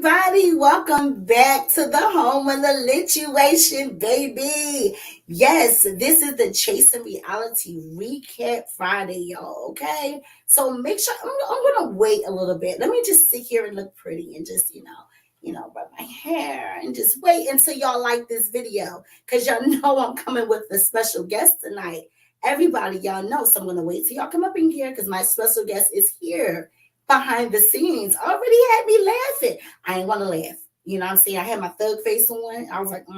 everybody. Welcome back to the home of the lituation, baby. Yes, this is the Chasing Reality Recap Friday, y'all. Okay, so make sure I'm gonna wait a little bit. Let me just sit here and look pretty and just rub my hair and just wait until y'all like this video because y'all know I'm coming with a special guest tonight. Everybody, y'all know, so I'm gonna wait till y'all come up in here because my special guest is here behind the scenes already had me laughing. I ain't want to laugh. You know what I'm saying? I had my thug face on. I was like, But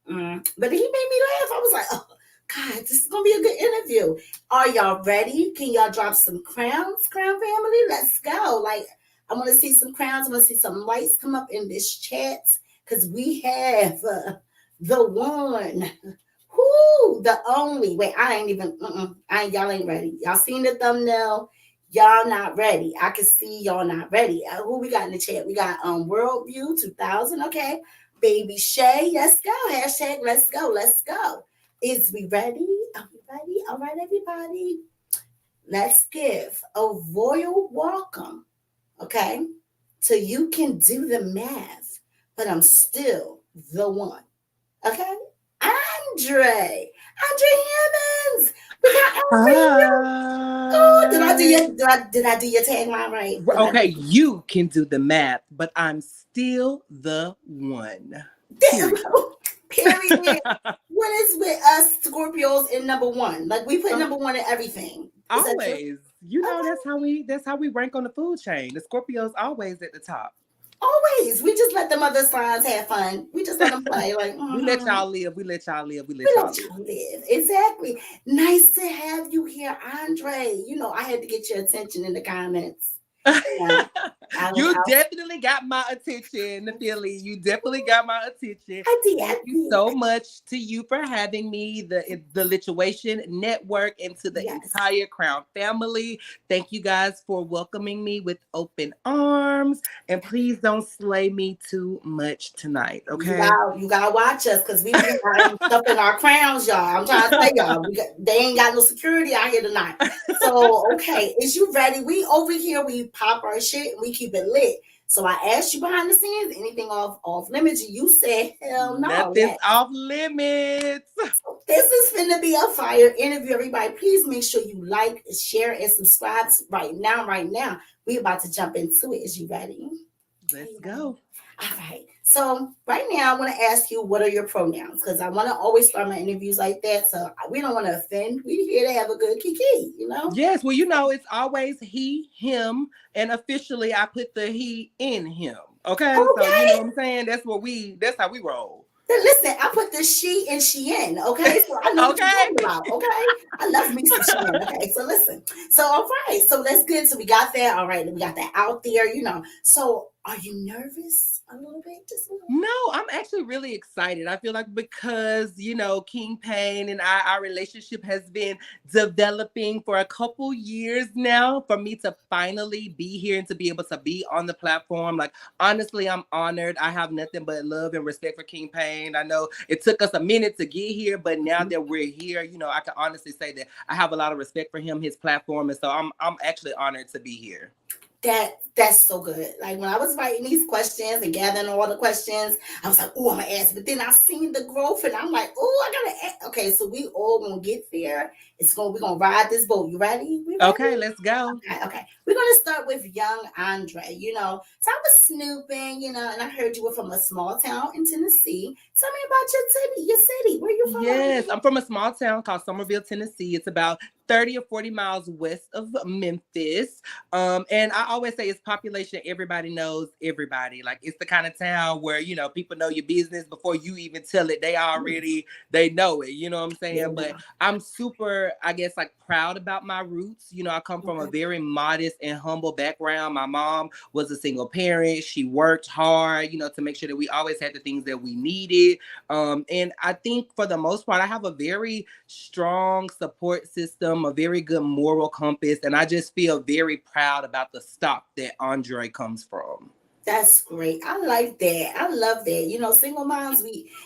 he made me laugh. I was like, oh, God, this is going to be a good interview. Are y'all ready? Can y'all drop some crowns, Crown family? Let's go. Like, I want to see some crowns. I want to see some lights come up in this chat because we have the one. Whoo, the only. Wait, I ain't even. Y'all ain't ready. Y'all seen the thumbnail? Y'all not ready. I can see y'all not ready. Who we got in the chat? We got Worldview 2000. Okay, Baby Shay. Let's go. Hashtag let's go. Let's go. Is we ready? Are we ready? All right, everybody. Let's give a royal welcome. Okay, so you can do the math, but I'm still the one. Okay, Andre Hammonds. We got Andre. Oh, did I do your tagline right? Okay, you can do the math, but I'm still the one. Period. Period. What is with us Scorpios in number one? Like we put number one in everything. Is that true? Always. You know, that's how we rank on the food chain. The Scorpio's always at the top. Always. We just let them other signs have fun. We just let them play. Like we let y'all live. We let y'all live. We let y'all live. Exactly. Nice to have you here, Andre. You know, I had to get your attention in the comments. Yeah. You definitely got my attention, Philly. You definitely got my attention. Thank you so much to you for having me, the Lituation Network, and to the entire Crown family. Thank you guys for welcoming me with open arms. And please don't slay me too much tonight, okay? You gotta watch us because we got stuff in our crowns, y'all. I'm trying to tell y'all, they ain't got no security out here tonight. So, okay, is you ready? We over here, we pop our shit and we keep it lit. So I asked you behind the scenes, anything off limits? You said, hell no. Nothing's off limits. So this is finna be a fire interview, everybody. Please make sure you like, share, and subscribe right now. We about to jump into it. Is you ready? Let's go. All right. So right now, I want to ask you, what are your pronouns? Because I want to always start my interviews like that. So we don't want to offend. We're here to have a good kiki, you know? Yes. Well, you know, it's always he, him. And officially, I put the he in him. Okay. So, you know what I'm saying? That's how we roll. Listen, I put the she and she in, okay? So I know what you're talking about, okay? I love me some she in, okay? So listen. So, all right. So that's good. So we got that. All right. We got that out there, you know. So are you nervous a little bit? Just a little? No, I'm actually really excited. I feel like because, you know, King Payne and our relationship has been developing for a couple years now. For me to finally be here and to be able to be on the platform, like, honestly, I'm honored. I have nothing but love and respect for King Payne. I know it took us a minute to get here, but now that we're here, you know, I can honestly say that I have a lot of respect for him, his platform. And so I'm actually honored to be here. That's so good. Like when I was writing these questions and gathering all the questions, I was like, oh, I'm gonna ask. But then I seen the growth and I'm like, oh, I gotta ask. Okay, so we all gonna get there. We're gonna ride this boat. You ready? We ready? Okay, let's go. Okay. We're gonna start with young Andre, you know. So I was snooping, you know, and I heard you were from a small town in Tennessee. Tell me about your city. Where you from? Yes, I'm from a small town called Summerville, Tennessee. It's about 30 or 40 miles west of Memphis. And I always say it's population. Everybody knows everybody. Like it's the kind of town where, you know, people know your business before you even tell it. They know it. You know what I'm saying? Yeah. But I'm super, I guess, like proud about my roots. You know, I come from a very modest and humble background. My mom was a single parent. She worked hard, you know, to make sure that we always had the things that we needed. And I think for the most part, I have a very strong support system, a very good moral compass, and I just feel very proud about the stock that Andre comes from. That's great. I like that. I love that. Single moms,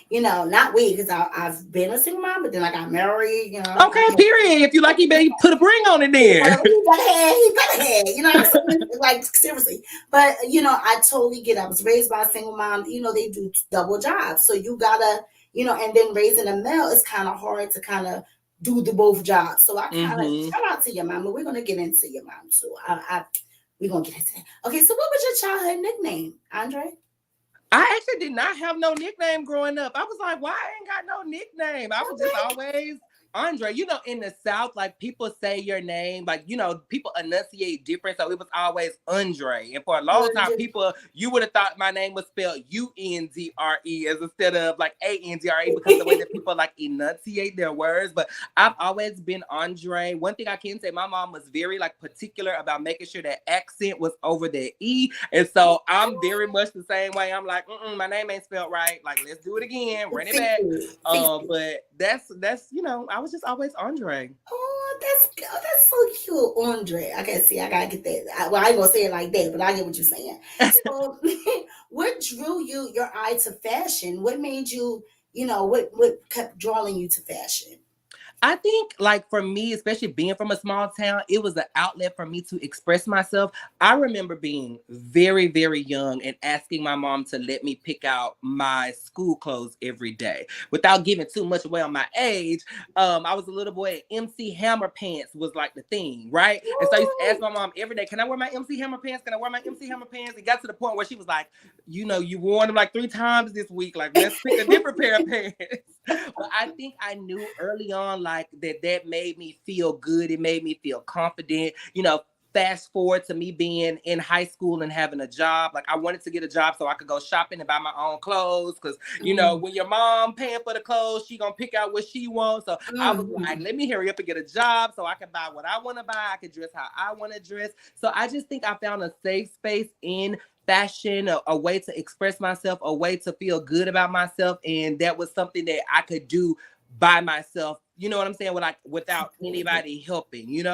not we, because I've been a single mom, but then I got married, I Okay, had period. If you like it, baby, put a ring on it then. whatever he better have, like seriously. But I totally get it. I was raised by a single mom, they do double jobs. So you gotta, and then raising a male is kind of hard to kind of do the both jobs. So I kind of Hmm. shout out to your mom, but we're gonna get into your mom too. We're gonna get into that. Okay, so what was your childhood nickname, Andre? I actually did not have no nickname growing up. I was like, why I ain't got no nickname? I was just Okay. always Andre. In the South, like people say your name, like, people enunciate different. So it was always Andre. And for a long time, you would have thought my name was spelled Undre as instead of like Andre because the way that people like enunciate their words. But I've always been Andre. One thing I can say, my mom was very like particular about making sure that accent was over the E. And so I'm very much the same way. I'm like, my name ain't spelled right. Like, let's do it again, run it back. Fix But that's I was just always Andre. Oh, that's so cute, Andre. I can see. I gotta get that. Well, I ain't gonna say it like that, but I get what you're saying. So, what drew your eye to fashion? What made you, what kept drawing you to fashion? I think, like, for me, especially being from a small town, it was an outlet for me to express myself. I remember being very, very young and asking my mom to let me pick out my school clothes every day. Without giving too much away on my age, I was a little boy, and MC Hammer pants was like the thing, right? And so I used to ask my mom every day, can I wear my MC Hammer pants? Can I wear my MC Hammer pants? It got to the point where she was like, you wore them like 3 times this week. Like, let's pick a different pair of pants. But I think I knew early on, like, that made me feel good. It made me feel confident. Fast forward to me being in high school and having a job. Like, I wanted to get a job so I could go shopping and buy my own clothes. Because, when your mom paying for the clothes, she gonna pick out what she wants. So I was like, let me hurry up and get a job so I can buy what I want to buy. I can dress how I want to dress. So I just think I found a safe space in fashion, a way to express myself, a way to feel good about myself. And that was something that I could do by myself. You know what I'm saying? Without anybody helping.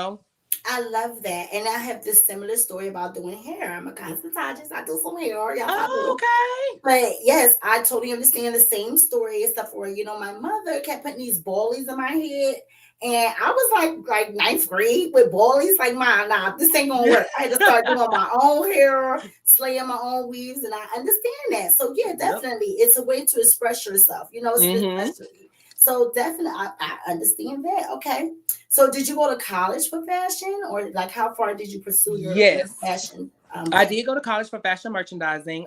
I love that. And I have this similar story about doing hair. I'm a cosmetologist. I do some hair. Yes, I Oh, do. okay. But yes, I totally understand the same story, except for, my mother kept putting these ballies in my head. And I was like ninth grade with ballies. Like, nah, this ain't gonna work. I had to start doing my own hair, slaying my own weaves, and I understand that. So yeah, Yep. definitely, it's a way to express yourself. Mm-hmm. Especially. So definitely, I understand that. Okay. So did you go to college for fashion, or like how far did you pursue your Yes. fashion? I did go to college for fashion merchandising.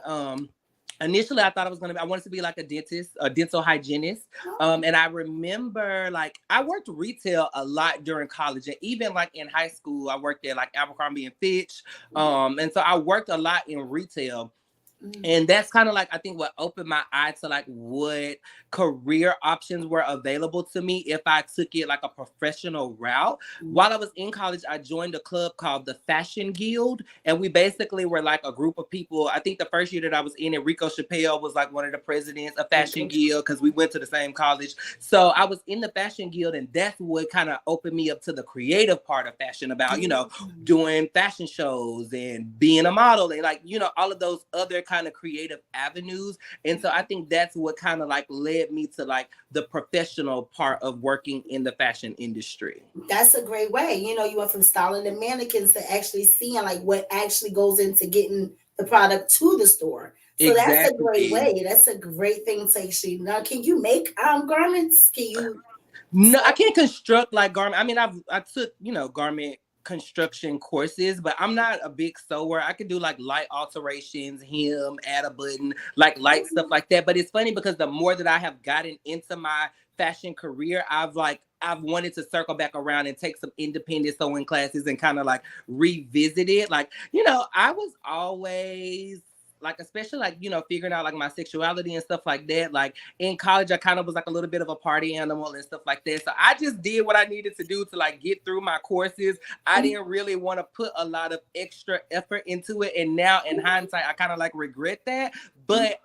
Initially I thought I wanted to be like a dentist, a dental hygienist. And I remember, like, I worked retail a lot during college, and even like in high school I worked at like Abercrombie and Fitch. And so I worked a lot in retail. And that's kind of like, I think, what opened my eye to like what career options were available to me if I took it like a professional route. While I was in college, I joined a club called the Fashion Guild, and we basically were like a group of people. I think the first year that I was in it, Rico Chappelle was like one of the presidents of Fashion Guild because we went to the same college. So I was in the Fashion Guild, and that's what kind of opened me up to the creative part of fashion, about doing fashion shows and being a model, and like all of those other kind of creative avenues. And so I think that's what kind of like led me to like the professional part of working in the fashion industry. That's a great way. You went from styling the mannequins to actually seeing like what actually goes into getting the product to the store. So that's a great Exactly. way. That's a great thing to actually. Now, can you make garments? Can you? No, I can't construct like garment. I mean, I took garment construction courses, but I'm not a big sewer. I could do like light alterations, hem, add a button, like light stuff like that. But it's funny because the more that I have gotten into my fashion career, I've wanted to circle back around and take some independent sewing classes and kind of like revisit it. Like, I was always like, especially like, figuring out like my sexuality and stuff like that. Like in college, I kind of was like a little bit of a party animal and stuff like that. So I just did what I needed to do to like get through my courses. I didn't really want to put a lot of extra effort into it. And now in hindsight, I kind of like regret that. But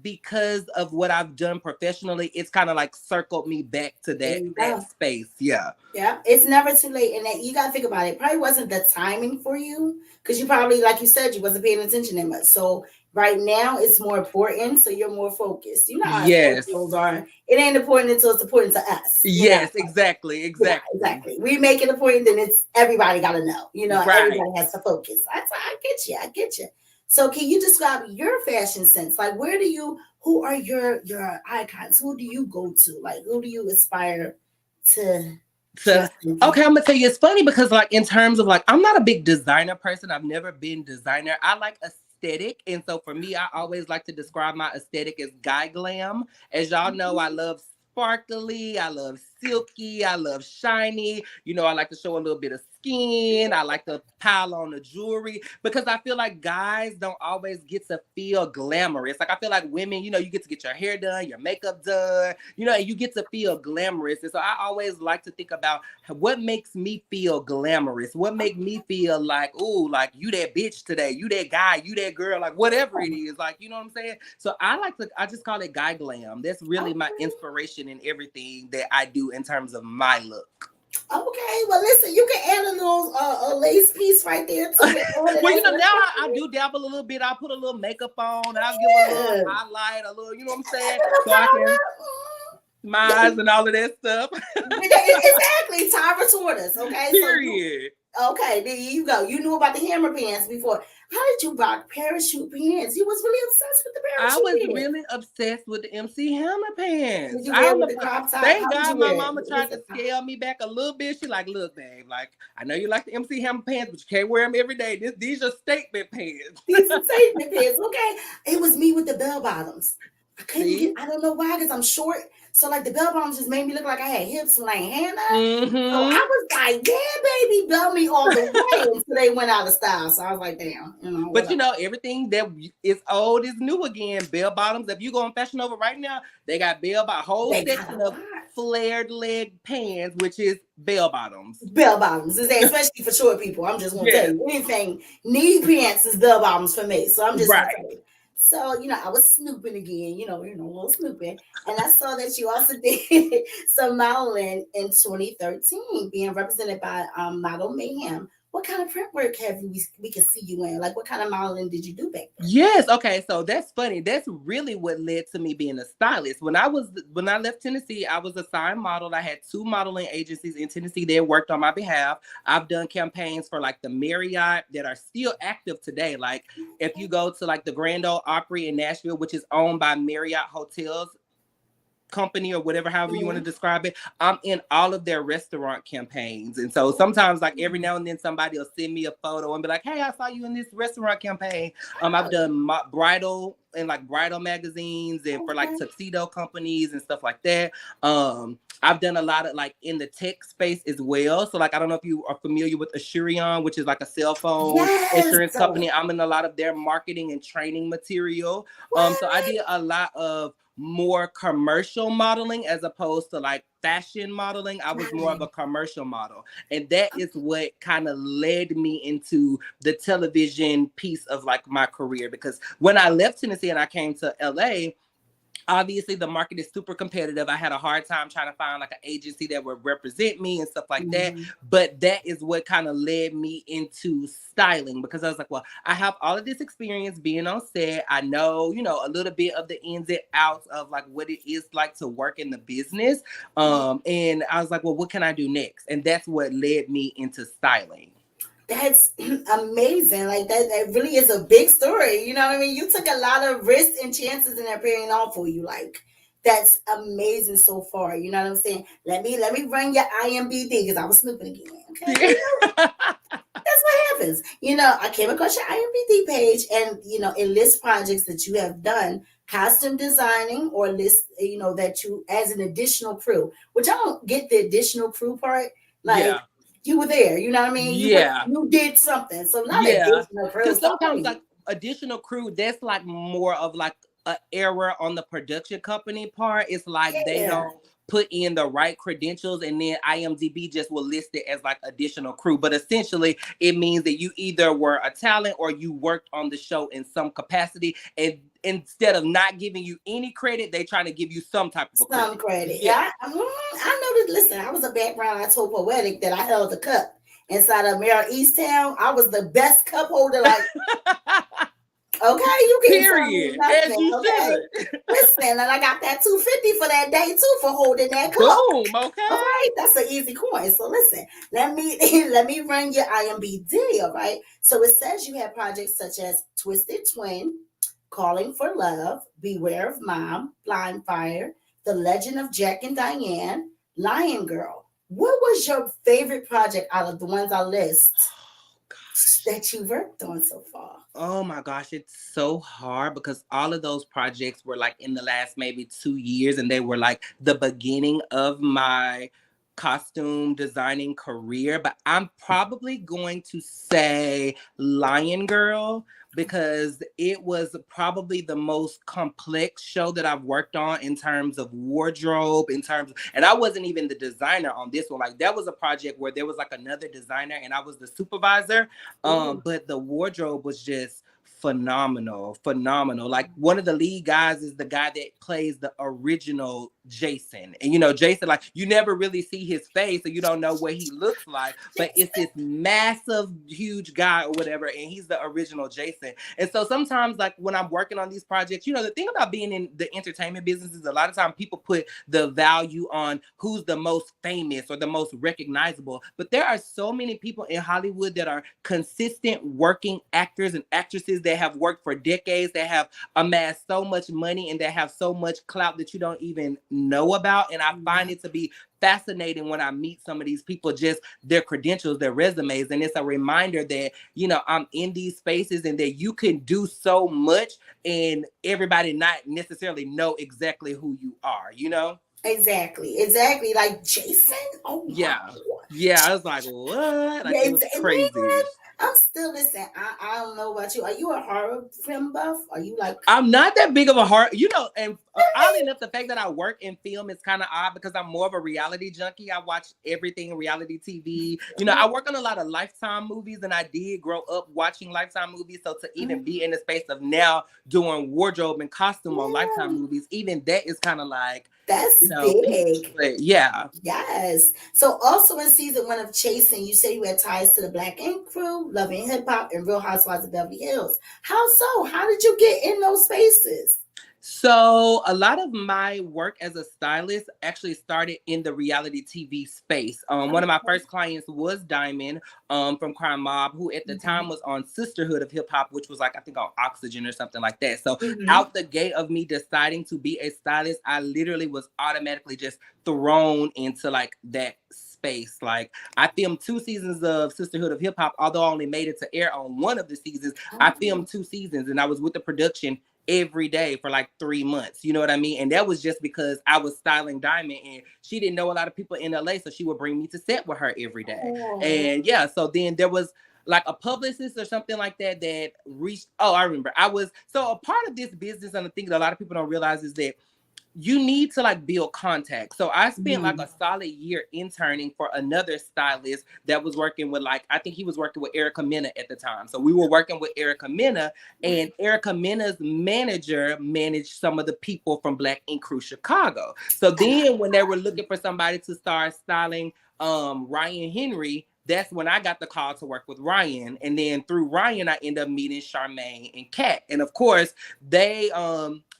because of what I've done professionally, it's kind of like circled me back to that space. Yeah. Yeah, it's never too late, and that you gotta think about it. Probably wasn't the timing for you because you probably, like you said, you wasn't paying attention that much. So right now it's more important, so you're more focused. You know how Yes. Scorpios are. It ain't important until it's important to us. Yes, exactly, Yeah, exactly. exactly. We make it a point, then it's everybody got to know. Right. Everybody has to focus. I get you. I get you. So, can you describe your fashion sense? Like, who are your icons? Who do you go to? Like, who do you aspire to So, dress and okay, be? I'm gonna tell you, it's funny because like in terms of like, I'm not a big designer person. I've never been designer. I like aesthetic, and so for me, I always like to describe my aesthetic as guy glam. As y'all know, I love sparkly, I love silky, I love shiny. I like to show a little bit of skin. I like to pile on the jewelry because I feel like guys don't always get to feel glamorous. Like I feel like women, you get to get your hair done, your makeup done, and you get to feel glamorous. And so I always like to think about what makes me feel glamorous, what make me feel like, ooh, like you that bitch today, you that guy, you that girl, like whatever it is, like, you know what I'm saying? So I just call it guy glam. That's really my inspiration in everything that I do in terms of my look. Okay, well, listen, you can add a little a lace piece right there to it. Well, now I do dabble a little bit. I put a little makeup on. I'll give a little Yeah. highlight, a little, you know what I'm saying? A little So I can powder. my eyes and all of that stuff. Exactly, Tyra Tortoise. Okay, Period. Okay, there you go. You knew about the hammer pants before. How did you rock parachute pants? You was really obsessed with the I parachute was pants. really obsessed with the MC Hammer pants. Did you wear it with the crop top? Thank How did God you my wear it? mama tried to scale me back a little bit. She like, look, babe, like I know you like the MC Hammer pants, but you can't wear them every day. These are statement pants. These are statement pants. Okay, it was me with the bell bottoms. I couldn't get. I don't know why, because I'm short. So like the bell bottoms just made me look like I had hips when I ain't had none. So I was like, yeah, baby, bell me all the way until they went out of style. So I was like, damn, But everything that is old is new again. Bell bottoms. If you go on Fashion Nova right now, they got whole section of flared leg pants, which is bell bottoms. Bell bottoms, especially for short people. I'm just gonna tell you, anything knee pants is bell bottoms for me. So I'm just gonna tell you. So, I was snooping again, a little snooping. And I saw that you also did some modeling in 2013, being represented by Model Mayhem. What kind of print work we can see you in? Like, what kind of modeling did you do back then? Yes. Okay. So that's funny. That's really what led to me being a stylist. When I left Tennessee, I was assigned model. I had 2 modeling agencies in Tennessee that worked on my behalf. I've done campaigns for like the Marriott that are still active today. Like if you go to like the Grand Ole Opry in Nashville, which is owned by Marriott Hotels company or whatever, however you want to describe it, I'm in all of their restaurant campaigns. And so sometimes like every now and then somebody will send me a photo and be like, hey, I saw you in this restaurant campaign. I've done bridal magazines and for like tuxedo companies and stuff like that. I've done a lot of like in the tech space as well. So like, I don't know if you are familiar with Assurion, which is like a cell phone insurance company. I'm in a lot of their marketing and training material. So I did a lot of more commercial modeling as opposed to like fashion modeling. I was more of a commercial model. And that is what kind of led me into the television piece of like my career. Because when I left Tennessee and I came to LA, obviously the market is super competitive. I had a hard time trying to find like an agency that would represent me and stuff like that. But that is what kind of led me into styling, because I was like, well, I have all of this experience being on set. I know, a little bit of the ins and outs of like what it is like to work in the business. And I was like, well, what can I do next? And that's what led me into styling. That's amazing. Like that really is a big story. You know what I mean? You took a lot of risks and chances in that paying off for you. Like that's amazing so far. You know what I'm saying? Let me run your IMDb because I was snooping again. Okay. That's what happens. I came across your IMDb page and it lists projects that you have done, costume designing, or list, that you as an additional crew, which I don't get the additional crew part. Like you were there, you know what I mean? You did something. So not additional crew. Because sometimes like additional crew, that's like more of like an error on the production company part. It's like they don't put in the right credentials, and then IMDb just will list it as like additional crew. But essentially it means that you either were a talent or you worked on the show in some capacity, and instead of not giving you any credit, they trying to give you some type of credit. Yeah, I know that. Listen, I was a background. I told Poetic that I held the cup inside of Mare Easttown. I was the best cup holder. Like Okay, you can't tell me Period. As nothing. you Okay, should. listen, and I got that 250 for that day too for holding that cup. Boom. Okay. All right, that's an easy coin. So listen, let me let me run your IMBD. All right. So it says you have projects such as Twisted Twin, Calling for Love, Beware of Mom, Blind Fire, The Legend of Jack and Diane, Lion Girl. What was your favorite project out of the ones I list Oh gosh. that you worked on so far? Oh my gosh, it's so hard because all of those projects were like in the last maybe 2 years, and they were like the beginning of my costume designing career. But I'm probably going to say Lion Girl because it was probably the most complex show that I've worked on in terms of wardrobe, in terms of, and I wasn't even the designer on this one. Like that was a project where there was like another designer and I was the supervisor. Ooh. But the wardrobe was just phenomenal. Like one of the lead guys is the guy that plays the original Jason. And you know, Jason, like you never really see his face, so you don't know what he looks like, but it's this massive, huge guy or whatever, and he's the original Jason. And so sometimes, like when I'm working on these projects, you know, the thing about being in the entertainment business is a lot of times people put the value on who's the most famous or the most recognizable. But there are so many people in Hollywood that are consistent working actors and actresses that have worked for decades, that have amassed so much money and that have so much clout that you don't even know about. And I find it to be fascinating when I meet some of these people, just their credentials, their resumes. And it's a reminder that, you know, I'm in these spaces and that you can do so much and everybody not necessarily know exactly who you are, you know? Exactly. Like Jason. Oh my Yeah. God. Yeah. I was like, what? Like Yeah, it was man, crazy. I'm still listening. I don't know about you. Are you a horror film buff? Are you like I'm not that big of a heart, you know, and oddly enough, the fact that I work in film is kind of odd because I'm more of a reality junkie. I watch everything reality TV. You know, I work on a lot of Lifetime movies, and I did grow up watching Lifetime movies. So to even be in the space of now doing wardrobe and costume on Lifetime yeah, movies, even that is kind of like, you that's know, big. but yeah. Yes. So also in season one of Chasing, you say you had ties to the Black Ink Crew, Loving Hip Hop, and Real Housewives of Beverly Hills. How so? How did you get in those spaces? So a lot of my work as a stylist actually started in the reality TV space. One of my first clients was Diamond from Crime Mob, who at the time was on Sisterhood of Hip Hop, which was like I think on Oxygen or something like that. So Mm-hmm. out the gate of me deciding to be a stylist, I literally was automatically just thrown into like that space. Like I filmed 2 seasons of Sisterhood of Hip Hop, although I only made it to air on one of the seasons. I filmed 2 seasons and I was with the production every day for like 3 months. You know what I mean? And that was just because I was styling Diamond and she didn't know a lot of people in LA. So she would bring me to set with her every day. Oh. And yeah, so then there was like a publicist or something like that that reached. Oh, I remember. So a part of this business, and the thing that a lot of people don't realize is that you need to like build contact. So I spent like a solid year interning for another stylist that was working with like, I think he was working with Erica Mena at the time. So we were working with Erica Mena, and Erica Mena's manager managed some of the people from Black Ink Crew Chicago. So then when they were looking for somebody to start styling Ryan Henry, that's when I got the call to work with Ryan. And then through Ryan, I ended up meeting Charmaine and Kat. And of course, they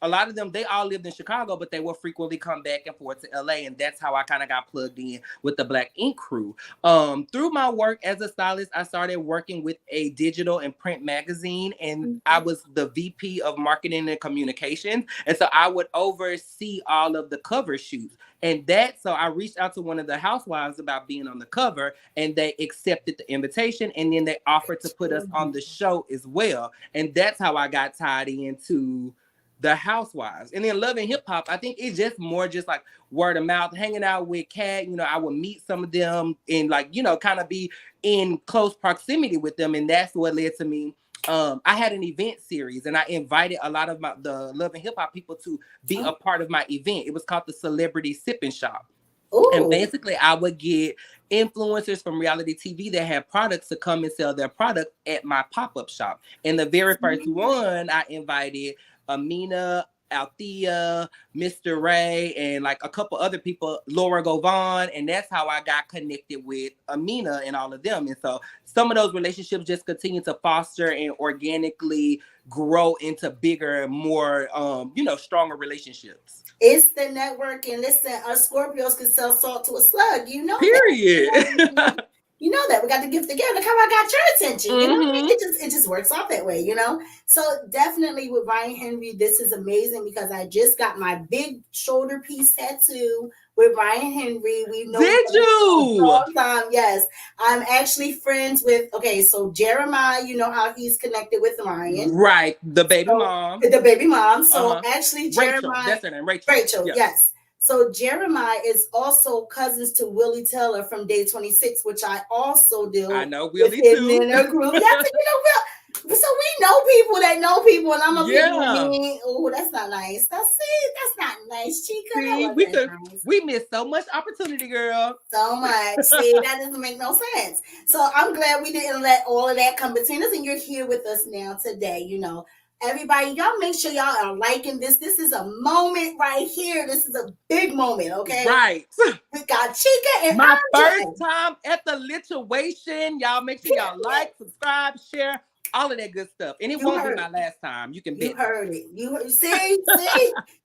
a lot of them, they all lived in Chicago, but they will frequently come back and forth to LA. And that's how I kind of got plugged in with the Black Ink Crew. Through my work as a stylist, I started working with a digital and print magazine, and I was the VP of marketing and communications. And so I would oversee all of the cover shoots. So I reached out to one of the housewives about being on the cover, and they accepted the invitation, and then they offered to put us on the show as well. And that's how I got tied into the housewives. And then Love and Hip Hop, I think it's just more just like word of mouth, hanging out with Kat. You know, I would meet some of them and like, you know, kind of be in close proximity with them. And that's what led to me. I had an event series and I invited a lot of the Love and Hip Hop people to be a part of my event. It was called the Celebrity Sipping Shop. Ooh. And basically I would get influencers from reality TV that had products to come and sell their product at my pop-up shop. And the very first one, I invited Amina, Althea, Mr. Ray, and like a couple other people, Laura Govan. And that's how I got connected with Amina and all of them. And so some of those relationships just continue to foster and organically grow into bigger, more, stronger relationships. It's the networking. Listen, us Scorpios can sell salt to a slug. You know that. Period. You know that we got the gift together. Look how I got your attention. You know, Mhm. it just works out that way. You know, so definitely with Ryan Henry, this is amazing because I just got my big shoulder piece tattoo with Ryan Henry. We know Did each other for a you? long time. Yes, I'm actually friends with. Okay, so Jeremiah, you know how he's connected with Ryan, Right, the baby so mom. the baby mom. So Uh-huh. actually, Rachel, Jeremiah, that's her name. Rachel. Yeah. yes. So Jeremiah is also cousins to Willie Taylor from Day 26, which I also do. I know with Willie him too. in a group. Yes, so we know people that know people, and I'm a Yeah. people. Oh, that's not nice. That's not nice, Chica. See, we missed so much opportunity, girl. So much. See, that doesn't make no sense. So I'm glad we didn't let all of that come between us, and you're here with us now today. You know, everybody, y'all make sure y'all are liking this. This is a moment right here. This is a big moment, okay? Right. We got Chica and my Andre. first time at the lituation. Y'all make sure y'all like, subscribe, share, all of that good stuff. And it won't be my last time. You can bet. You heard it. See,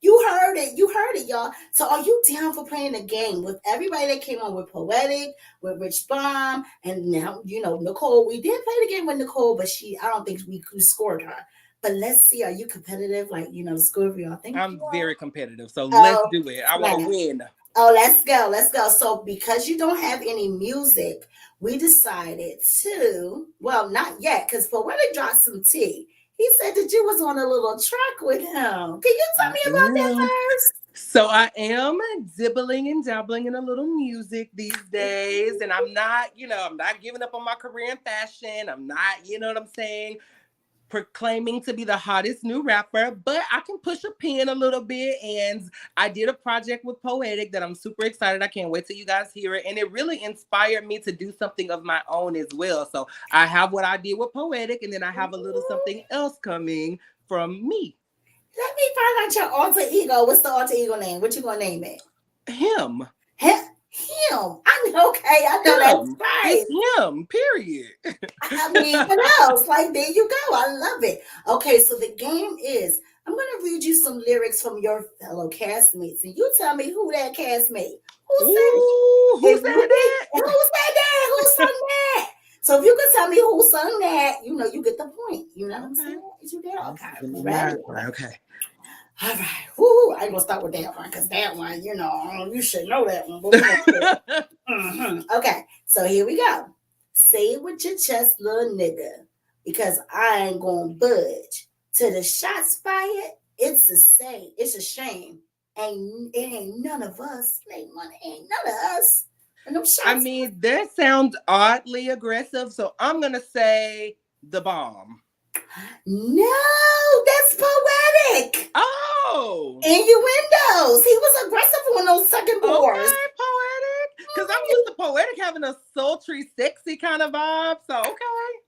you heard it. You heard it, y'all. So are you down for playing a game with everybody that came on with Poetic, with Rich Bomb, and now, you know, Nicole? We did play the game with Nicole, but I don't think we scored her. But let's see, are you competitive? Like, you know, Scorpio, I think I'm very competitive. So let's do it. I want to win. Oh, let's go. Let's go. So because you don't have any music, we decided to, well, not yet, because Poetic dropped some tea. He said that you was on a little track with him. Can you tell me about that first? So I am dibbling and dabbling in a little music these days. And I'm not, I'm not giving up on my career in fashion. I'm not, you know what I'm saying, proclaiming to be the hottest new rapper, but I can push a pen a little bit. And I did a project with Poetic that I'm super excited. I can't wait till you guys hear it. And it really inspired me to do something of my own as well. So I have what I did with Poetic, and then I have a little something else coming from me. Let me find out your alter ego. What's the alter ego name? What you gonna name it? Him. Him. I know that's right. It's him, period. I mean, what else? Like, there you go. I love it. Okay, so the game is, I'm going to read you some lyrics from your fellow castmates, and you tell me who that castmate. Who said that? Who said that? Who sung that? So if you can tell me who sung that, you know, you get the point. You know what I'm saying? Is you there? Okay. Right. Okay. All right. Woo, I ain't gonna start with that one because that one, you know, you should know that one. Okay, so here we go. Say it with your chest, little nigga, because I ain't gonna budge. To the shots fired, it's a shame. It ain't none of us. Ain't none of us. And them shots I mean, that sounds oddly aggressive, so I'm gonna say the bomb. No, that's Poetic. Oh, Innuendos. He was aggressive on those second bars. Okay, Poetic. Because I'm used to Poetic having a sultry, sexy kind of vibe. So okay.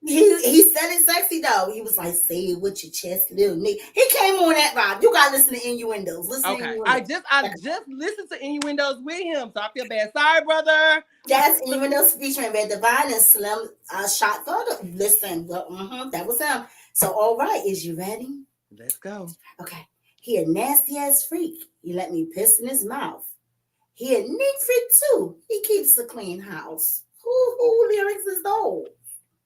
He said it sexy though. He was like, "Say it with your chest, little nigga." He came on that vibe. You gotta listen to Innuendos. Listen to Innuendos. I just listened to Innuendos with him, so I feel bad. Sorry, brother. That's Innuendos featuring Red Divine and Slim Shot Photo. Listen, that was him. So, all right, is you ready? Let's go. Okay. He a nasty ass freak. He let me piss in his mouth. He a neat freak too. He keeps a clean house. Who lyrics is those?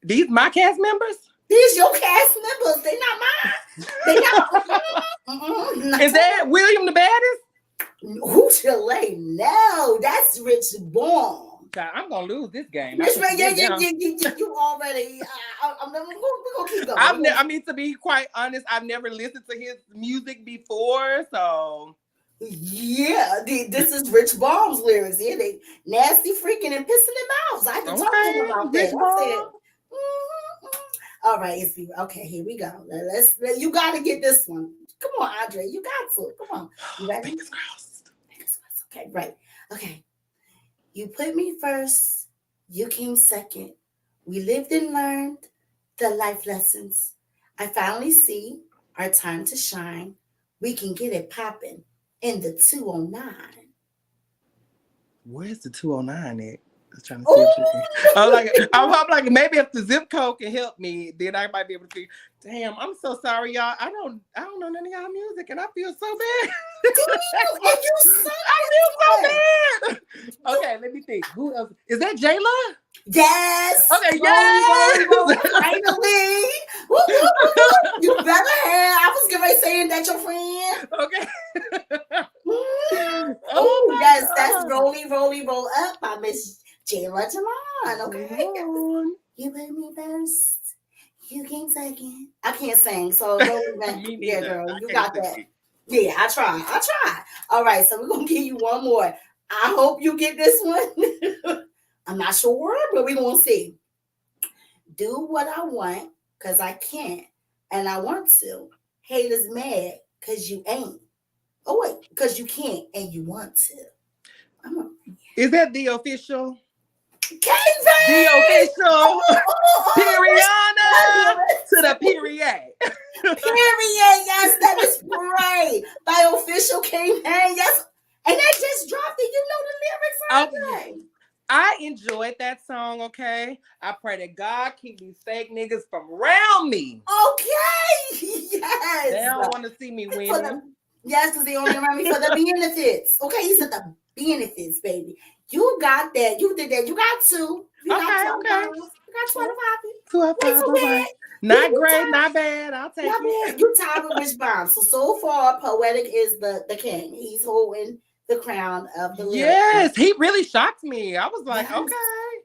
These my cast members? These your cast members. They not mine. They not. Is that William the Baddest? Who Chile? No, that's Rich Bomb. I'm gonna lose this game. You already. We're gonna keep going. I mean, to be quite honest, I've never listened to his music before, so. Yeah, this is Rich Bomb's lyrics. Yeah, they nasty freaking and pissing their mouths. I can talk to them about that. All right, okay. Here we go. You got to get this one. Come on, Andre. You got to. Come on. You ready? Fingers crossed. Okay, right. Okay. You put me first. You came second. We lived and learned the life lessons. I finally see our time to shine. We can get it popping in the 209. Where's the 209 at? was trying to see if she can. I'm like, maybe if the zip code can help me, then I might be able to see. Damn, I'm so sorry, y'all. I don't know none of y'all music, and I feel so bad. And you suck. I feel so bad. Okay, let me think. Who else? Is that Jayla? Yes. Okay, yes. Finally. Woo, woo, woo, woo. You better have. I was gonna say that your friend. Okay. Oh, yes, God. that's roll up by Miss Jayla Jamon. Okay. You put me first. You came second. I can't sing, so don't even. Yeah, girl, you got that. Yeah, I try. All right, so we're gonna give you one more. I hope you get this one. I'm not sure, but we're gonna see. Do what I want because I can't and I want to. Haters mad because you ain't. Oh wait, because you can't and you want to. Is that the official? K-Van! The official Periana to the period. Period. Yes, that is great. By official K-Van. Yes. And that just dropped it. You know the lyrics. Okay. I enjoyed that song, okay? I pray that God keep these fake niggas from around me. Okay. Yes. They don't want to see me win. Yes, because they only around me for the benefits. Okay, he said the benefits, baby. You got that. You did that. You got two. You got $12. You got 25. Not great, not bad. I'll take it. You tied with Rich Bomb. So far, Poetic is the king. He's holding the crown of the lyric. Yes, he really shocked me. I was like, yes. Okay.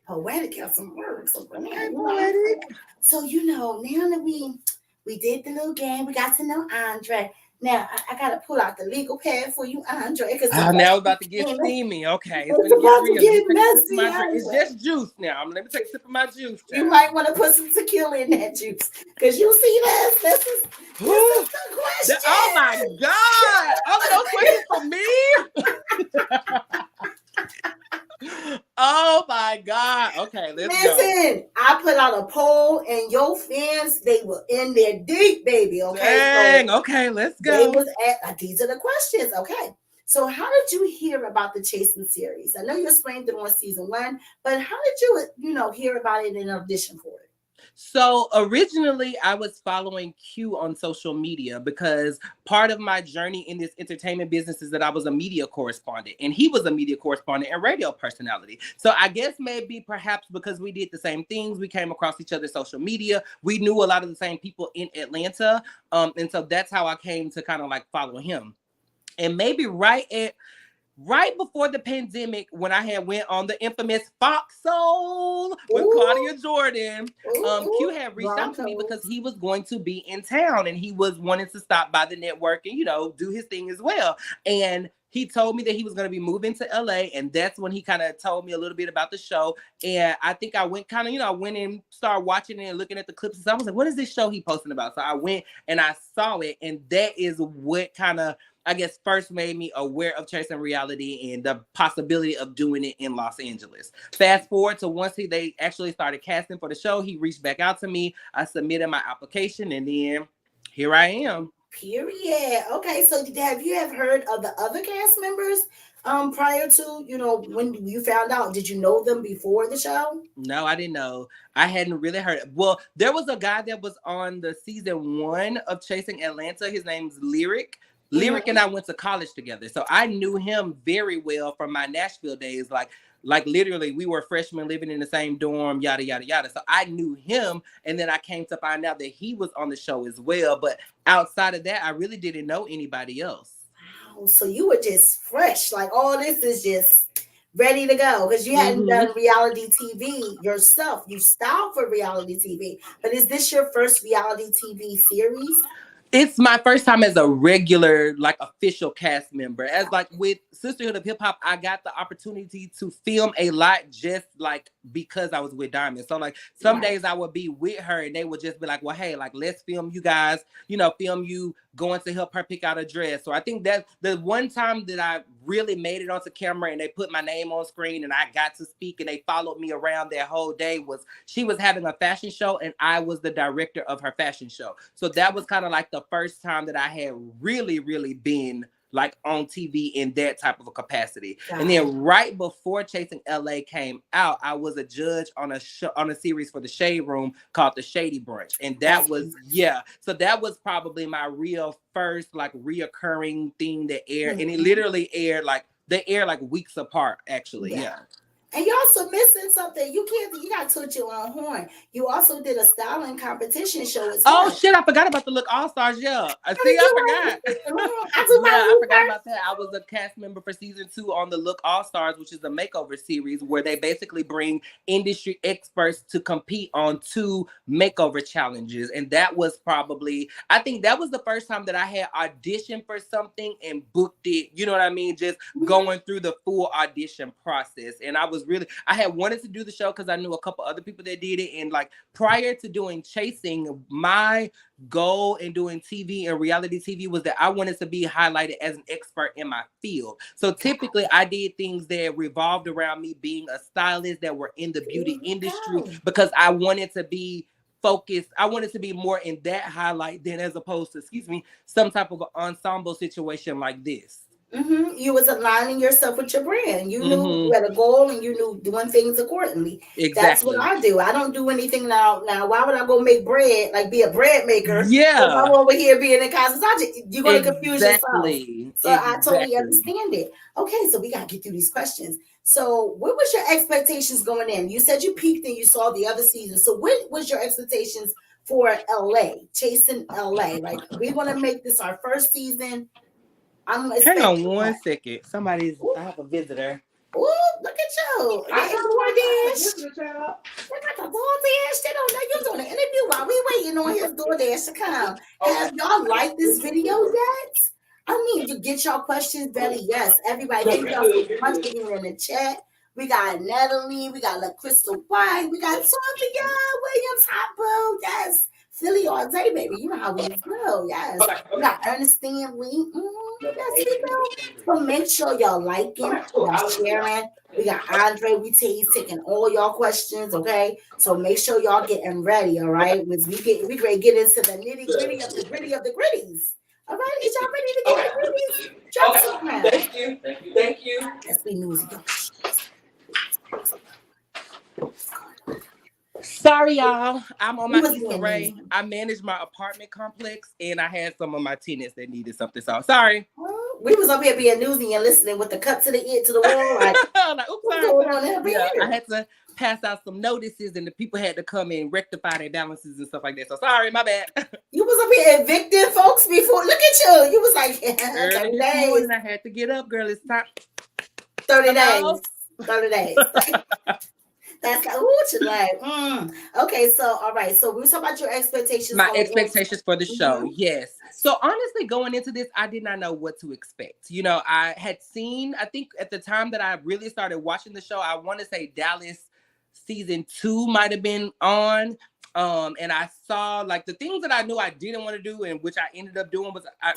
Poetic has some words. Okay, Poetic. So, now that we did the little game, we got to know Andre. Now, I got to pull out the legal pad for you, Andre. Now it's about to get steamy. Okay. It's about to get messy. It's just juice now. Let me take a sip of my juice. You might want to put some tequila in that juice. Because you see this. This is the question. Oh, my God. Oh, those questions for me? Oh my God. Okay, let's go. Listen, I put out a poll and your fans, they were in there deep, baby. Okay. Dang, so okay, let's go. These are the questions. Okay. So how did you hear about the Chasing series? I know you explained it on season 1, but how did you, hear about it and audition for it? So originally I was following Q on social media because part of my journey in this entertainment business is that I was a media correspondent and he was a media correspondent and radio personality. So I guess perhaps because we did the same things, we came across each other's social media. We knew a lot of the same people in Atlanta. And so that's how I came to kind of like follow him. And maybe right before the pandemic, when I had went on the infamous Fox Soul with Claudia Jordan, Q had reached out to me because he was going to be in town and he was wanting to stop by the network and, do his thing as well. And he told me that he was going to be moving to LA. And that's when he kind of told me a little bit about the show. And I think I went I went and started watching it and looking at the clips. And so I was like, what is this show he posting about? So I went and I saw it. And that is what kind of, I guess, first made me aware of Chasing Reality and the possibility of doing it in Los Angeles. Fast forward to once they actually started casting for the show, he reached back out to me. I submitted my application and then here I am. Period. Okay, so have you ever heard of the other cast members prior to, when you found out? Did you know them before the show? No, I didn't know. I hadn't really heard. Well, there was a guy that was on the season 1 of Chasing Atlanta. His name's Lyric. Lyric and I went to college together. So I knew him very well from my Nashville days. Like literally we were freshmen living in the same dorm, yada, yada, yada. So I knew him. And then I came to find out that he was on the show as well. But outside of that, I really didn't know anybody else. Wow. So you were just fresh. Like all this is just ready to go because you hadn't done reality TV yourself. You styled for reality TV. But is this your first reality TV series? It's my first time as a regular, official cast member. As with Sisterhood of Hip Hop, I got the opportunity to film a lot just because I was with Diamond. So some days I would be with her and they would just be like, well, hey, let's film you guys, film you going to help her pick out a dress. So I think that the one time that I really made it onto camera and they put my name on screen and I got to speak and they followed me around that whole day was she was having a fashion show and I was the director of her fashion show. So that was kind of the first time that I had really, really been like on TV in that type of a capacity. Got And it. then right before Chasing LA came out, I was a judge on a show, on a series for the Shade Room called The Shady Brunch. And that was, yeah. So that was probably my real first like reoccurring thing that aired. And it literally aired like, they air like weeks apart, actually. Yeah. And you're also missing something. You got to toot your own horn. You also did a styling competition show as well. Oh shit, I forgot about the Look All Stars. Yeah. I forgot. I forgot about that. I was a cast member for season 2 on the Look All Stars, which is a makeover series where they basically bring industry experts to compete on 2 makeover challenges. And that was probably, I think that was the first time that I had auditioned for something and booked it. You know what I mean? Just going through the full audition process. And I had wanted to do the show because I knew a couple other people that did it. And like prior to doing Chasing, my goal in doing TV and reality TV was that I wanted to be highlighted as an expert in my field. So typically I did things that revolved around me being a stylist that were in the beauty industry because I wanted to be focused. I wanted to be more in that highlight than as opposed to, some type of ensemble situation like this. You was aligning yourself with your brand. You knew you had a goal and you knew doing things accordingly. Exactly. That's what I do. I don't do anything now. Now, why would I go make bread, like be a bread maker? Yeah. I'm over here being a cosmetologist. You're going to confuse yourself. So I totally understand it. Okay, so we got to get through these questions. So what was your expectations going in? You said you peaked and you saw the other season. So what was your expectations for LA, Chasing LA? Like, we want to make this our first season. Hang on one second. I have a visitor. Ooh, look at you. I got DoorDash. They got the DoorDash. They don't know you're doing an interview while we waiting on his DoorDash to come. Have y'all liked this video yet? I need to get y'all questions ready. Yes, everybody. Thank y'all so much for being in the chat. We got Natalie. We got LaCrystal White. We got Sophia Williams Hoppo. Yes. Philly all day, baby. You know how we feel. Yes. We got Ernestine Lee. Yes, we do. So make sure y'all liking, y'all sharing. We got Andre. He's taking all y'all questions, okay? So make sure y'all getting ready, all right? We ready to get into the nitty gritty of the gritty of the gritties. All right, is y'all ready to get the gritties? Drop some round. Thank you. Let's be music. Sorry, y'all. I'm on my Issa Rae. I managed my apartment complex, and I had some of my tenants that needed something. So sorry. We was up here being newsy and listening with the cup to the ear to the wall. Like, oops, what's going on there? I had to pass out some notices, and the people had to come in rectify their balances and stuff like that. So sorry, my bad. You was up here evicting folks before. Look at you. You was like, 30 days. Morning, I had to get up, girl. It's time. 30 days. 30 days. That's like, ooh, like, Okay, so all right. So we were talking about your expectations. My expectations for the show, yes. So honestly, going into this, I did not know what to expect. You know, I had seen, I think at the time that I really started watching the show, I want to say Dallas season 2 might have been on. And I saw like the things that I knew I didn't want to do, and which I ended up doing was I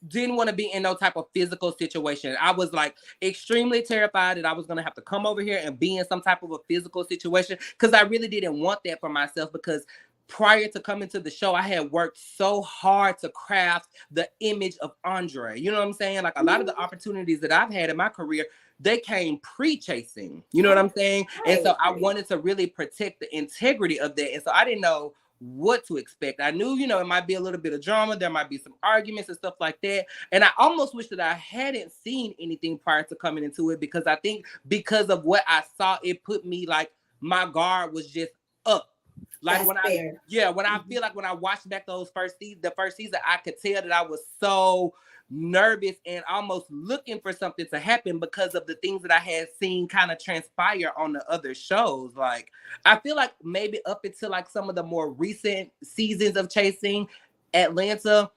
didn't want to be in no type of physical situation. I was like extremely terrified that I was going to have to come over here and be in some type of a physical situation, because I really didn't want that for myself, because prior to coming to the show, I had worked so hard to craft the image of Andre. You know what I'm saying? Like a lot of the opportunities that I've had in my career, they came pre-Chasing. You know what I'm saying? And so I wanted to really protect the integrity of that. And so I didn't know what to expect. I knew, you know, it might be a little bit of drama. There might be some arguments and stuff like that. And I almost wish that I hadn't seen anything prior to coming into it, because I think because of what I saw, it put me like my guard was just up. Like when I feel like when I watched back the first season, I could tell that I was so nervous and almost looking for something to happen because of the things that I had seen kind of transpire on the other shows. Like I feel like maybe up until like some of the more recent seasons of Chasing Atlanta,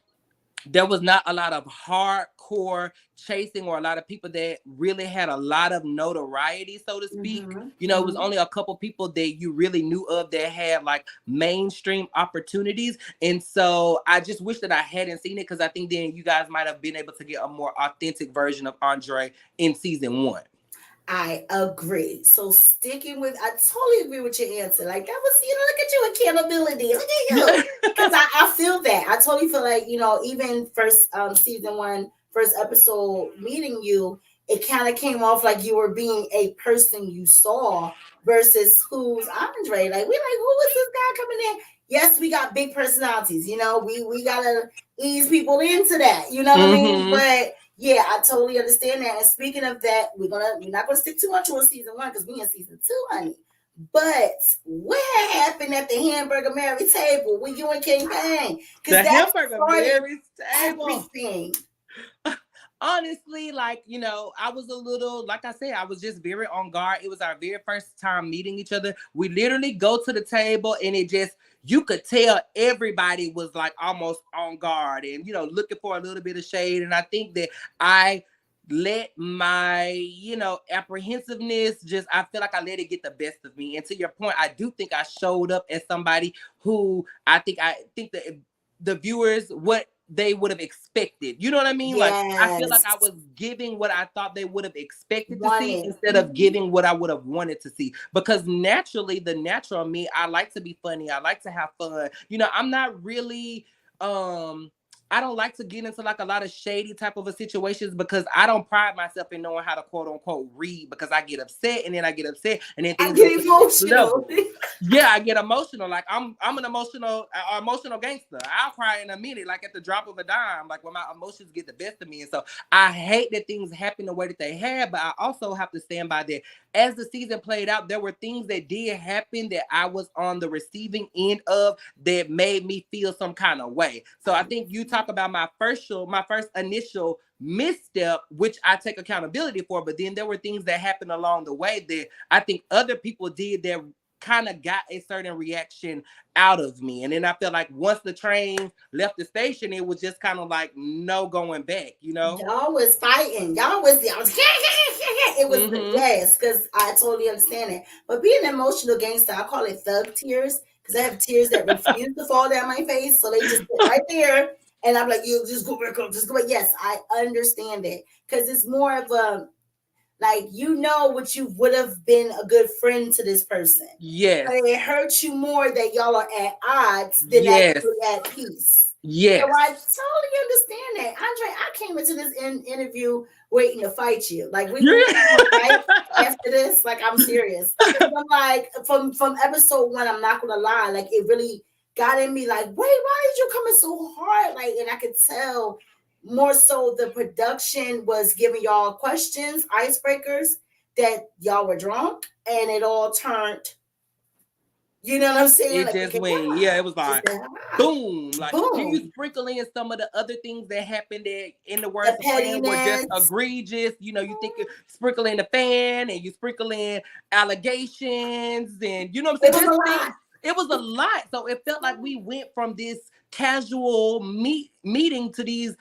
there was not a lot of hardcore chasing or a lot of people that really had a lot of notoriety, so to speak. You know, it was only a couple people that you really knew of that had like mainstream opportunities. And so I just wish that I hadn't seen it, because I think then you guys might have been able to get a more authentic version of Andre in season 1. I agree. So sticking with, I totally agree with your answer. Like that was, you know, look at you, accountability. Look at you. Because I feel that. I totally feel like, you know, even first season 1, first episode meeting you, it kind of came off like you were being a person you saw versus who's Andre. Like, we like, who is this guy coming in? Yes, we got big personalities, you know, we gotta ease people into that, you know what I mean? Mm-hmm. But yeah, I totally understand that. And speaking of that, we're not gonna stick too much on season 1 because we in season 2, honey. But what happened at the Hamburger Mary table with you and King Bang? The Because that Hamburger started Mary's table. everything. Honestly, like, I was a little, like I said, I was just very on guard. It was our very first time meeting each other. We literally go to the table and you could tell everybody was like almost on guard and, looking for a little bit of shade. And I think that I let my, apprehensiveness I feel like I let it get the best of me. And to your point, I do think I showed up as somebody who I think that the viewers, what they would have expected. You know what I mean? Yes. Like, I feel like I was giving what I thought they would have expected to see instead of giving what I would have wanted to see. Because naturally, the natural me, I like to be funny. I like to have fun. I'm not really I don't like to get into like a lot of shady type of a situations because I don't pride myself in knowing how to quote unquote read, because I get upset and then I get upset and then things get emotional. Yeah, I get emotional. Like I'm an emotional gangster. I'll cry in a minute, like at the drop of a dime, like when my emotions get the best of me. And so I hate that things happen the way that they have, but I also have to stand by that. As the season played out, there were things that did happen that I was on the receiving end of that made me feel some kind of way. So I think you talk about my first initial misstep, which I take accountability for, but then there were things that happened along the way that I think other people did that kind of got a certain reaction out of me. And then I feel like once the train left the station, it was just kind of like no going back, Y'all was fighting. Y'all was it was yes, because I totally understand it. But being an emotional gangster, I call it thug tears, because I have tears that refuse to fall down my face. So they just sit right there. And I'm like, you just go back up, just go back. Yes, I understand it. Because it's more of a, like, what you would have been a good friend to this person. Yes. But it hurts you more that y'all are at odds than actually at peace. Yes. So I totally understand that. Andre, I came into this interview waiting to fight you. Like, we fight after this. Like, I'm serious. I'm like, from episode 1, I'm not gonna lie, like, it really got in me, like, wait, why did you come in so hard? Like, and I could tell more so the production was giving y'all questions, icebreakers, that y'all were drunk, and it all turned, you know what I'm saying? It just went, it was like, boom. Like, can you sprinkle in some of the other things that happened that, in the words of friend, were just egregious? You think you sprinkle in the fan, and you sprinkle in allegations, and you know what I'm saying? It was a lot. So it felt like we went from this casual meeting to these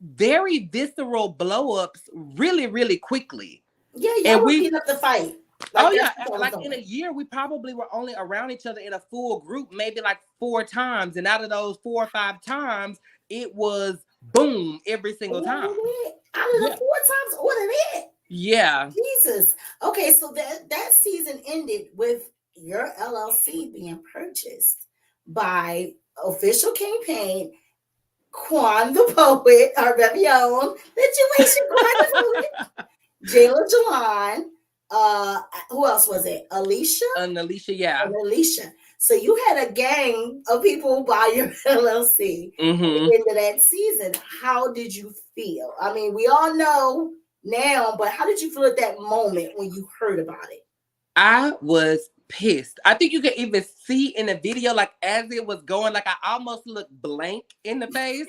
very visceral blow-ups really, really quickly. Yeah, y'all beat up the fight. Like in a year, we probably were only around each other in a full group maybe like 4 times. And out of those 4 or 5 times, it was boom every single time. Out of the 4 times, ordered it. Yeah. Jesus. Okay, so that season ended with your LLC being purchased by official campaign Quan the Poet, our very own situation, Quan the Poet, Jayla Jalon, who else was it? Alicia? Alicia, yeah. Alicia. So you had a gang of people buy your LLC at the end of that season. How did you feel? I mean, we all know now, but how did you feel at that moment when you heard about it? I was pissed. I think you could even see in the video, like as it was going, like I almost looked blank in the face.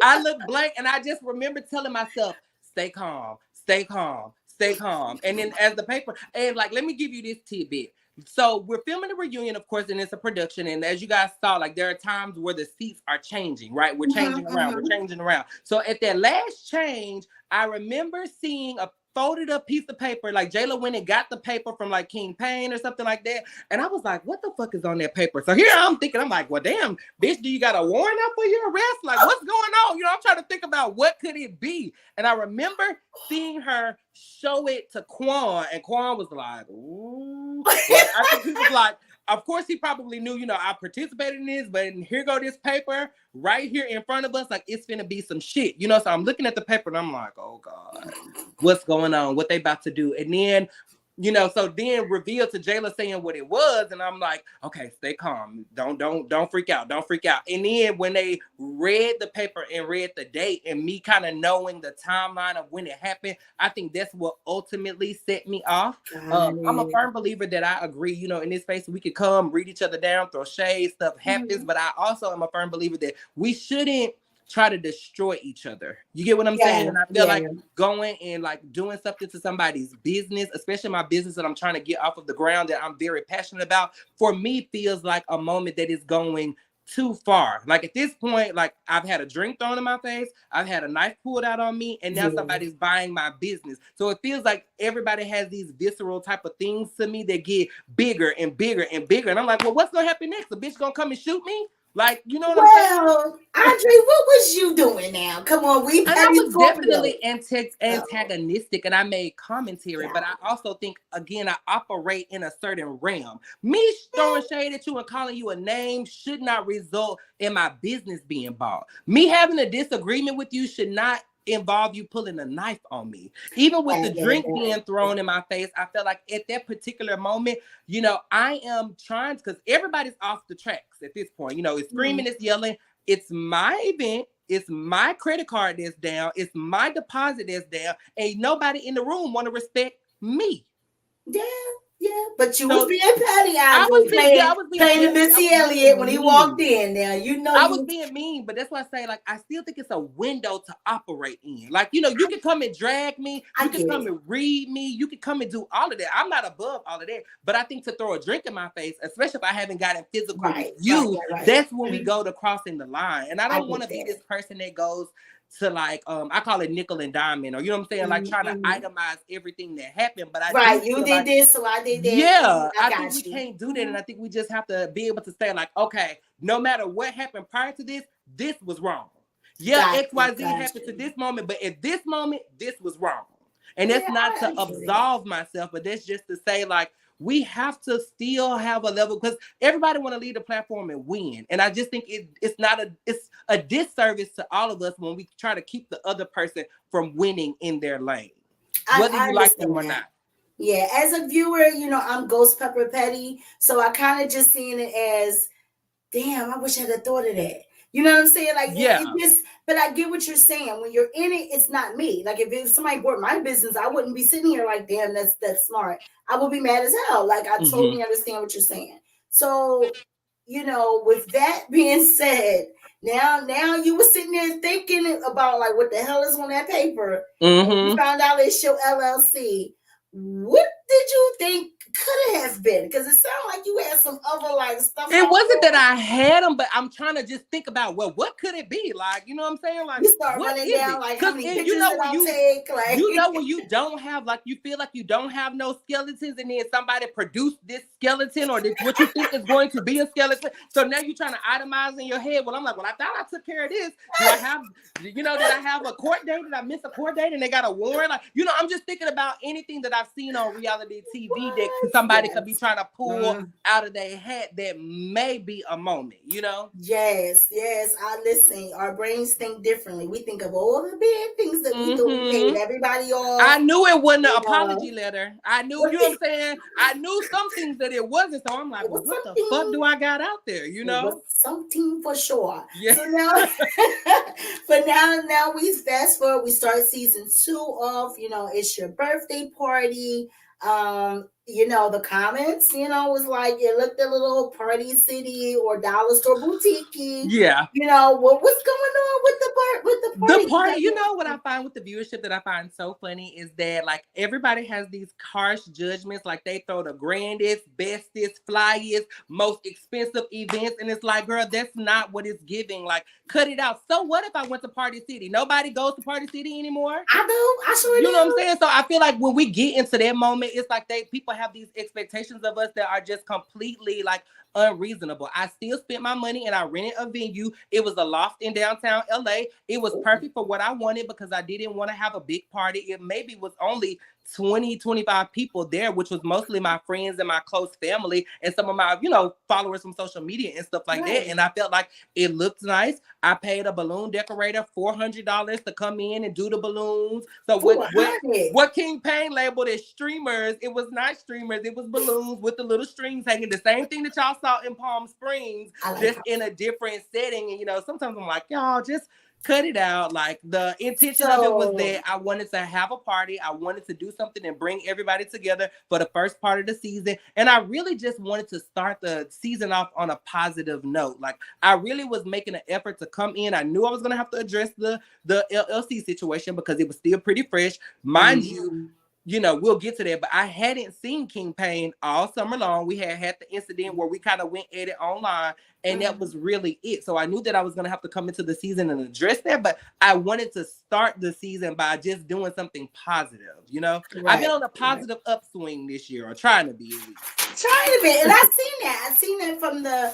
I looked blank, and I just remember telling myself, stay calm, stay calm, stay calm. And then as the paper, and like, let me give you this tidbit. So we're filming a reunion, of course, and it's a production. And as you guys saw, like there are times where the seats are changing, right? We're changing around, we're changing around. So at that last change, I remember seeing a folded up piece of paper, like Jayla went and got the paper from like King Payne or something like that. And I was like, what the fuck is on that paper? So here I'm thinking, I'm like, well, damn, bitch, do you got a warrant out for your arrest? Like, what's going on? I'm trying to think about what could it be. And I remember seeing her show it to Quan, and Quan was like, ooh. Like, I think he was like, of course, he probably knew, I participated in this, but here go this paper right here in front of us. Like, it's finna be some shit, So I'm looking at the paper and I'm like, oh God, what's going on? What they about to do? And then, so then reveal to Jayla saying what it was, and I'm like, okay, stay calm, don't freak out, don't freak out. And then when they read the paper and read the date, and me kind of knowing the timeline of when it happened, I think that's what ultimately set me off. I'm a firm believer that I agree, in this space we could come, read each other down, throw shade, stuff happens, but I also am a firm believer that we shouldn't try to destroy each other. You get what I'm saying? And I feel like going and like doing something to somebody's business, especially my business that I'm trying to get off of the ground that I'm very passionate about, for me feels like a moment that is going too far. Like at this point, like I've had a drink thrown in my face, I've had a knife pulled out on me, and now somebody's buying my business. So it feels like everybody has these visceral type of things to me that get bigger and bigger and bigger. And I'm like, well, what's gonna happen next? The bitch gonna come and shoot me? Like, you know what I'm saying? Well, Andre, what was you doing now? Come on, I was definitely antagonistic, and I made commentary, but I also think, again, I operate in a certain realm. Me throwing shade at you and calling you a name should not result in my business being bought. Me having a disagreement with you should not involve you pulling a knife on me. Even with the drink being thrown in my face, I felt like at that particular moment, I am trying, because everybody's off the tracks at this point. It's screaming, it's yelling. It's my event. It's my credit card that's down. It's my deposit that's down. Ain't nobody in the room want to respect me. Yeah, but you was being petty. I was playing the Missy Elliott when he walked in. Now I was being mean, but that's why I say, like, I still think it's a window to operate in. Like, you can come and drag me, you can come and read me, you can come and do all of that. I'm not above all of that, but I think to throw a drink in my face, especially if I haven't gotten physical with you, that's when we go to crossing the line. And I don't want to be this person that goes to like I call it nickel and diamond, or you know what I'm saying, like trying to itemize everything that happened. But I you did this, so I did that. Yeah, I think we can't do that, and I think we just have to be able to say like, okay, no matter what happened prior to this, this was wrong. Yeah, XYZ happened to this moment, but at this moment, this was wrong. And that's not to absolve myself, but that's just to say like, we have to still have a level, because everybody want to lead the platform and win. And I just think it's a disservice to all of us when we try to keep the other person from winning in their lane, whether you like them or not. Yeah, as a viewer, I'm Ghost Pepper Petty, so I kind of just seeing it as, damn, I wish I'd have thought of that. You know what I'm saying? Like, but I get what you're saying. When you're in it, it's not me. Like, if somebody bought my business, I wouldn't be sitting here like, damn, that's smart. I would be mad as hell. Like, I totally understand what you're saying. So, with that being said, now you were sitting there thinking about like what the hell is on that paper. You found out it's your LLC. What did you think could have been? Because it sounded like you had some other like stuff. It wasn't that I had them, but I'm trying to just think about, well, what could it be? Like, you know what I'm saying? Like, you start running down like how many pictures I'll take. Like, when you don't have, like, you feel like you don't have no skeletons, and then somebody produced this skeleton or what you think is going to be a skeleton. So now you're trying to itemize in your head. Well, I'm like, well, I thought I took care of this. Do I have, did I have a court date? Did I miss a court date and they got a warrant? Like, I'm just thinking about anything that I've seen on reality TV that somebody could be trying to pull out of their hat that may be a moment, Yes. I listen. Our brains think differently. We think of all the bad things that we do. We paid everybody off. I knew it wasn't an apology letter. I knew, you know what I'm saying? I knew some things that it wasn't. So I'm like, well, what the fuck do I got out there? It was something for sure. Yeah. So now, but now we fast forward. We start season 2 off. It's your birthday party. The comments, was like, it looked a little Party City or Dollar Store boutique. Yeah. What's going on with the party? The party, what I find with the viewership that I find so funny is that like everybody has these harsh judgments, like they throw the grandest, bestest, flyest, most expensive events, and it's like, girl, that's not what it's giving. Like, cut it out. So what if I went to Party City? Nobody goes to Party City anymore. I do. I sure do. You know what I'm saying? So I feel like when we get into that moment, it's like people have these expectations of us that are just completely like unreasonable. I still spent my money and I rented a venue. It was a loft in downtown LA. It was perfect for what I wanted because I didn't want to have a big party. It maybe was only 20, 25 people there, which was mostly my friends and my close family and some of my, followers from social media and stuff like that. And I felt like it looked nice. I paid a balloon decorator $400 to come in and do the balloons. So what King Payne labeled as streamers, it was not streamers, it was balloons with the little strings hanging. The same thing that y'all saw in Palm Springs, just in a different setting. And sometimes I'm like, y'all just cut it out. Like the intention of it was that I wanted to have a party. I wanted to do something and bring everybody together for the first part of the season. And I really just wanted to start the season off on a positive note. Like I really was making an effort to come in. I knew I was going to have to address the LLC situation because it was still pretty fresh. Mind you, we'll get to that, but I hadn't seen King Payne all summer long. We had the incident where we kind of went at it online, and that was really it. So I knew that I was going to have to come into the season and address that, but I wanted to start the season by just doing something positive, I've been on a positive upswing this year, or trying to be. Trying to be, and I've seen that. I've seen that from the,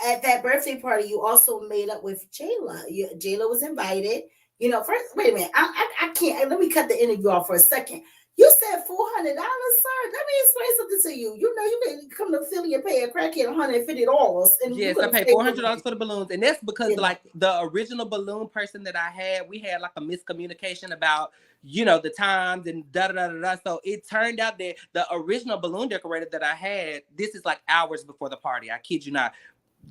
at that birthday party, you also made up with Jayla. Jayla was invited. First, wait a minute. I can't, let me cut the interview off for a second. You said $400, sir. Let me explain something to you. You may come to Philly and pay a crackhead $150. And yes, I paid $400 for the balloons. And that's because like the original balloon person that I had, we had like a miscommunication about, the times and da-da-da-da-da. So it turned out that the original balloon decorator that I had, this is like hours before the party. I kid you not.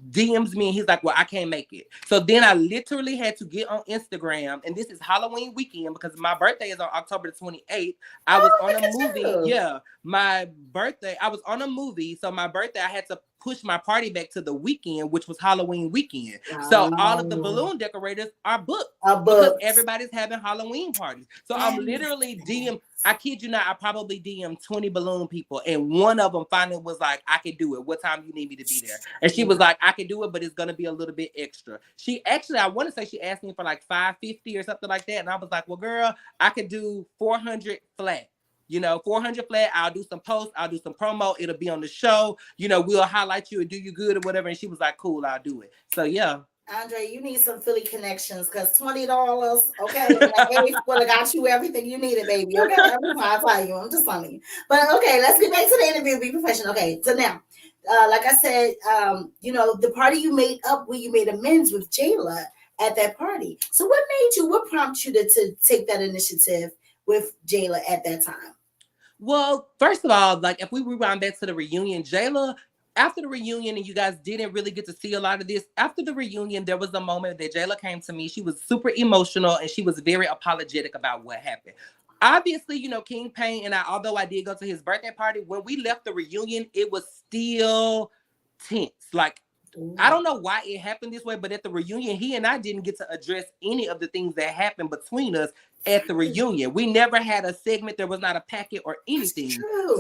DMs me and he's like, well, I can't make it. So then I literally had to get on Instagram, and this is Halloween weekend because my birthday is on October the 28th. I was on a movie. Yeah, my birthday, I was on a movie. So my birthday, I had to push my party back to the weekend, which was Halloween weekend. So all of the balloon decorators are booked because everybody's having Halloween parties. So I'm literally I kid you not, I probably DM'd 20 balloon people, and one of them finally was like, I can do it. What time you need me to be there? And she was like, I can do it, but it's going to be a little bit extra. She actually, I want to say she asked me for like $550 or something like that. And I was like, well, girl, I could do 400 flat. 400 flat. I'll do some posts. I'll do some promo. It'll be on the show. We'll highlight you and do you good or whatever. And she was like, cool, I'll do it. So, yeah. Andre, you need some Philly connections because $20, okay? Well, I got you everything you needed, baby. Okay, I'm just telling you. But okay, let's get back to the interview. Be professional. Okay, so now, like I said, the party you made up where you made amends with Jayla at that party. So what prompted you to take that initiative with Jayla at that time? Well, first of all, like if we rewind back to the reunion, Jayla, after the reunion, and you guys didn't really get to see a lot of this, after the reunion, there was a moment that Jayla came to me. She was super emotional and she was very apologetic about what happened. Obviously, King Payne and I, although I did go to his birthday party, when we left the reunion, it was still tense. Like, I don't know why it happened this way, but at the reunion, he and I didn't get to address any of the things that happened between us at the reunion. We never had a segment. There was not a packet or anything.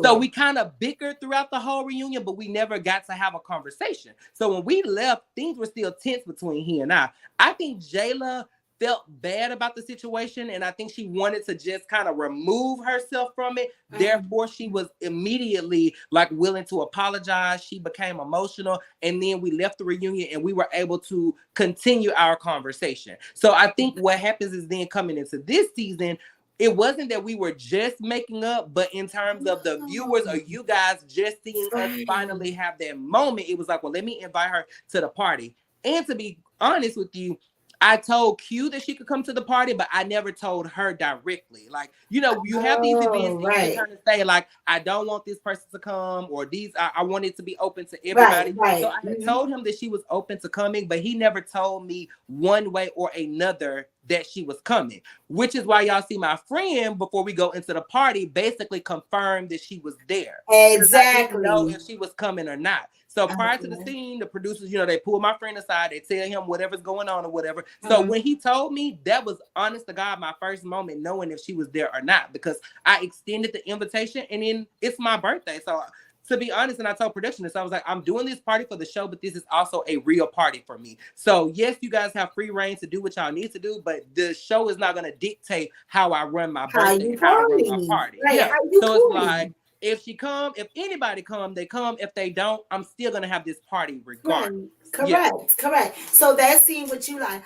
So we kind of bickered throughout the whole reunion, but we never got to have a conversation. So when we left, things were still tense between he and I. I think Jayla felt bad about the situation, and I think she wanted to just kind of remove herself from it. Therefore, she was immediately like willing to apologize. She became emotional, and then we left the reunion and we were able to continue our conversation. So I think what happens is then coming into this season, it wasn't that we were just making up, but in terms of the viewers or you guys just seeing us finally have that moment, it was like, well, let me invite her to the party. And to be honest with you, I told Q that she could come to the party, but I never told her directly. Like, you have these events and you're trying to say, like, I don't want this person to come, or I want it to be open to everybody. Right. So I had told him that she was open to coming, but he never told me one way or another that she was coming, which is why y'all see my friend, before we go into the party, basically confirmed that she was there. Exactly. I didn't know if she was coming or not. So prior to the scene, the producers, they pull my friend aside, they tell him whatever's going on or whatever. So when he told me, that was honest to God, my first moment knowing if she was there or not, because I extended the invitation and then it's my birthday. So to be honest, and I told productionists, I was like, I'm doing this party for the show, but this is also a real party for me. So yes, you guys have free reign to do what y'all need to do, but the show is not going to dictate how I run my birthday, how I run my party. Right. Yeah. So it's like, if anybody come, they come. If they don't, I'm still gonna have this party Right. regardless. Correct. Yes. Correct. So that scene with you like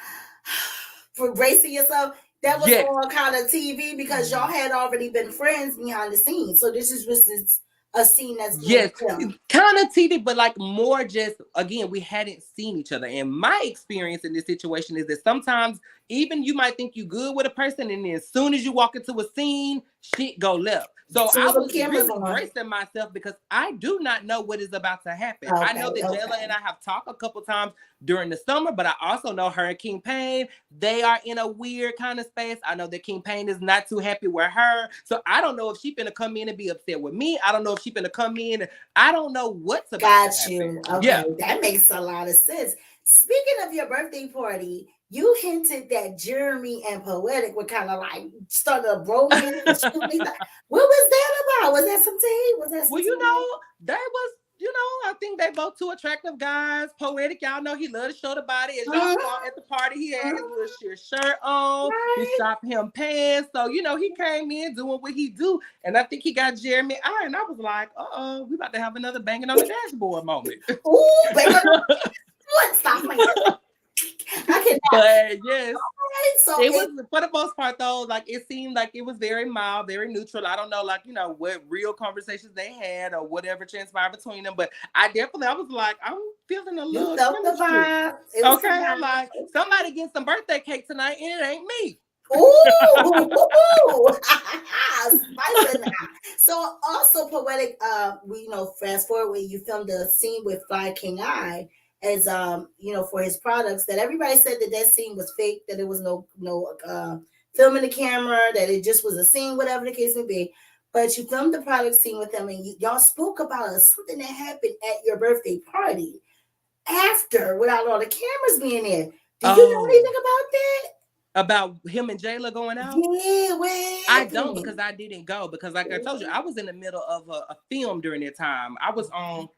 for bracing yourself, that was Yes. all kind of TV because y'all had already been friends behind the scenes. So this is just a scene that's being Yes, filmed. kind of TV, but like more just again, we hadn't seen each other. And my experience in this situation is that sometimes even you might think you good with a person, and then as soon as you walk into a scene, shit go left. So As soon I as the was camera's really on. bracing myself because I do not know what is about to happen. I Okay. know that Jayla and I have talked a couple times during the summer, but I also know her and King Payne, they are in a weird kind of space. I know that King Payne is not too happy with her. So I don't know if she's gonna come in and be upset with me. I don't know if she's gonna come in and I don't know what's about Got to you. happen. Okay. Yeah. That makes a lot of sense. Speaking of your birthday party, you hinted that Jeremy and Poetic were kind of like started a bromance and shooting. What was that about? Was that some tea? Was that some Well, you tea? know, they was, I think they both two attractive guys. Poetic, y'all know he loved to show the body. As y'all saw at the party, he had his little sheer shirt on, his Right. shop him pants. So, he came in doing what he do. And I think he got Jeremy eye. And I was like, we about to have another banging on the dashboard moment. Ooh, baby. What? Stop playing. I cannot. But yes. So it was, for the most part though, like it seemed like it was very mild, very neutral. I don't know, like, what real conversations they had or whatever transpired between them, but I was like, I'm feeling a little chemistry. Okay, I'm like, somebody get some birthday cake tonight and it ain't me. Ooh, so also Poetic, we fast forward where you filmed a scene with Fly King Eye as for his products, that everybody said that scene was fake, that it was no filming the camera, that it just was a scene, whatever the case may be. But you filmed the product scene with them, and y'all spoke about something that happened at your birthday party after, without all the cameras being there. Do you know anything about that? About him and Jayla going out? Yeah, I don't, because I didn't go, because like I told you, I was in the middle of a film during that time. I was on,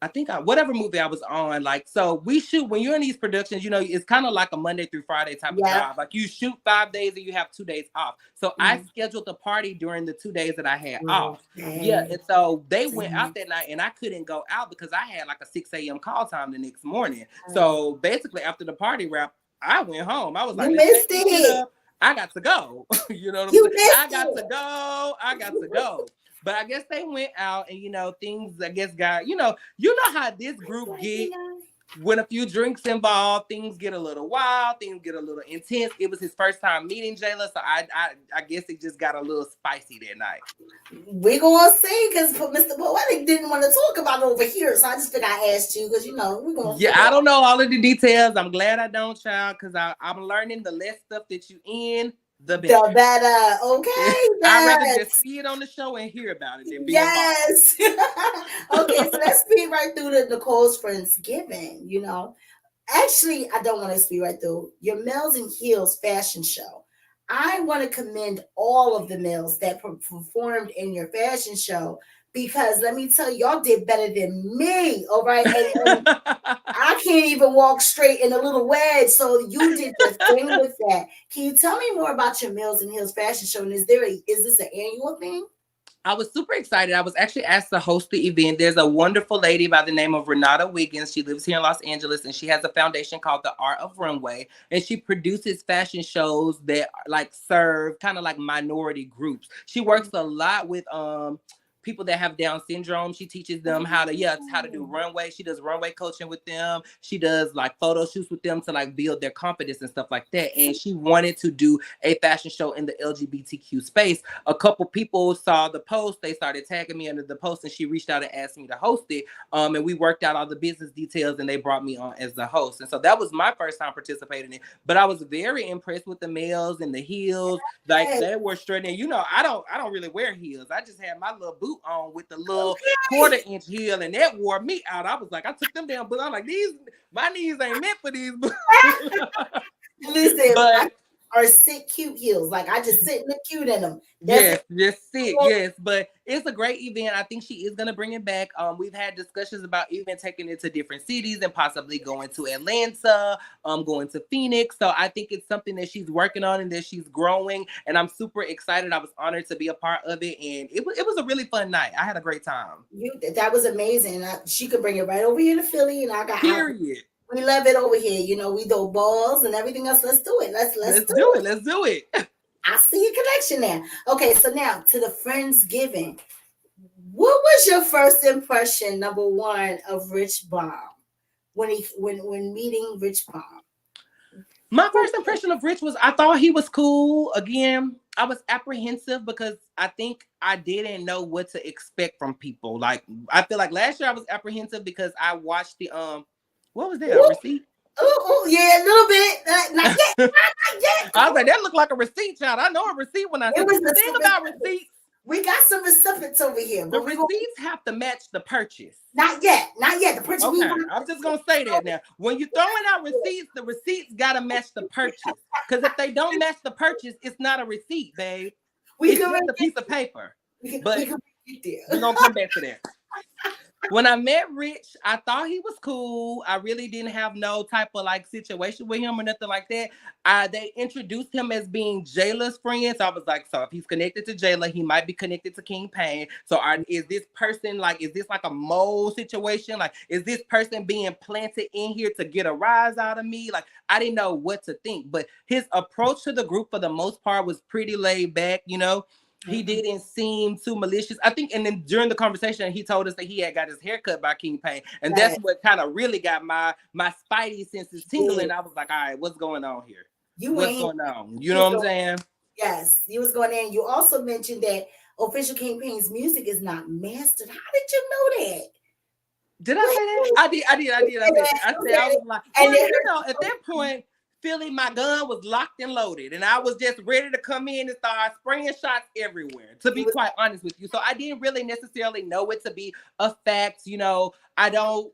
I think whatever movie I was on, like, so we shoot, when you're in these productions, it's kind of like a Monday through Friday type of job. Like you shoot 5 days and you have 2 days off. So I scheduled the party during the 2 days that I had off. Yeah. And so they went out that night and I couldn't go out because I had like a 6 a.m. call time the next morning. So basically after the party wrap, I went home. I was like, I got to go. You know what I'm saying? I got to go. But I guess they went out and, things, I guess, got, how this group get when a few drinks involved, things get a little wild, things get a little intense. It was his first time meeting Jayla, so I guess it just got a little spicy that night. We're going to see, because Mr. Poetic didn't want to talk about it over here, so I just figured I asked you, because, we're going to I don't know all of the details. I'm glad I don't, child, because I'm learning the less stuff that you in, the better. Okay. I'd rather just see it on the show and hear about it than be involved. Okay, so let's speed right through to Nicole's Friendsgiving. Actually, I don't want to speed right through your Males and Heels fashion show. I want to commend all of the males that performed in your fashion show, because let me tell you, y'all did better than me. All right. And I can't even walk straight in a little wedge. So you did the thing with that. Can you tell me more about your Males and Heels fashion show? And is this an annual thing? I was super excited. I was actually asked to host the event. There's a wonderful lady by the name of Renata Wiggins. She lives here in Los Angeles, and she has a foundation called The Art of Runway. And she produces fashion shows that like serve kind of like minority groups. She works a lot with people that have Down syndrome. She teaches them how to do runway. She does runway coaching with them. She does like photo shoots with them to like build their confidence and stuff like that. And she wanted to do a fashion show in the LGBTQ space. A couple people saw the post. They started tagging me under the post, and she reached out and asked me to host it. And we worked out all the business details, and they brought me on as the host. And so that was my first time participating in it. But I was very impressed with the males and the heels. Like they were straight in. I don't really wear heels. I just had my little boot on with the little 1/4-inch heel, and that wore me out. I was like, I took them down, but I'm like, my knees ain't meant for these boots. Listen, or sit cute heels. Like I just sit in the cute in them. That's Yes, just sit. Yes, but it's a great event. I think she is gonna bring it back. We've had discussions about even taking it to different cities and possibly going to Atlanta, going to Phoenix. So I think it's something that she's working on and that she's growing. And I'm super excited. I was honored to be a part of it, and it was a really fun night. I had a great time. That was amazing. She could bring it right over here to Philly, and Period. we love it over here. You know, we throw balls and everything else. Let's do it. Let's do it. Let's do it. I see a connection there. Okay, so now to the Friendsgiving. What was your first impression, number one, of Rich Baum when meeting Rich Baum? My first impression of Rich was I thought he was cool. Again, I was apprehensive because I think I didn't know what to expect from people. Like I feel like last year I was apprehensive because I watched the what was that? A receipt? Oh, yeah, a little bit. Not yet. Not yet. I was like, that looked like a receipt, child. I know a receipt when I see the thing about receipts. We got some recipients over here. The receipts have to match the purchase. Not yet. Not yet. The purchase. Okay, I'm just gonna say that now. When you're throwing out receipts, the receipts gotta match the purchase. Because if they don't match the purchase, it's not a receipt, babe. It's just a piece of paper. But we're gonna come back to that. When I met Rich, I thought he was cool. I really didn't have no type of like situation with him or nothing like that. They introduced him as being Jayla's friend. So I was like, so if he's connected to Jayla, he might be connected to King Pain. So is this person like, is this like a mole situation? Like, is this person being planted in here to get a rise out of me? Like, I didn't know what to think. But his approach to the group for the most part was pretty laid back, you know. He didn't seem too malicious. I think, and then during the conversation, he told us that he had got his hair cut by King Pain. And that's what kind of really got my spidey senses tingling. I was like, all right, what's going on here? What's going on? You know what I'm saying? Yes, you was going in. You also mentioned that Official King Pain's music is not mastered. How did you know that? Did I say that? I did. I said, I was like, well, you know, at that point, Philly, my gun was locked and loaded, and I was just ready to come in and start spraying shots everywhere, to be quite honest with you. So I didn't really necessarily know it to be a fact. You know, I don't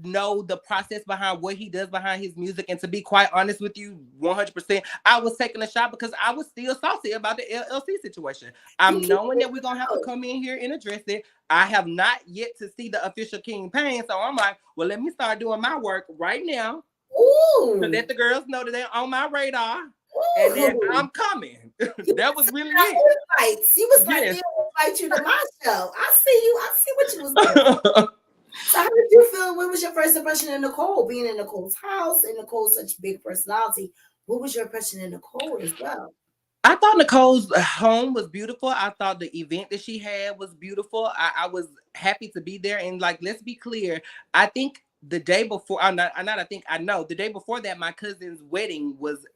know the process behind what he does behind his music. And to be quite honest with you, 100%, I was taking a shot because I was still saucy about the LLC situation. I'm knowing that we're going to have to come in here and address it. I have not yet to see the Official King Pain. So I'm like, well, let me start doing my work right now. Ooh. To let the girls know that they're on my radar. Ooh. And then I'm coming. That was really it. Invites. He was like, they'll invite you to my show. I see you. I see what you was doing. So how did you feel? What was your first impression of Nicole? Being in Nicole's house, and Nicole's such a big personality. What was your impression of Nicole as well? I thought Nicole's home was beautiful. I thought the event that she had was beautiful. I was happy to be there. And like, let's be clear. I think the day before, I know the day before that, my cousin's wedding was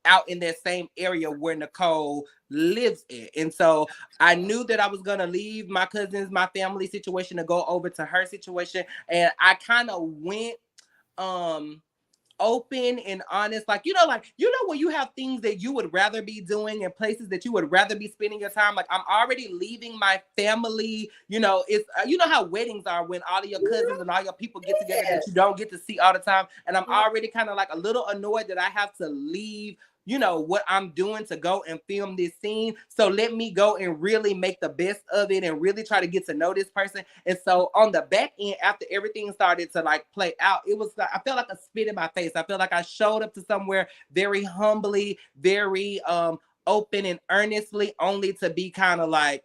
out in that same area where Nicole lives in. And so I knew that I was going to leave my my family situation to go over to her situation. And I kind of went, open and honest, like when you have things that you would rather be doing and places that you would rather be spending your time, like I'm already leaving my family. It's how weddings are when all of your cousins and all your people get together that you don't get to see all the time, and I'm already kind of like a little annoyed that I have to leave what I'm doing to go and film this scene. So let me go and really make the best of it and really try to get to know this person. And so on the back end, after everything started to like play out, I felt like a spit in my face. I felt like I showed up to somewhere very humbly, very open and earnestly, only to be kind of like,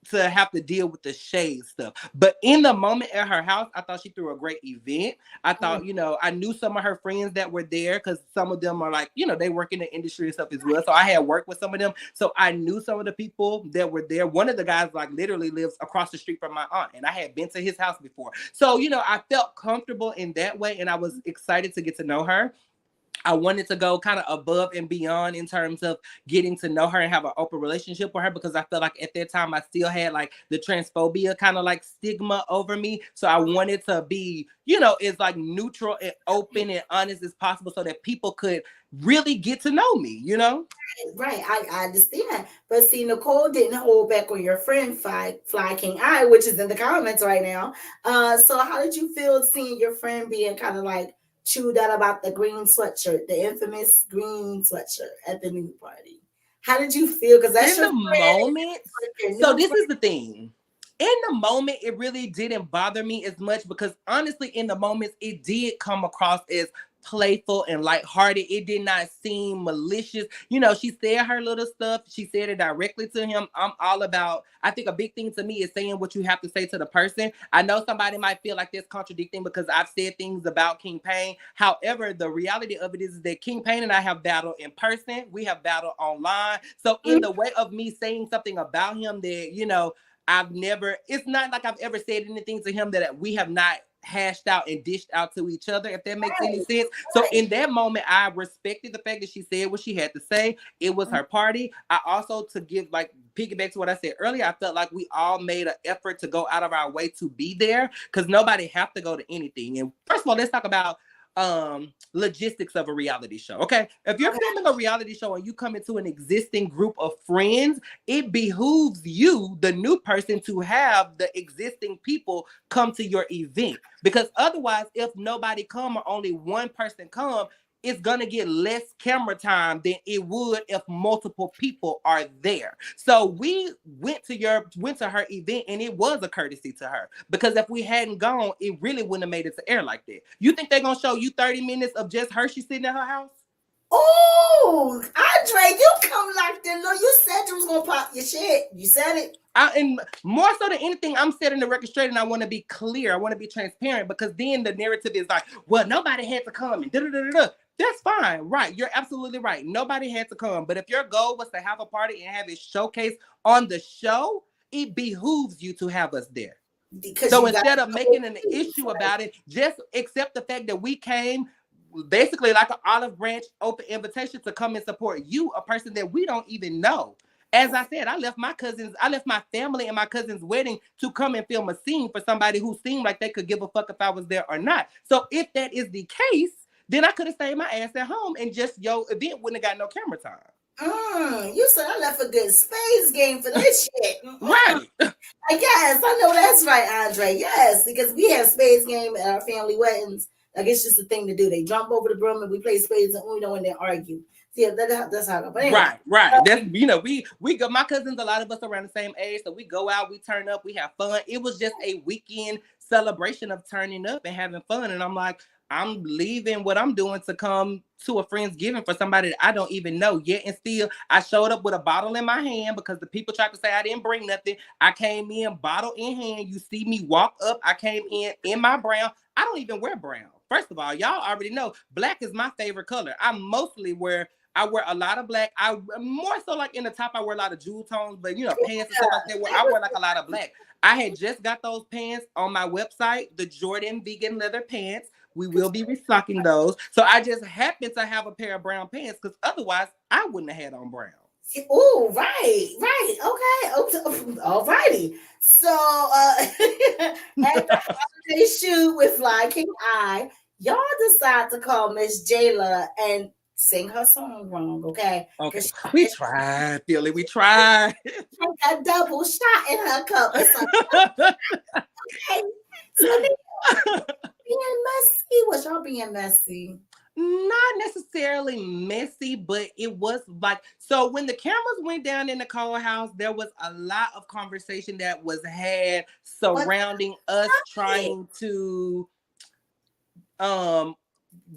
to have to deal with the shade stuff. But in the moment at her house, I thought she threw a great event. I thought, I knew some of her friends that were there because some of them are like, they work in the industry and stuff as well. So I had worked with some of them. So I knew some of the people that were there. One of the guys like literally lives across the street from my aunt, and I had been to his house before. So, I felt comfortable in that way, and I was excited to get to know her. I wanted to go kind of above and beyond in terms of getting to know her and have an open relationship with her, because I felt like at that time I still had like the transphobia kind of like stigma over me. So I wanted to be, as like neutral and open and honest as possible so that people could really get to know me, Right. I understand. But see, Nicole didn't hold back on your friend Fly King which is in the comments right now. So how did you feel seeing your friend being kind of like chewed out about the green sweatshirt, the infamous green sweatshirt at the new party. How did you feel? Because that's In your the friend, moment, like your so new this friend. is the thing. In the moment, it really didn't bother me as much because honestly, in the moments, it did come across as playful and lighthearted. It did not seem malicious. You know, she said her little stuff. She said it directly to him. I'm all about, I think a big thing to me is saying what you have to say to the person. I know somebody might feel like that's contradicting because I've said things about King Payne. However, the reality of it is that King Payne and I have battled in person. We have battled online. So in the way of me saying something about him that, you know, I've never, it's not like I've ever said anything to him that we have not hashed out and dished out to each other, if that makes any Right, sense. So right. in that moment, I respected the fact that she said what she had to say. It was her party. I also, to give like piggyback to what I said earlier, I felt like we all made an effort to go out of our way to be there because nobody have to go to anything. And first of all, let's talk about logistics of a reality show. Okay, if you're Okay. filming a reality show and you come into an existing group of friends, it behooves you, the new person, to have the existing people come to your event, because otherwise, if nobody come or only one person come, it's gonna get less camera time than it would if multiple people are there. So we went to her event, and it was a courtesy to her, because if we hadn't gone, it really wouldn't have made it to air like that. You think they're gonna show you 30 minutes of just Hershey sitting in her house? Oh, Andre, you come locked in. No, you said you was gonna pop your shit. You said it. And more so than anything, I'm setting the record straight, and I want to be clear. I want to be transparent, because then the narrative is like, well, nobody had to come and da da da da. That's fine, right? You're absolutely right. Nobody had to come, but if your goal was to have a party and have it showcased on the show, it behooves you to have us there. Because So you got instead of to making an issue about it, just accept the fact that we came basically like an olive branch open invitation to come and support you, a person that we don't even know. As I said, I left my family and my cousin's wedding to come and film a scene for somebody who seemed like they could give a fuck if I was there or not. So if that is the case, then I could have stayed my ass at home and just your event wouldn't have got no camera time. You said I left a good space game for this shit. Right. I guess I know that's right, Andre. Yes, because we have spades game at our family weddings. Like it's just a thing to do. They jump over the broom and we play spades and Uno and then argue. See, that's how it goes. But anyway, Right, right. That's, you know, we go. My cousins, a lot of us around the same age, so we go out, we turn up, we have fun. It was just a weekend celebration of turning up and having fun. And I'm like, I'm leaving what I'm doing to come to a Friendsgiving for somebody that I don't even know yet. And still, I showed up with a bottle in my hand because the people tried to say I didn't bring nothing. I came in bottle in hand. You see me walk up. I came in my brown. I don't even wear brown. First of all, y'all already know black is my favorite color. I wear a lot of black. I more so like in the top, I wear a lot of jewel tones, but you know, pants and stuff like that. Where I wear like a lot of black. I had just got those pants on my website, the Jordan vegan leather pants. We will be restocking those. So I just happened to have a pair of brown pants because otherwise I wouldn't have had on brown. oh, right, okay, all righty. So, at the holiday shoot with Fly King Eye, y'all decide to call Miss Jayla and sing her song wrong, okay? Okay, Because we tried, Philly. We tried. she got a double shot in her cup. It's like, okay. So being messy, was y'all being messy? Not necessarily messy, but it was like, so when the cameras went down in the courthouse, there was a lot of conversation that was had surrounding us trying to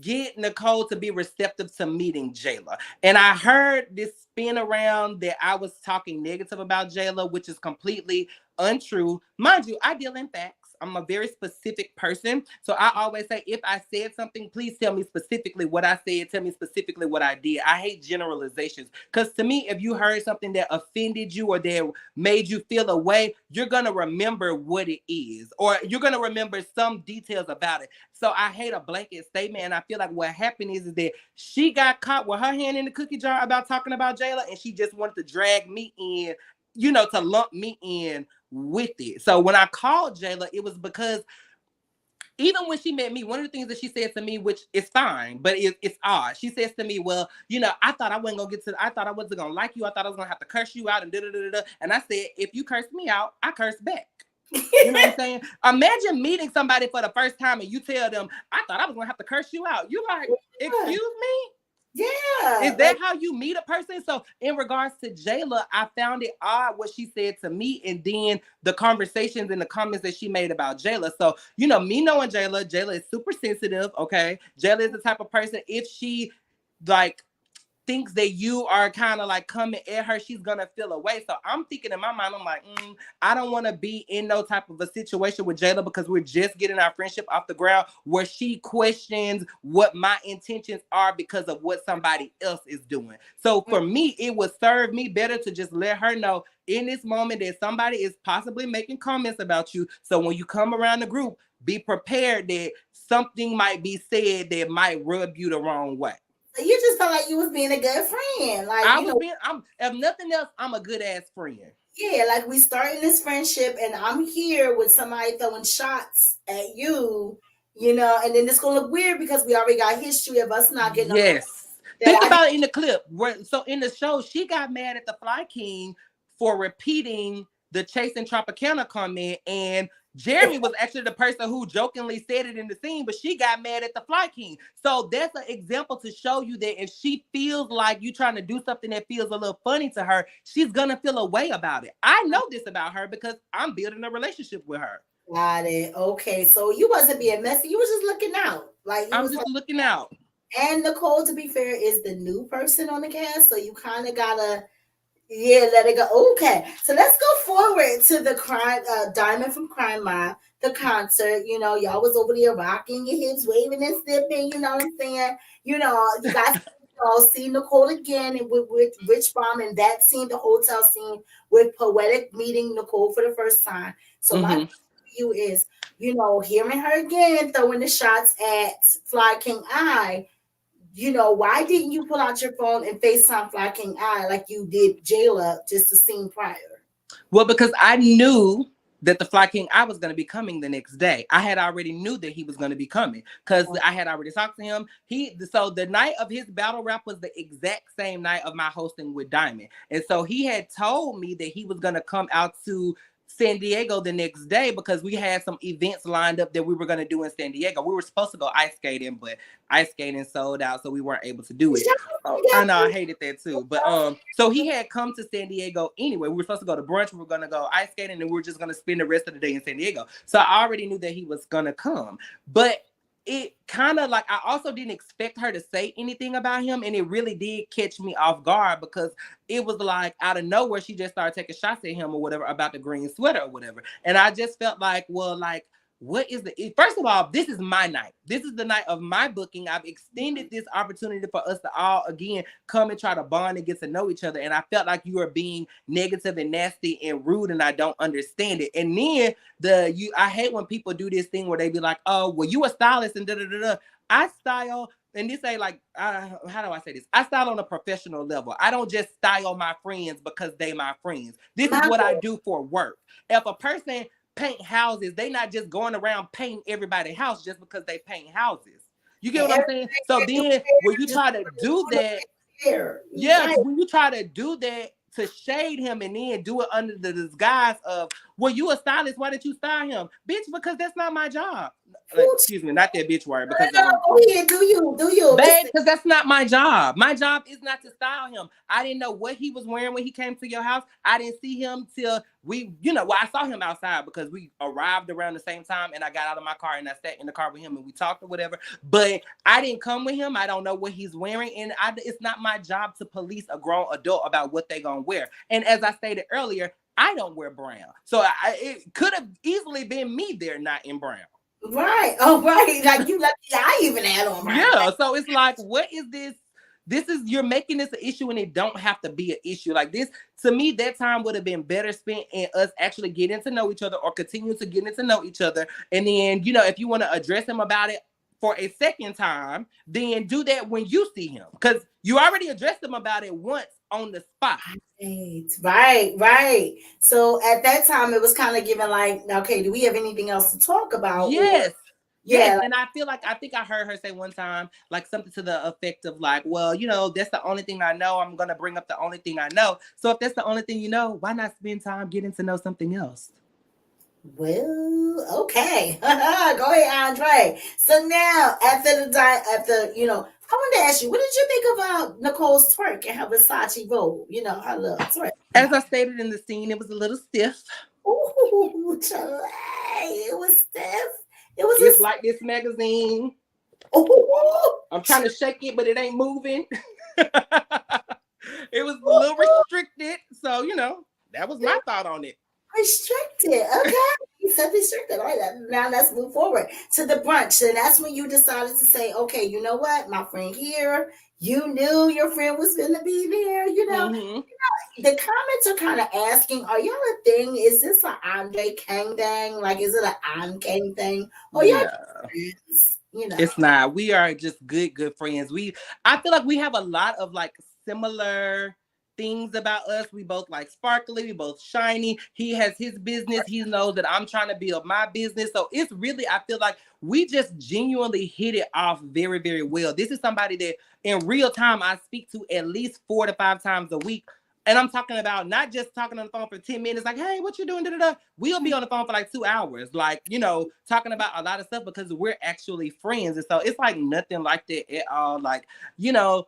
get Nicole to be receptive to meeting Jayla. And I heard this spin around that I was talking negative about Jayla, which is completely untrue. Mind you, I deal in facts. I'm a very specific person. So I always say, if I said something, please tell me specifically what I said. Tell me specifically what I did. I hate generalizations. Because to me, if you heard something that offended you or that made you feel a way, you're going to remember what it is. Or you're going to remember some details about it. So I hate a blanket statement. And I feel like what happened is that she got caught with her hand in the cookie jar about talking about Jayla. And she just wanted to drag me in, you know, to lump me in with it. So when I called Jayla, it was because even when she met me, one of the things that she said to me, which is fine, but it's odd. She says to me, well, you know, I thought I wasn't gonna like you. I thought I was gonna have to curse you out and da da da da. And I said, if you curse me out, I curse back. You know what I'm saying? Imagine meeting somebody for the first time and you tell them, I thought I was gonna have to curse you out. You like, excuse me? Yeah. Is that how you meet a person? So in regards to Jayla, I found it odd what she said to me and then the conversations and the comments that she made about Jayla. So, you know, me knowing Jayla is super sensitive, okay? Jayla is the type of person, if she like thinks that you are kind of like coming at her, she's gonna feel away. So I'm thinking in my mind, I'm like, I don't want to be in no type of a situation with Jayla because we're just getting our friendship off the ground where she questions what my intentions are because of what somebody else is doing. So for me, it would serve me better to just let her know in this moment that somebody is possibly making comments about you. So when you come around the group, be prepared that something might be said that might rub you the wrong way. You just felt like you was being a good friend. Like, I was being, if nothing else, I'm a good ass friend. Yeah, like we starting this friendship and I'm here with somebody throwing shots at you, and then it's gonna look weird because we already got history of us not getting along. Yes. Think about it in the clip. So in the show, she got mad at the Fly King for repeating the Chasing Tropicana comment, and Jeremy was actually the person who jokingly said it in the scene, but she got mad at the Fly King. So that's an example to show you that if she feels like you trying to do something that feels a little funny to her, she's gonna feel a way about it. I know this about her because I'm building a relationship with her. Got it. Okay, so you wasn't being messy. You was just looking out. Like I'm just looking out. And Nicole, to be fair, is the new person on the cast, so you kind of gotta, let it go. Okay, so let's go forward to the Diamond from Crime Mob, the concert. Y'all was over there rocking your hips, waving and snipping. You know what I'm saying? You guys. See Nicole again with Rich Bomb and that scene, the hotel scene with Poetic meeting Nicole for the first time. So my question to you is, hearing her again throwing the shots at Fly King I. Why didn't you pull out your phone and FaceTime Fly King I like you did Jayla just the scene prior? Well, because I knew that the Fly King I was going to be coming the next day. I had already knew that he was going to be coming because I had already talked to him. So the night of his battle rap was the exact same night of my hosting with Diamond. And so he had told me that he was going to come out to San Diego the next day because we had some events lined up that we were going to do in San Diego. We were supposed to go ice skating, but ice skating sold out, so we weren't able to do it. I know, I hated that too. But so he had come to San Diego anyway. We were supposed to go to brunch, we were going to go ice skating, and we were just going to spend the rest of the day in San Diego. So I already knew that he was going to come. But it kind of like, I also didn't expect her to say anything about him, and it really did catch me off guard because it was like out of nowhere she just started taking shots at him or whatever about the green sweater or whatever. And I just felt like, well, like, what is first of all, this is my night. This is the night of my booking. I've extended this opportunity for us to all again come and try to bond and get to know each other. And I felt like you were being negative and nasty and rude, and I don't understand it. And then I hate when people do this thing where they be like, oh, well, you a stylist and da da da da. I style, and this ain't like, how do I say this? I style on a professional level. I don't just style my friends because they my friends. This is what I do for work. If a person paint houses, they not just going around painting everybody's house just because they paint houses. You get what I'm saying? So then when you try to do that, when you try to do that to shade him and then do it under the disguise of, well, you a stylist, why didn't you style him? Bitch, because that's not my job. Like, excuse me, not that bitch word. Because do you? Babe, because that's not my job. My job is not to style him. I didn't know what he was wearing when he came to your house. I didn't see him till I saw him outside because we arrived around the same time and I got out of my car and I sat in the car with him and we talked or whatever. But I didn't come with him. I don't know what he's wearing. And it's not my job to police a grown adult about what they're going to wear. And as I stated earlier, I don't wear brown. So it could have easily been me there not in brown. Right. Oh, right. Like you lucky I even had on brown. Yeah. So it's like, what is this? You're making this an issue and it don't have to be an issue. Like this, to me, that time would have been better spent in us actually getting to know each other or continue to getting to know each other. And then, if you want to address him about it for a second time, then do that when you see him. Because you already addressed him about it once on the spot. Right. So at that time, it was kind of given like, okay, do we have anything else to talk about? Yes. Yes, and I think I heard her say one time, like something to the effect of like, well, that's the only thing I know. I'm going to bring up the only thing I know. So if that's the only thing you know, why not spend time getting to know something else? Well, okay. Go ahead, Andre. So now, after I want to ask you, what did you think about Nicole's twerk and her Versace robe? You know, her little twerk. As I stated in the scene, it was a little stiff. Ooh, Chile. It was stiff. It It's was like this magazine. a. Ooh, I'm trying to shake it, but it ain't moving. It was a little restricted. So, that was my thought on it. restricted. Okay. You said restricted. All right. Now let's move forward to the brunch. And that's when you decided to say, okay, you know what? My friend here, you knew your friend was going to be there. Mm-hmm. The comments are kind of asking, are y'all a thing? Is this an Andre Kang thing? Like, is it an I'm Kang thing? Or y'all just No, friends? it's not. We are just good friends. I feel like we have a lot of like similar things about us. We both like sparkly, we both shiny. He has his business. He knows that I'm trying to build my business. So it's really, I feel like we just genuinely hit it off very, very well. This is somebody that in real time I speak to at least 4 to 5 times a week. And I'm talking about not just talking on the phone for 10 minutes, like, hey, what you doing? Da-da-da. We'll be on the phone for like 2 hours, like, talking about a lot of stuff because we're actually friends. And so it's like nothing like that at all. Like, you know,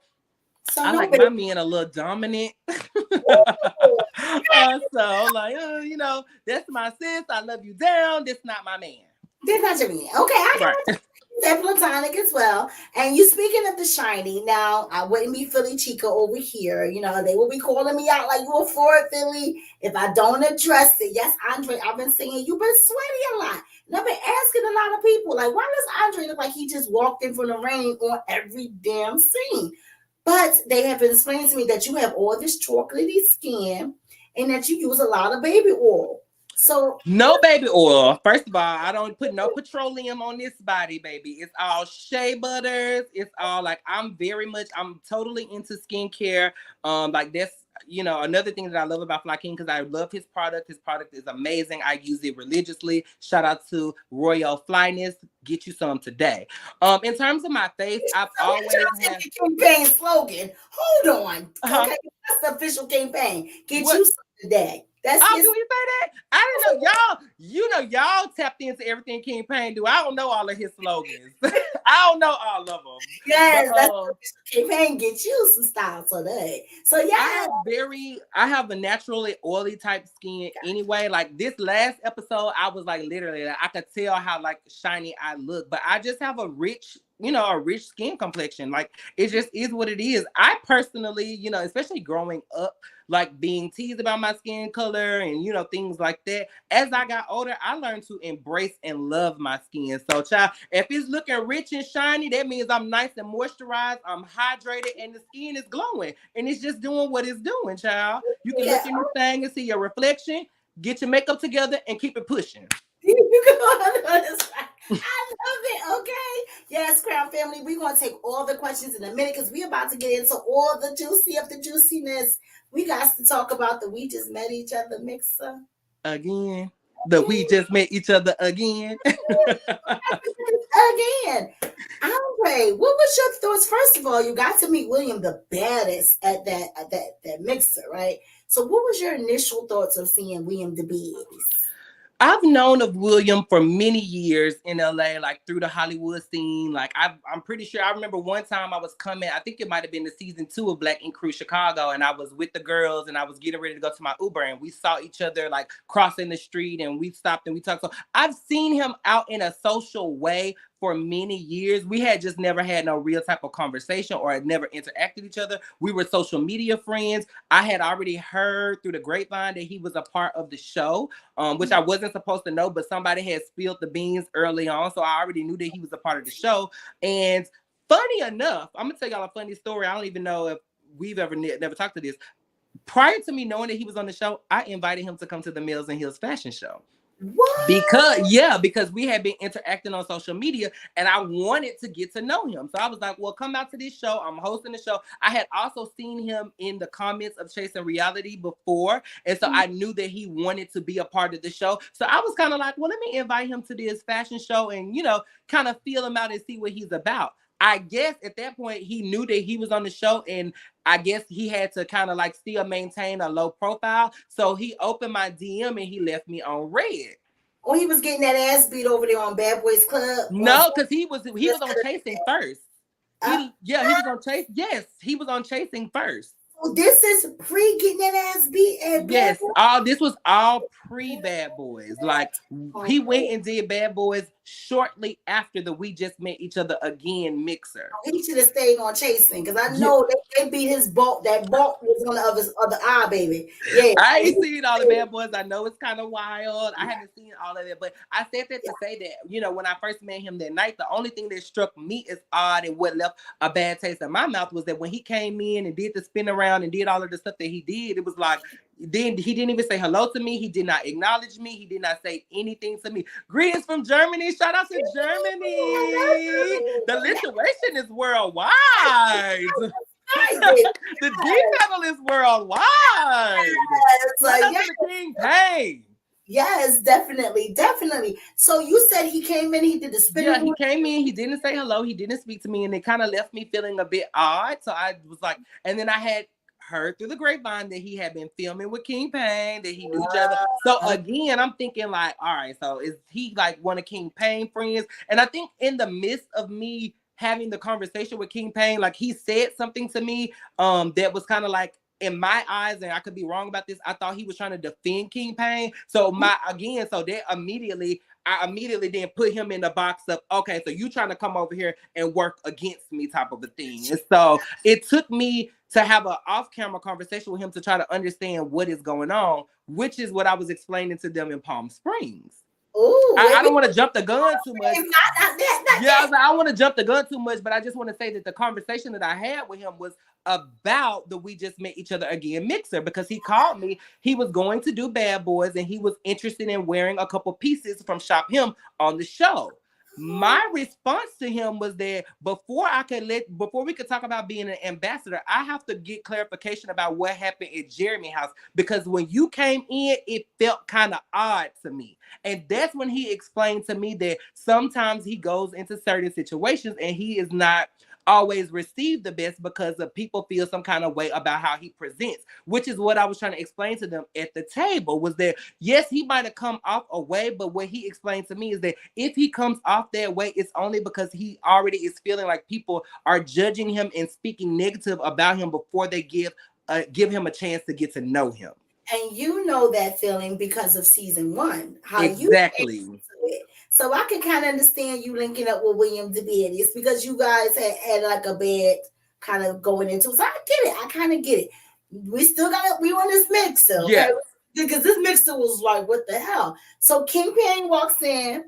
So I like nobody. my men a little dominant. So like, that's my sis. I love you down. That's not my man. Did not you mean? Okay, I Right. that platonic as well. And you speaking of the shiny, now I wouldn't be Philly Chica over here. They will be calling me out like you a Ford Philly if I don't address it. Yes, Andre, I've been saying you've been sweaty a lot. And I've been asking a lot of people, like, why does Andre look like he just walked in from the rain on every damn scene? But they have been explaining to me that you have all this chocolatey skin and that you use a lot of baby oil. So No baby oil. First of all, I don't put no petroleum on this body, baby. It's all shea butters. It's all like I'm totally into skincare. Like that's another thing that I love about Fly King because I love his product. His product is amazing. I use it religiously. Shout out to Royal Flyness. Get you some today. In terms of my face, I've always had campaign slogan. Hold on. uh-huh. Okay, that's the official campaign. Get What? you some today. That's Oh, his. can we say that? I didn't know y'all. Y'all tapped into everything King Payne do. I don't know all of his slogans. I don't know all of them. But Yes, that's the official campaign. Get you some style today. So yeah. I have a naturally oily type skin anyway. Like this last episode, I was like literally, like, I could tell how like shiny I look, but I just have a rich skin complexion. Like it just is what it is. I personally, especially growing up, like being teased about my skin color and things like that. As I got older, I learned to embrace and love my skin. So, child, if it's looking rich and shiny, that means I'm nice and moisturized, I'm hydrated, and the skin is glowing, and it's just doing what it's doing, child. You can Yeah. look in this thing and see your reflection. Get your makeup together and keep it pushing. You go on this. I love it. Okay. Yes, Crown Family. We're gonna take all the questions in a minute because we're about to get into all the juicy of the juiciness. We got to talk about the we just met each other mixer. Again. We just met each other again. Again. Andre, what was your thoughts? First of all, you got to meet William the baddest at that mixer, right? So what was your initial thoughts of seeing William the Beast? I've known of William for many years in LA, like through the Hollywood scene. Like I'm pretty sure I remember one time I was coming, I think it might have been the season 2 of Black Ink Crew Chicago, and I was with the girls and I was getting ready to go to my Uber and we saw each other like crossing the street and we stopped and we talked. So I've seen him out in a social way for many years. We had just never had no real type of conversation or had never interacted with each other. We were social media friends. I had already heard through the grapevine that he was a part of the show, which I wasn't supposed to know, but somebody had spilled the beans early on. So I already knew that he was a part of the show. And funny enough, I'm gonna tell y'all a funny story. I don't even know if we've never talked to this. Prior to me knowing that he was on the show, I invited him to come to the Mills and Hills fashion show. What? Because we had been interacting on social media and I wanted to get to know him. So I was like, well, come out to this show. I'm hosting the show. I had also seen him in the comments of Chasing Reality before. And so I knew that he wanted to be a part of the show. So I was kind of like, well, let me invite him to this fashion show and, kind of feel him out and see what he's about. I guess at that point he knew that he was on the show and I guess he had to kind of like still maintain a low profile. So he opened my DM and he left me on red. Or he was getting that ass beat over there on Bad Boys Club. No, because he was on Chasing first. He was on Chase. Yes, he was on Chasing first. So this is pre getting that ass beat at Yes, Bad Boys? this was all pre Bad Boys. Like he went and did Bad Boys shortly after the We Just Met Each Other Again mixer. He should have stayed on Chasing because I know they beat his bulk. That bulk was on the other eye, baby. Yeah, I ain't seen all the Bad Boys. I know it's kind of wild. I haven't seen all of it, but I said that to say that, when I first met him that night, the only thing that struck me as odd and what left a bad taste in my mouth was that when he came in and did the spin around and did all of the stuff that he did, it was like, then he didn't even say hello to me. He did not acknowledge me. He did not say anything to me. Greetings from Germany. Shout out to Germany. The lituation is worldwide. The D pedal is worldwide. Shout out to the King Payne. Yes, definitely. So you said he came in, he did the spin. Yeah, he came in, he didn't say hello, he didn't speak to me, and it kind of left me feeling a bit odd. So I was like, and then I had heard through the grapevine that he had been filming with King Payne, that he knew each other. So again, I'm thinking like, all right, so is he like one of King Payne friends? And I think in the midst of me having the conversation with King Payne, like he said something to me that was kind of like, in my eyes, and I could be wrong about this, I thought he was trying to defend King Payne. So I immediately then put him in the box of, okay, so you trying to come over here and work against me type of a thing. And so it took me to have an off-camera conversation with him to try to understand what is going on, which is what I was explaining to them in Palm Springs. Ooh, I don't want to jump the gun too much. I don't want to jump the gun too much, but I just want to say that the conversation that I had with him was about the We Just Met Each Other Again mixer, because he called me. He was going to do Bad Boys and he was interested in wearing a couple pieces from Shop Him on the show. My response to him was that before we could talk about being an ambassador, I have to get clarification about what happened at Jeremy House, because when you came in, it felt kind of odd to me. And that's when he explained to me that sometimes he goes into certain situations and he is not always received the best because of people feel some kind of way about how he presents, which is what I was trying to explain to them at the table, was that yes, he might have come off a way, but what he explained to me is that if he comes off that way, it's only because he already is feeling like people are judging him and speaking negative about him before they give him a chance to get to know him. And you know that feeling because of season 1. How exactly. So I can kind of understand you linking up with William DeBed. It's because you guys had like a bad kind of going into it. So I get it. I kind of get it. We still we on this mixer. Okay? Yeah. Because this mixer was like, what the hell? So King Payne walks in.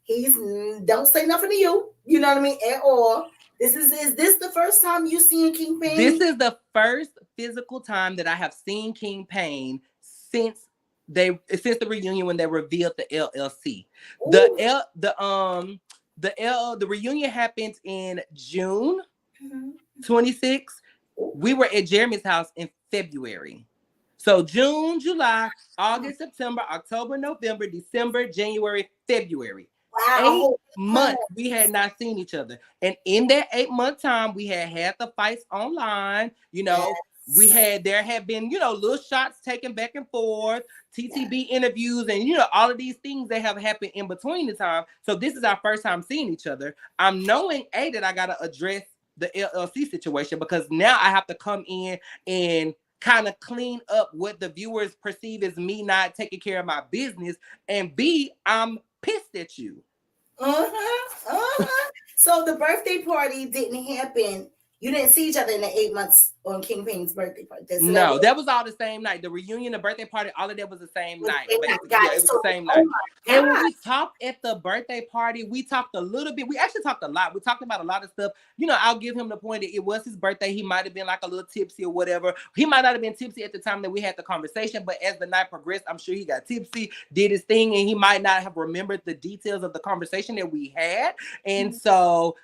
He's don't say nothing to you. You know what I mean? At all. Is this the first time you seen King Payne? This is the first physical time that I have seen King Payne since the reunion when they revealed the LLC. Ooh. The reunion happened in June 26. We were at Jeremy's house in February. So June, July, August, September, October, November, December, January, February. Wow. 8 months we had not seen each other. And in that 8-month time, we had the fights online. There had been, little shots taken back and forth, TTB interviews, and, all of these things that have happened in between the time. So this is our first time seeing each other. I'm knowing, that I got to address the LLC situation, because now I have to come in and kind of clean up what the viewers perceive as me not taking care of my business. And B, I'm pissed at you. So the birthday party didn't happen. You didn't see each other in the 8 months on King Payne's birthday party. No, that was all the same night. The reunion, the birthday party, all of that was the same night. It was the same night. And when we talked at the birthday party, we talked a little bit. We actually talked a lot. We talked about a lot of stuff. I'll give him the point that it was his birthday. He might have been like a little tipsy or whatever. He might not have been tipsy at the time that we had the conversation, but as the night progressed, I'm sure he got tipsy, did his thing, and he might not have remembered the details of the conversation that we had. And so,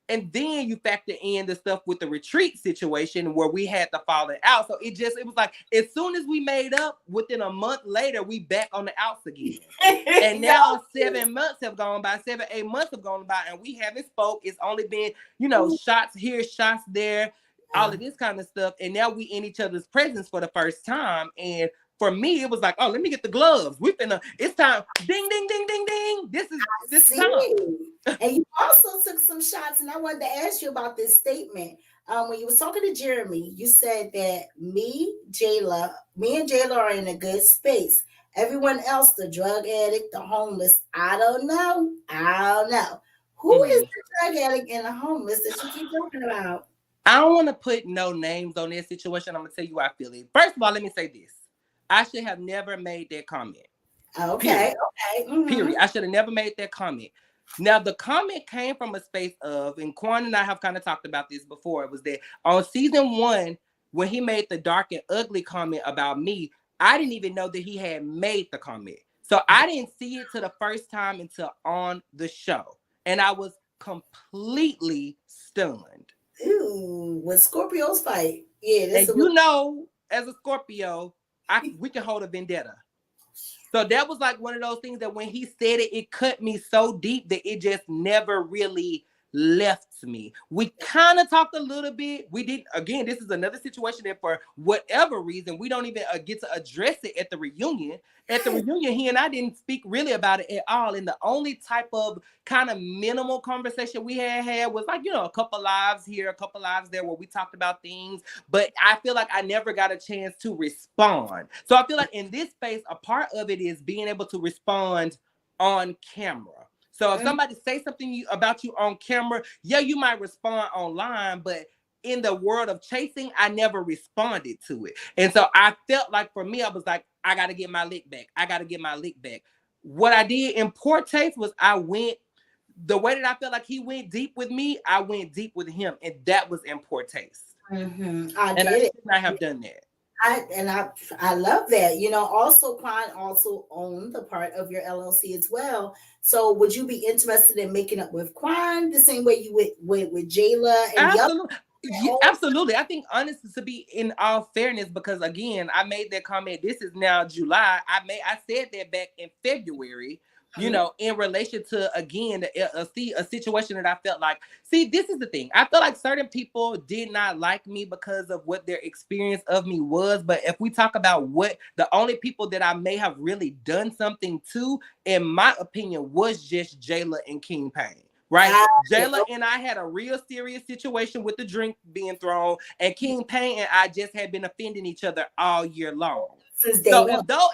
and then you factor in the stuff with the retreat situation where we had the falling out. So it was like, as soon as we made up, within a month later, we back on the outs again. And now 7 months have gone by, 7-8 months have gone by, and we haven't spoke. It's only been, shots here, shots there, all of this kind of stuff. And now we in each other's presence for the first time. And for me, it was like, oh, let me get the gloves. It's time. Ding, ding, ding, ding, ding. This is time. And you also took some shots, and I wanted to ask you about this statement. When you was talking to Jeremy, you said that me and Jayla are in a good space. Everyone else, the drug addict, the homeless, I don't know. Who is the drug addict and the homeless that you keep talking about? I don't want to put no names on this situation. I'm going to tell you how I feel it. First of all, let me say this. I should have never made that comment. Okay. Period. Okay. Mm-hmm. Period. I should have never made that comment. Now, the comment came from a space of, and Quan and I have kind of talked about this before, it was that on season 1, when he made the dark and ugly comment about me, I didn't even know that he had made the comment. So I didn't see it till the first time until on the show. And I was completely stunned. Ooh, when Scorpios fight. Yeah. And you know, as a Scorpio, we can hold a vendetta. So that was like one of those things that when he said it, it cut me so deep that it just never really left me. We kind of talked a little bit. We did, again, this is another situation that for whatever reason, we don't even get to address it at the reunion. At the reunion, he and I didn't speak really about it at all. And the only type of kind of minimal conversation we had was like, you know, a couple lives here, a couple lives there where we talked about things. But I feel like I never got a chance to respond. So I feel like in this space, a part of it is being able to respond on camera. So if somebody say something about you on camera, yeah, you might respond online, but in the world of chasing, I never responded to it. And so I felt like for me, I was like, I got to get my lick back. What I did in Poor Taste was the way that I felt like he went deep with me, I went deep with him. And that was in Poor Taste. Mm-hmm. I should not have done that. I love that. You know, also Quan also owned the part of your LLC as well. So would you be interested in making up with Quan the same way you with Jayla and Absolutely. Yeah, absolutely. I think honestly, to be in all fairness, because again, I made that comment. This is now July. I said that back in February. You know, in relation to, again, a situation that I felt like, this is the thing. I feel like certain people did not like me because of what their experience of me was. But if we talk about what the only people that I may have really done something to, in my opinion, was just Jayla and King Pain. Right? Jayla and I had a real serious situation with the drink being thrown, and King Pain and I just had been offending each other all year long. So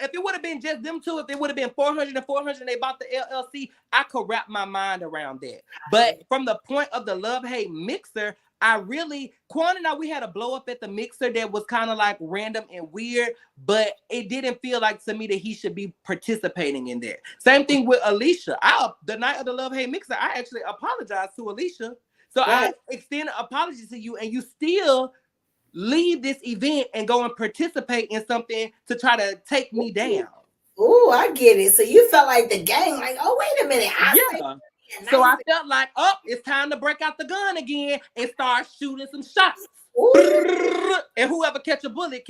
if it would have been just them two, if it would have been 400 and 400 and they bought the LLC, I could wrap my mind around that. But from the point of the love-hate mixer, Quan and I, we had a blow up at the mixer that was kind of like random and weird, but it didn't feel like to me that he should be participating in that. Same thing with Alicia. The night of the love-hate mixer, I actually apologized to Alicia. So I extend an apology to you, and you still leave this event and go and participate in something to try to take me down. Oh, I get it. So you felt like the gang, like, oh, wait a minute. So I felt like, it's time to break out the gun again and start shooting some shots. And whoever catch a bullet.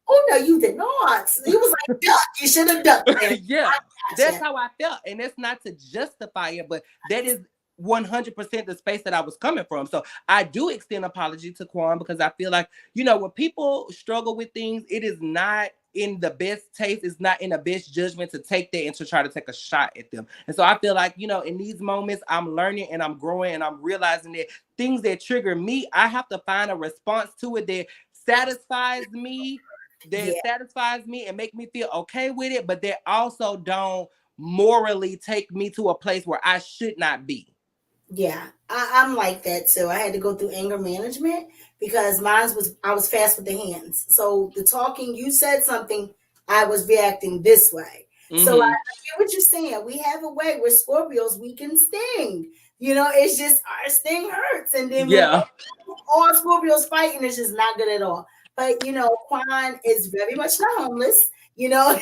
Oh, no, you did not. You was like, duck. You should have ducked. Yeah, that's how I felt. And that's not to justify it, but that is 100% the space that I was coming from. So I do extend apology to Quan, because I feel like, you know, when people struggle with things, it is not in the best taste, it's not in the best judgment to take that and to try to take a shot at them. And so I feel like, you know, in these moments, I'm learning and I'm growing and I'm realizing that things that trigger me, I have to find a response to it that satisfies me, and make me feel okay with it, but that also don't morally take me to a place where I should not be. Yeah, I'm like that too. I had to go through anger management because I was fast with the hands. So the talking, you said something, I was reacting this way. Mm-hmm. So I get what you're saying. We have a way, we're Scorpios, we can sting. You know, it's just our sting hurts. And then all Scorpios fighting is just not good at all. But, you know, Quan is very much not homeless. You know,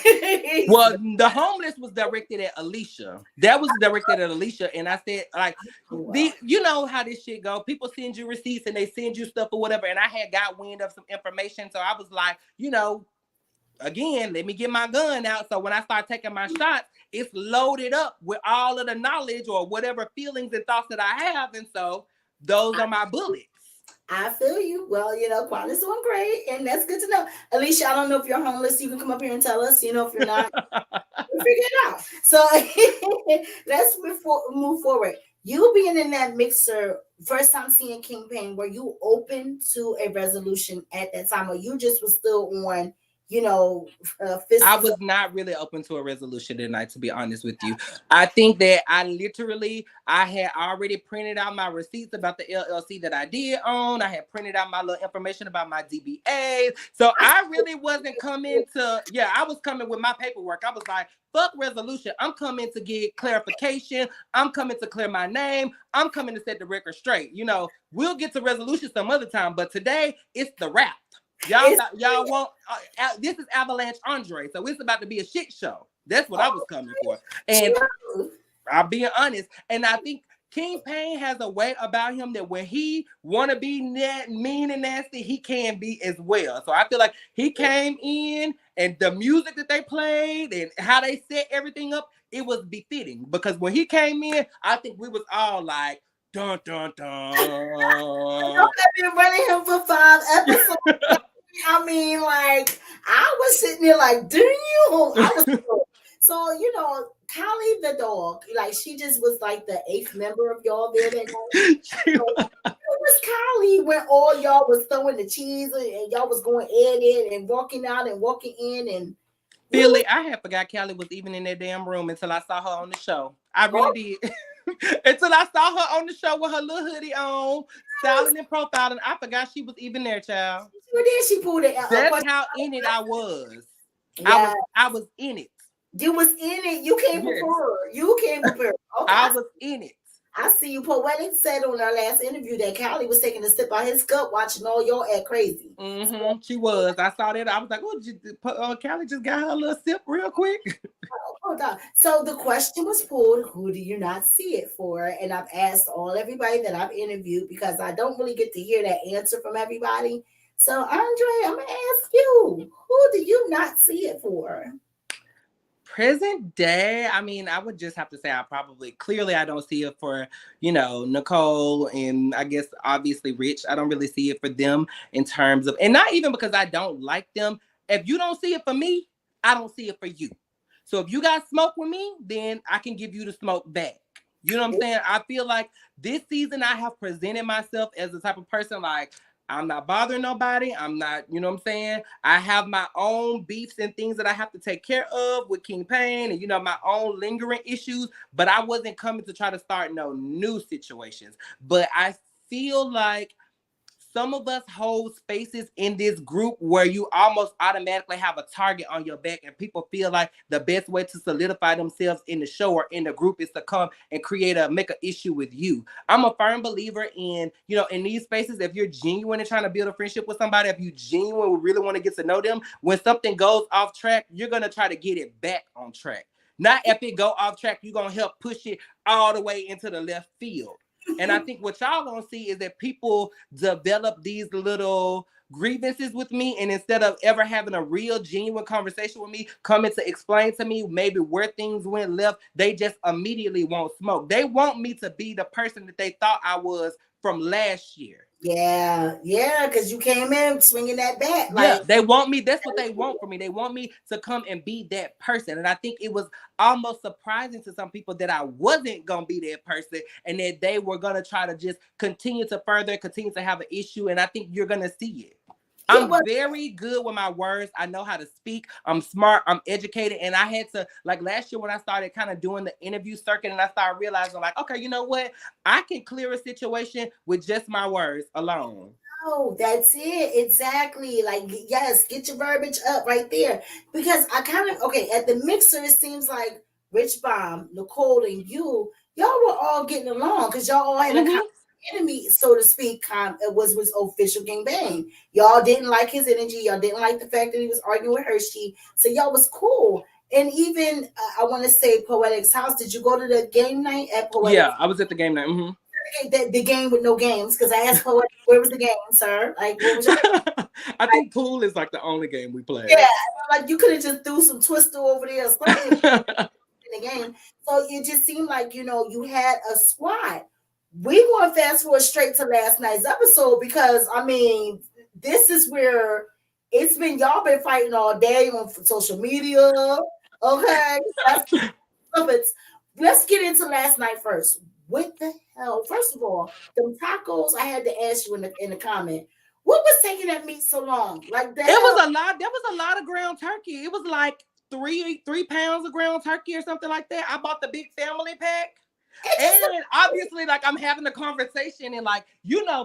well, the homeless was directed at Alicia. That was directed at Alicia, and I said, like, you know how this shit go. People send you receipts and they send you stuff or whatever. And I had got wind of some information, so I was like, you know, again, let me get my gun out. So when I start taking my shots, it's loaded up with all of the knowledge or whatever feelings and thoughts that I have, and so those are my bullets. I feel you. Well, Quanda's doing great, and that's good to know. Alicia, I don't know if you're homeless. You can come up here and tell us. If you're not, we'll figure it out. So let's move forward. You being in that mixer, first time seeing King Pain, were you open to a resolution at that time, or you just was still on, I fists? was not really open to a resolution tonight, to be honest with you. I think that I had already printed out my receipts about the LLC that I did own. I had printed out my little information about my DBAs. So I really wasn't coming to, I was coming with my paperwork. I was like, fuck resolution. I'm coming to get clarification. I'm coming to clear my name. I'm coming to set the record straight. We'll get to resolution some other time, but today it's the wrap. Y'all want this is Avalanche Andre, so it's about to be a shit show. That's what I was coming for, and I'm being honest. And I think King Pain has a way about him that when he want to be mean and nasty, he can be as well. So I feel like he came in, and the music that they played and how they set everything up, it was befitting. Because when he came in, I think we was all like, dun dun dun. I've been running him for 5 episodes. I mean, like, I was sitting there like, do you? I was so, Callie the dog, like, she just was like the 8th member of y'all there that night. It was Callie when all y'all was throwing the cheese and y'all was going at it and walking out and walking in and Philly, I had forgot Callie was even in that damn room until I saw her on the show. I really did. Until I saw her on the show with her little hoodie on, styling and profiling. I forgot she was even there, child. Well, then she pulled it out. That's how in it I was. Yeah. I was in it. You was in it. You came prepared. You came prepared. Okay. I was in it. I see you. Poetic said on our last interview that Callie was taking a sip out his cup, watching all y'all act crazy. Mm-hmm. She was. I saw that. I was like, "Oh, Callie just got her little sip real quick." Hold on. So the question was pulled. Who do you not see it for? And I've asked everybody that I've interviewed because I don't really get to hear that answer from everybody. So Andre, I'm gonna ask you. Who do you not see it for? Present day, I mean, I would just have to say I don't see it for, Nicole and I guess obviously Rich. I don't really see it for them in terms of, and not even because I don't like them. If you don't see it for me, I don't see it for you. So if you got smoke with me, then I can give you the smoke back. You know what I'm saying? I feel like this season I have presented myself as the type of person like, I'm not bothering nobody. I'm not, you know what I'm saying? I have my own beefs and things that I have to take care of with King Pain and, my own lingering issues, but I wasn't coming to try to start no new situations. But I feel like some of us hold spaces in this group where you almost automatically have a target on your back, and people feel like the best way to solidify themselves in the show or in the group is to come and make an issue with you. I'm a firm believer in, in these spaces, if you're genuine and trying to build a friendship with somebody, if you genuinely really want to get to know them, when something goes off track, you're going to try to get it back on track. Not if it go off track, you're going to help push it all the way into the left field. And I think what y'all gonna see is that people develop these little grievances with me, and instead of ever having a real genuine conversation with me, coming to explain to me maybe where things went left, they just immediately want smoke. They want me to be the person that they thought I was from last year. Yeah, because you came in swinging that bat. They want me. That's what they want from me. They want me to come and be that person. And I think it was almost surprising to some people that I wasn't going to be that person and that they were going to try to just continue to have an issue. And I think you're going to see it. I'm very good with my words. I know how to speak. I'm smart. I'm educated. And I had to, like last year when I started kind of doing the interview circuit and I started realizing like, okay, you know what? I can clear a situation with just my words alone. Oh, that's it. Exactly. Like, yes, get your verbiage up right there. Because I at the mixer, it seems like Rich Bomb, Nicole, and y'all were all getting along because y'all all had a enemy, so to speak. It was official King Bang. Y'all didn't like his energy. Y'all didn't like the fact that he was arguing with Hershey. So y'all was cool. And even I want to say Poetic's house. Did you go to the game night at Poetic? Yeah, I was at the game night. Mm-hmm. The game with no games, because I asked Poetic, where was the game, sir? Like, what was your I think pool is like the only game we play. Yeah, like you could have just threw some Twister over there in the game. So it just seemed like you had a squad. we want to fast forward straight to last night's episode because I mean, this is where it's been y'all been fighting all day on social media. Okay, let's get into last night first. What the hell? First of all, them tacos. I had to ask you in the comment. What was taking that meat so long? Like that? It was a lot. There was a lot of ground turkey. It was like 3 pounds of ground turkey or something like that. I bought the big family pack. And obviously, like, I'm having a conversation, and like,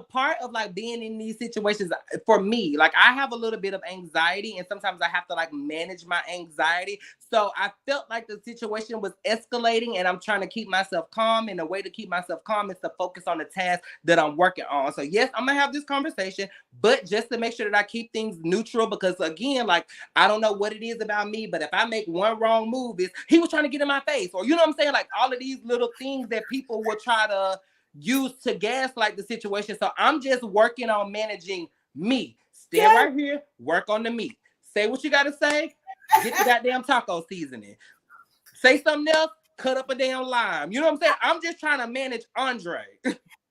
part of like being in these situations for me, like, I have a little bit of anxiety, and sometimes I have to like manage my anxiety. So I felt like the situation was escalating, and I'm trying to keep myself calm. And the way to keep myself calm is to focus on the task that I'm working on. So yes, I'm gonna have this conversation, but just to make sure that I keep things neutral, because again, like, I don't know what it is about me, but if I make one wrong move, he was trying to get in my face, or what I'm saying, like, all of these little things that people will try to use to gaslight the situation. So I'm just working on managing me. Stand right here, work on the meat. Say what you gotta say, get the goddamn taco seasoning. Say something else, cut up a damn lime. You know what I'm saying? I'm just trying to manage Andre.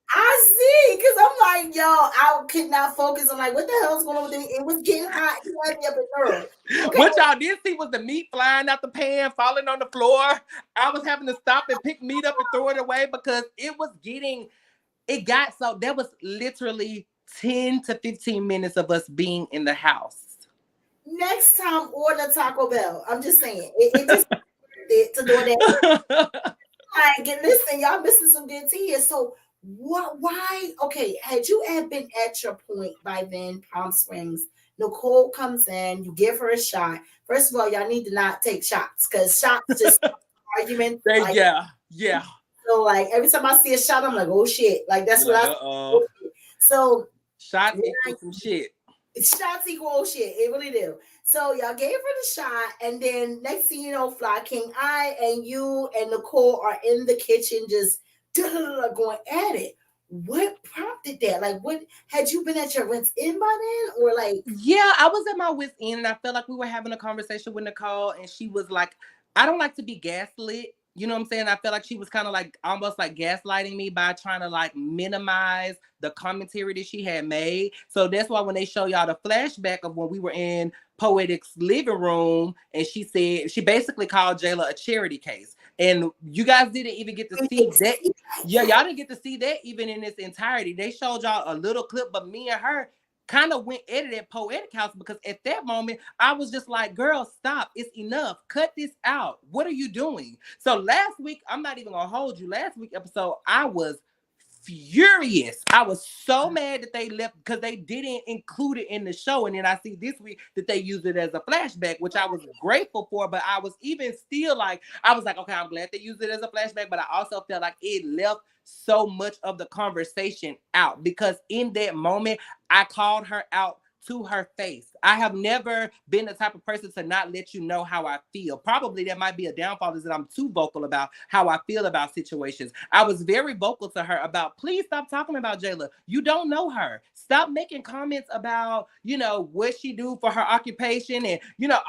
I see, because I'm like, yo, I could not focus. I'm like, what the hell's going on with me? It was getting hot. He had me up in early. Okay. What y'all did see was the meat flying out the pan, falling on the floor. I was having to stop and pick meat up and throw it away because it got so there was literally 10 to 15 minutes of us being in the house. Next time, order Taco Bell. I'm just saying, it just to do that. Like, listen, y'all missing some good tea here. So what? Why? Okay, had you been at your point by then, Palm Springs? Nicole comes in, you give her a shot. First of all, y'all need to not take shots because shots just argument. Like, yeah. So like every time I see a shot, I'm like, oh shit! Like that's what I. So shots equal some shit. Shots equal shit. It really do. So y'all gave her the shot, and then next thing you know, Fly King, I and you and Nicole are in the kitchen just going at it. What prompted that? Like, what had you been at your wits end by then, or like? Yeah, I was at my wits end, and I felt like we were having a conversation with Nicole, and she was like, "I don't like to be gaslit." You know what I'm saying? I felt like she was kind of like almost like gaslighting me by trying to like minimize the commentary that she had made. So that's why when they show y'all the flashback of when we were in Poetic's living room, and she said she basically called Jayla a charity case. And you guys didn't even get to see that. Yeah, y'all didn't get to see that even in its entirety. They showed y'all a little clip, but me and her kind of went at it at Poetic House because at that moment I was just like, girl, stop. It's enough. Cut this out. What are you doing? So last week, I'm not even gonna hold you. Last week episode, I was furious. I was so mad that they left because they didn't include it in the show. And then I see this week that they used it as a flashback, which I was grateful for. But I was even still like, I was like, okay, I'm glad they used it as a flashback. But I also felt like it left so much of the conversation out because in that moment, I called her out to her face. I have never been the type of person to not let you know how I feel. Probably that might be a downfall is that I'm too vocal about how I feel about situations. I was very vocal to her about, please stop talking about Jayla. You don't know her. Stop making comments about, what she do for her occupation and,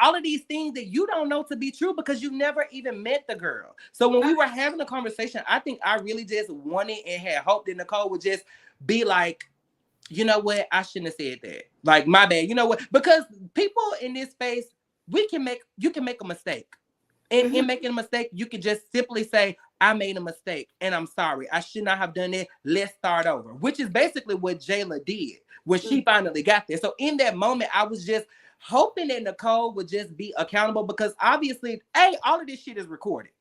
all of these things that you don't know to be true because you never even met the girl. So when we were having a conversation, I think I really just wanted and had hoped that Nicole would just be like, you know what? I shouldn't have said that. Like, my bad. You know what? Because people in this space, you can make a mistake. And in making a mistake, you can just simply say, I made a mistake and I'm sorry. I should not have done it. Let's start over, which is basically what Jayla did when she finally got there. So in that moment, I was just hoping that Nicole would just be accountable because obviously, all of this shit is recorded.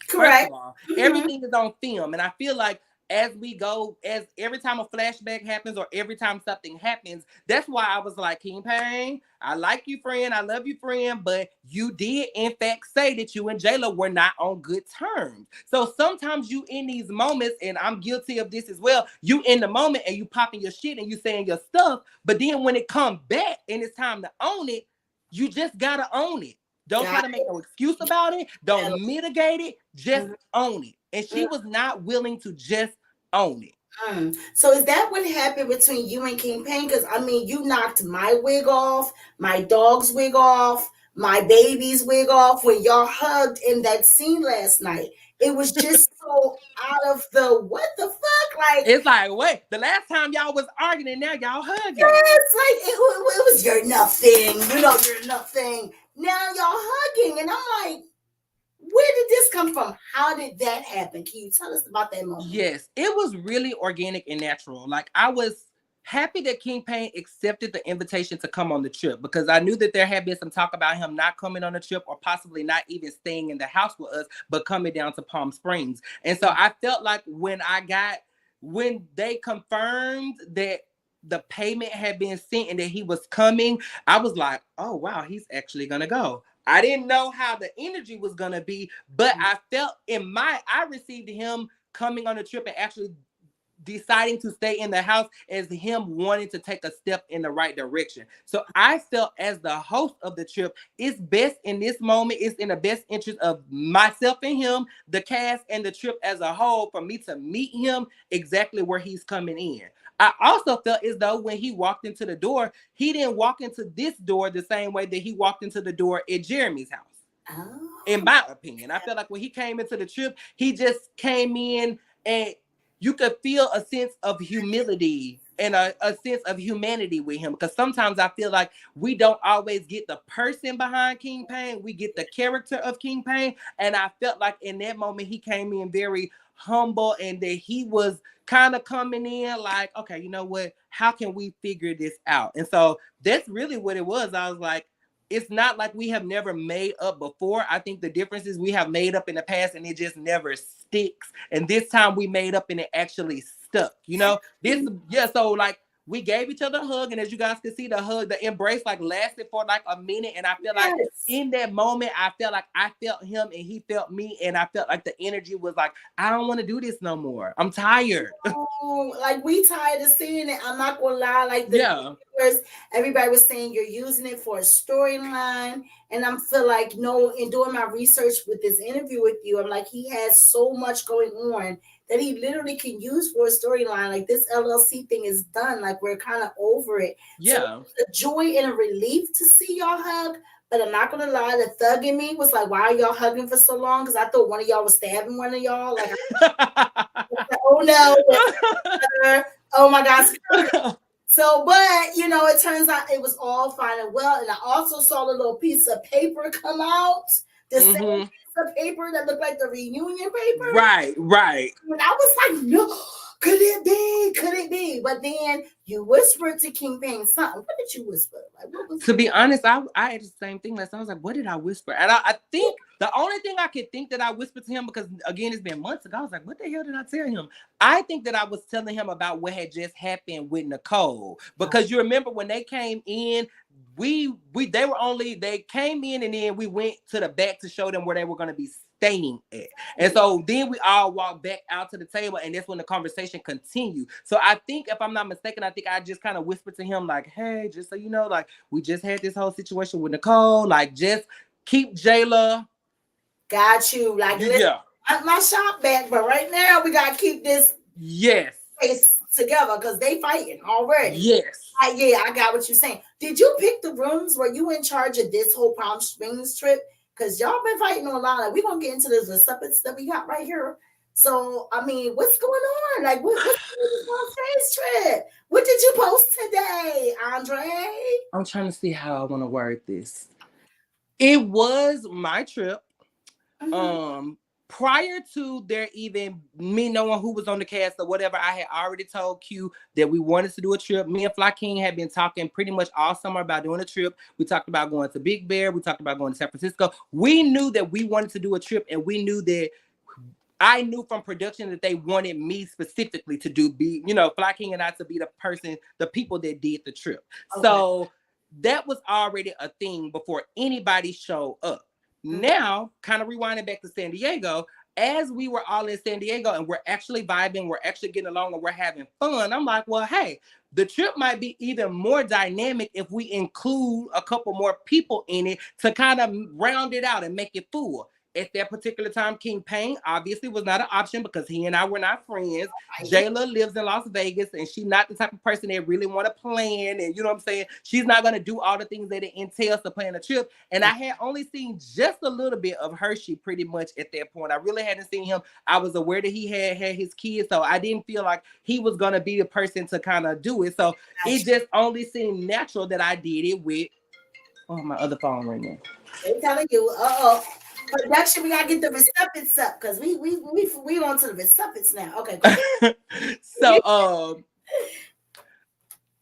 Correct. First of all, everything is on film. And I feel like as we go, as every time a flashback happens or every time something happens, that's why I was like, King Payne, I like you, friend. I love you, friend. But you did, in fact, say that you and Jayla were not on good terms. So sometimes you in these moments, and I'm guilty of this as well, you in the moment and you popping your shit and you saying your stuff. But then when it comes back and it's time to own it, you just got to own it. Don't try to make no excuse about it. Don't mitigate it. Just own it. And she was not willing to just own it. So is that what happened between you and King Payne? Because I mean, you knocked my wig off, my dog's wig off. my baby's wig off when y'all hugged in that scene last night. It was just so out of the what the fuck? Like, It's like, wait, the last time y'all was arguing, now y'all hugging. yes, like it was you're nothing. You know, you're nothing. Now y'all hugging, and I'm like, where did this come from? How did that happen? Can you tell us about that moment? Yes, it was really organic and natural. Like, I was happy that King Pain accepted the invitation to come on the trip, because I knew that there had been some talk about him not coming on the trip, or possibly not even staying in the house with us, but coming down to Palm Springs. And so I felt like when they confirmed that the payment had been sent and that he was coming, I was like, oh wow, he's actually gonna go. I didn't know how the energy was gonna be, but I felt I received him coming on the trip and actually deciding to stay in the house as him wanting to take a step in the right direction. So I felt, as the host of the trip, it's best in this moment, it's in the best interest of myself and him, the cast, and the trip as a whole, for me to meet him exactly where he's coming in. I also felt as though when he walked into the door, he didn't walk into this door the same way that he walked into the door at Jeremy's house. Oh. In my opinion, I felt like when he came into the trip, he just came in and you could feel a sense of humility and a sense of humanity with him. Because sometimes I feel like we don't always get the person behind King Pain, we get the character of King Pain. And I felt like in that moment, he came in very humble, and that he was kind of coming in like, okay, you know what? How can we figure this out? And so that's really what it was. I was like, it's not like we have never made up before. I think the difference is we have made up in the past and it just never sticks. And this time we made up and it actually stuck. You know, so like we gave each other a hug, and as you guys can see, the embrace like lasted for like a minute. And I feel like in that moment, I felt like I felt him and he felt me, and I felt like the energy was like, I don't want to do this no more. I'm tired. Oh, like we tired of seeing it. I'm not gonna lie. Like everybody was saying you're using it for a storyline, and I'm feel like no. In doing my research with this interview with you, I'm like, he has so much going on that he literally can use for a storyline. Like, this LLC thing is done. Like, we're kind of over it. Yeah. So it's a joy and a relief to see y'all hug. But I'm not gonna lie, the thug in me was like, why are y'all hugging for so long? Because I thought one of y'all was stabbing one of y'all. Like, oh no, oh my gosh. So, but you know, it turns out it was all fine and well. And I also saw a little piece of paper come out, the same piece of paper that looked like the reunion paper. Right. And I was like, no, could it be? Could it be? But then you whispered to King Pain something. What did you whisper? Like, what was to be honest, I had the same thing last time. I was like, what did I whisper? And I think the only thing I could think that I whispered to him, because again, it's been months ago, I was like, what the hell did I tell him? I think that I was telling him about what had just happened with Nicole. Because you remember when they came in, they came in and then we went to the back to show them where they were going to be staying at. And so then we all walked back out to the table, and that's when the conversation continued. So I think, if I'm not mistaken, I think I just kind of whispered to him like, hey, just so you know, like, we just had this whole situation with Nicole, like, just keep Jayla. Got you. Like, yeah, my shop back, but right now we got to keep this face together because they fighting already. Yes. Yeah, I got what you're saying. Did you pick the rooms? Were you in charge of this whole Palm Springs trip? Because y'all been fighting on a lot. Like, we're going to get into this stuff that we got right here. So, I mean, what's going on? Like, what's this Palm Springs trip? What did you post today, Andre? I'm trying to see how I want to word this. It was my trip. Prior to there even me knowing who was on the cast or whatever, I had already told Q that we wanted to do a trip. Me and Fly King had been talking pretty much all summer about doing a trip. We talked about going to Big Bear. We talked about going to San Francisco. We knew that we wanted to do a trip, and we knew that I knew from production that they wanted me specifically to Fly King and I to be the people that did the trip. Okay. So that was already a thing before anybody showed up. Now, kind of rewinding back to San Diego, as we were all in San Diego and we're actually vibing, we're actually getting along, and we're having fun, I'm like, well, hey, the trip might be even more dynamic if we include a couple more people in it to kind of round it out and make it full. At that particular time, King Payne obviously was not an option because he and I were not friends. Right. Jayla lives in Las Vegas, and she's not the type of person that really want to plan. And you know what I'm saying? She's not going to do all the things that it entails to plan a trip. And I had only seen just a little bit of Hershey pretty much at that point. I really hadn't seen him. I was aware that he had his kids, so I didn't feel like he was going to be the person to kind of do it. So it just only seemed natural that I did it with. Oh, my other phone right now. They're telling you, production, we gotta get the recipients up because we on to the recipients now. Okay, cool. So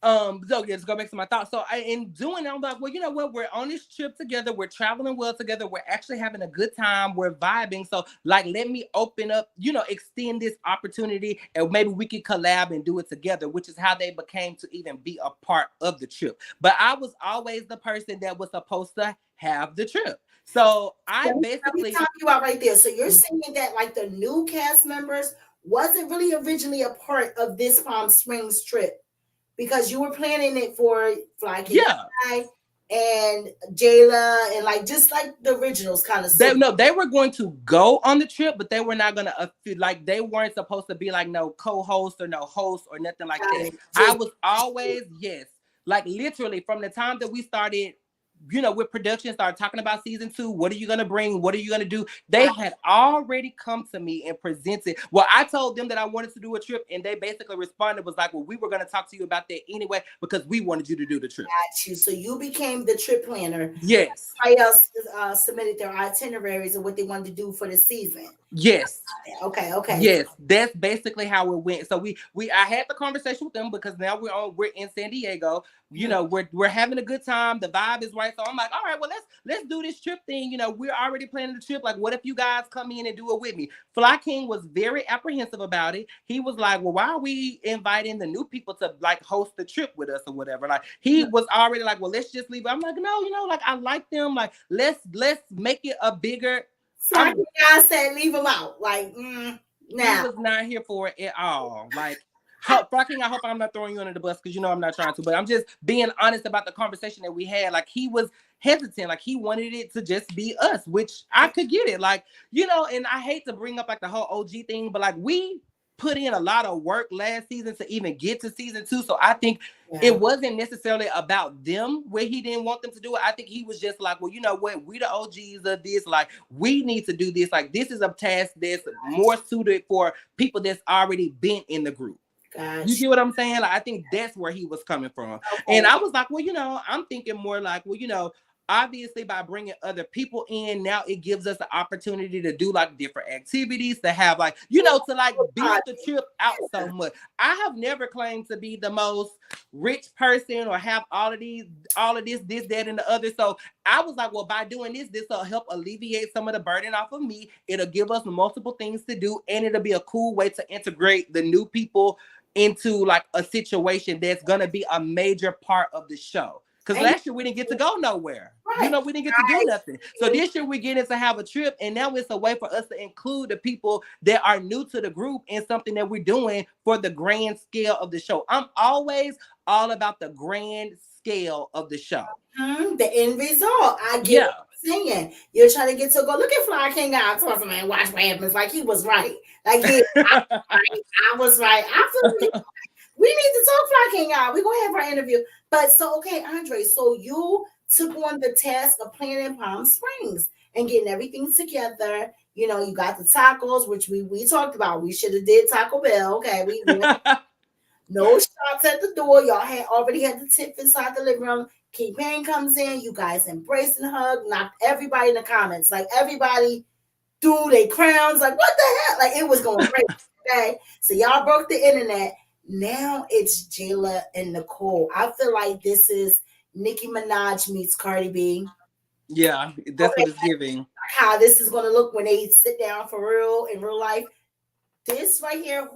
so yeah, just go back to my thoughts. So in doing that, I'm like, well, you know what? We're on this trip together. We're traveling well together. We're actually having a good time. We're vibing. So like, let me open up, extend this opportunity, and maybe we could collab and do it together, which is how they became to even be a part of the trip. But I was always the person that was supposed to have the trip. So I basically, let me talk you out right there. So you're saying that like the new cast members wasn't really originally a part of this Palm Springs trip, because you were planning it for like and Jayla and like just like the originals kind of stuff. They were going to go on the trip, but they were not gonna like they weren't supposed to be like no co-host or no host or nothing like that. I was always like literally from the time that we started, with production, started talking about season 2. What are you gonna bring? What are you gonna do? They had already come to me and presented. Well, I told them that I wanted to do a trip, and they basically responded was like, well, we were gonna talk to you about that anyway because we wanted you to do the trip. Got you. So you became the trip planner. Yes. Everybody else submitted their itineraries of what they wanted to do for the season. Yes. Okay. Yes, that's basically how it went. So I had the conversation with them because now we're in San Diego. We're having a good time. The vibe is right. So I'm like, all right, well, let's do this trip thing. We're already planning the trip. Like, what if you guys come in and do it with me? Fly King was very apprehensive about it. He was like, well, why are we inviting the new people to like host the trip with us or whatever? Like, he was already like, well, let's just leave. I'm like, no, like I like them. Like, let's make it a bigger. Fly King, I said leave them out. Like, He was not here for it at all. Like, Fly King, I hope I'm not throwing you under the bus because I'm not trying to, but I'm just being honest about the conversation that we had. Like, he was hesitant, like he wanted it to just be us, which I could get it. Like, and I hate to bring up like the whole OG thing, but like we put in a lot of work last season to even get to season 2. So I think it wasn't necessarily about them where he didn't want them to do it. I think he was just like, well, you know what? We the OGs of this. Like, we need to do this. Like, this is a task that's more suited for people that's already been in the group. Gotcha. You get what I'm saying? Like, I think that's where he was coming from. Okay. And I was like, well, I'm thinking more like, well, obviously by bringing other people in, now it gives us the opportunity to do like different activities, to have like, to like build the trip out so much. I have never claimed to be the most rich person or have all of this, that, and the other. So I was like, well, by doing this will help alleviate some of the burden off of me. It'll give us multiple things to do, and it'll be a cool way to integrate the new people into like a situation that's gonna be a major part of the show. Because last year we didn't get to go nowhere. Right. We didn't get to do nothing. So this year we're getting to have a trip, and now it's a way for us to include the people that are new to the group in something that we're doing for the grand scale of the show. I'm always all about the grand scale of the show. The end result. I get what you're saying. You're trying to get to go look at Fly King out. So man, watch what happens. Like, he was right. Like, I was right. I feel like we need to talk Fly King out. We're gonna have our interview. But so, okay, Andre, so you took on the task of planning Palm Springs and getting everything together. You got the tacos, which we talked about. We should have did Taco Bell. Okay, we no shots at the door. Y'all already had the tip inside the living room. King Payne comes in. You guys embrace and hug. Knocked everybody in the comments. Like, everybody threw their crowns. Like, what the hell? Like, it was going crazy. Okay, so y'all broke the internet. Now it's Jayla and Nicole. I feel like this is Nicki Minaj meets Cardi B. Yeah, that's what it's giving. How this is going to look when they sit down for real in real life. This right here,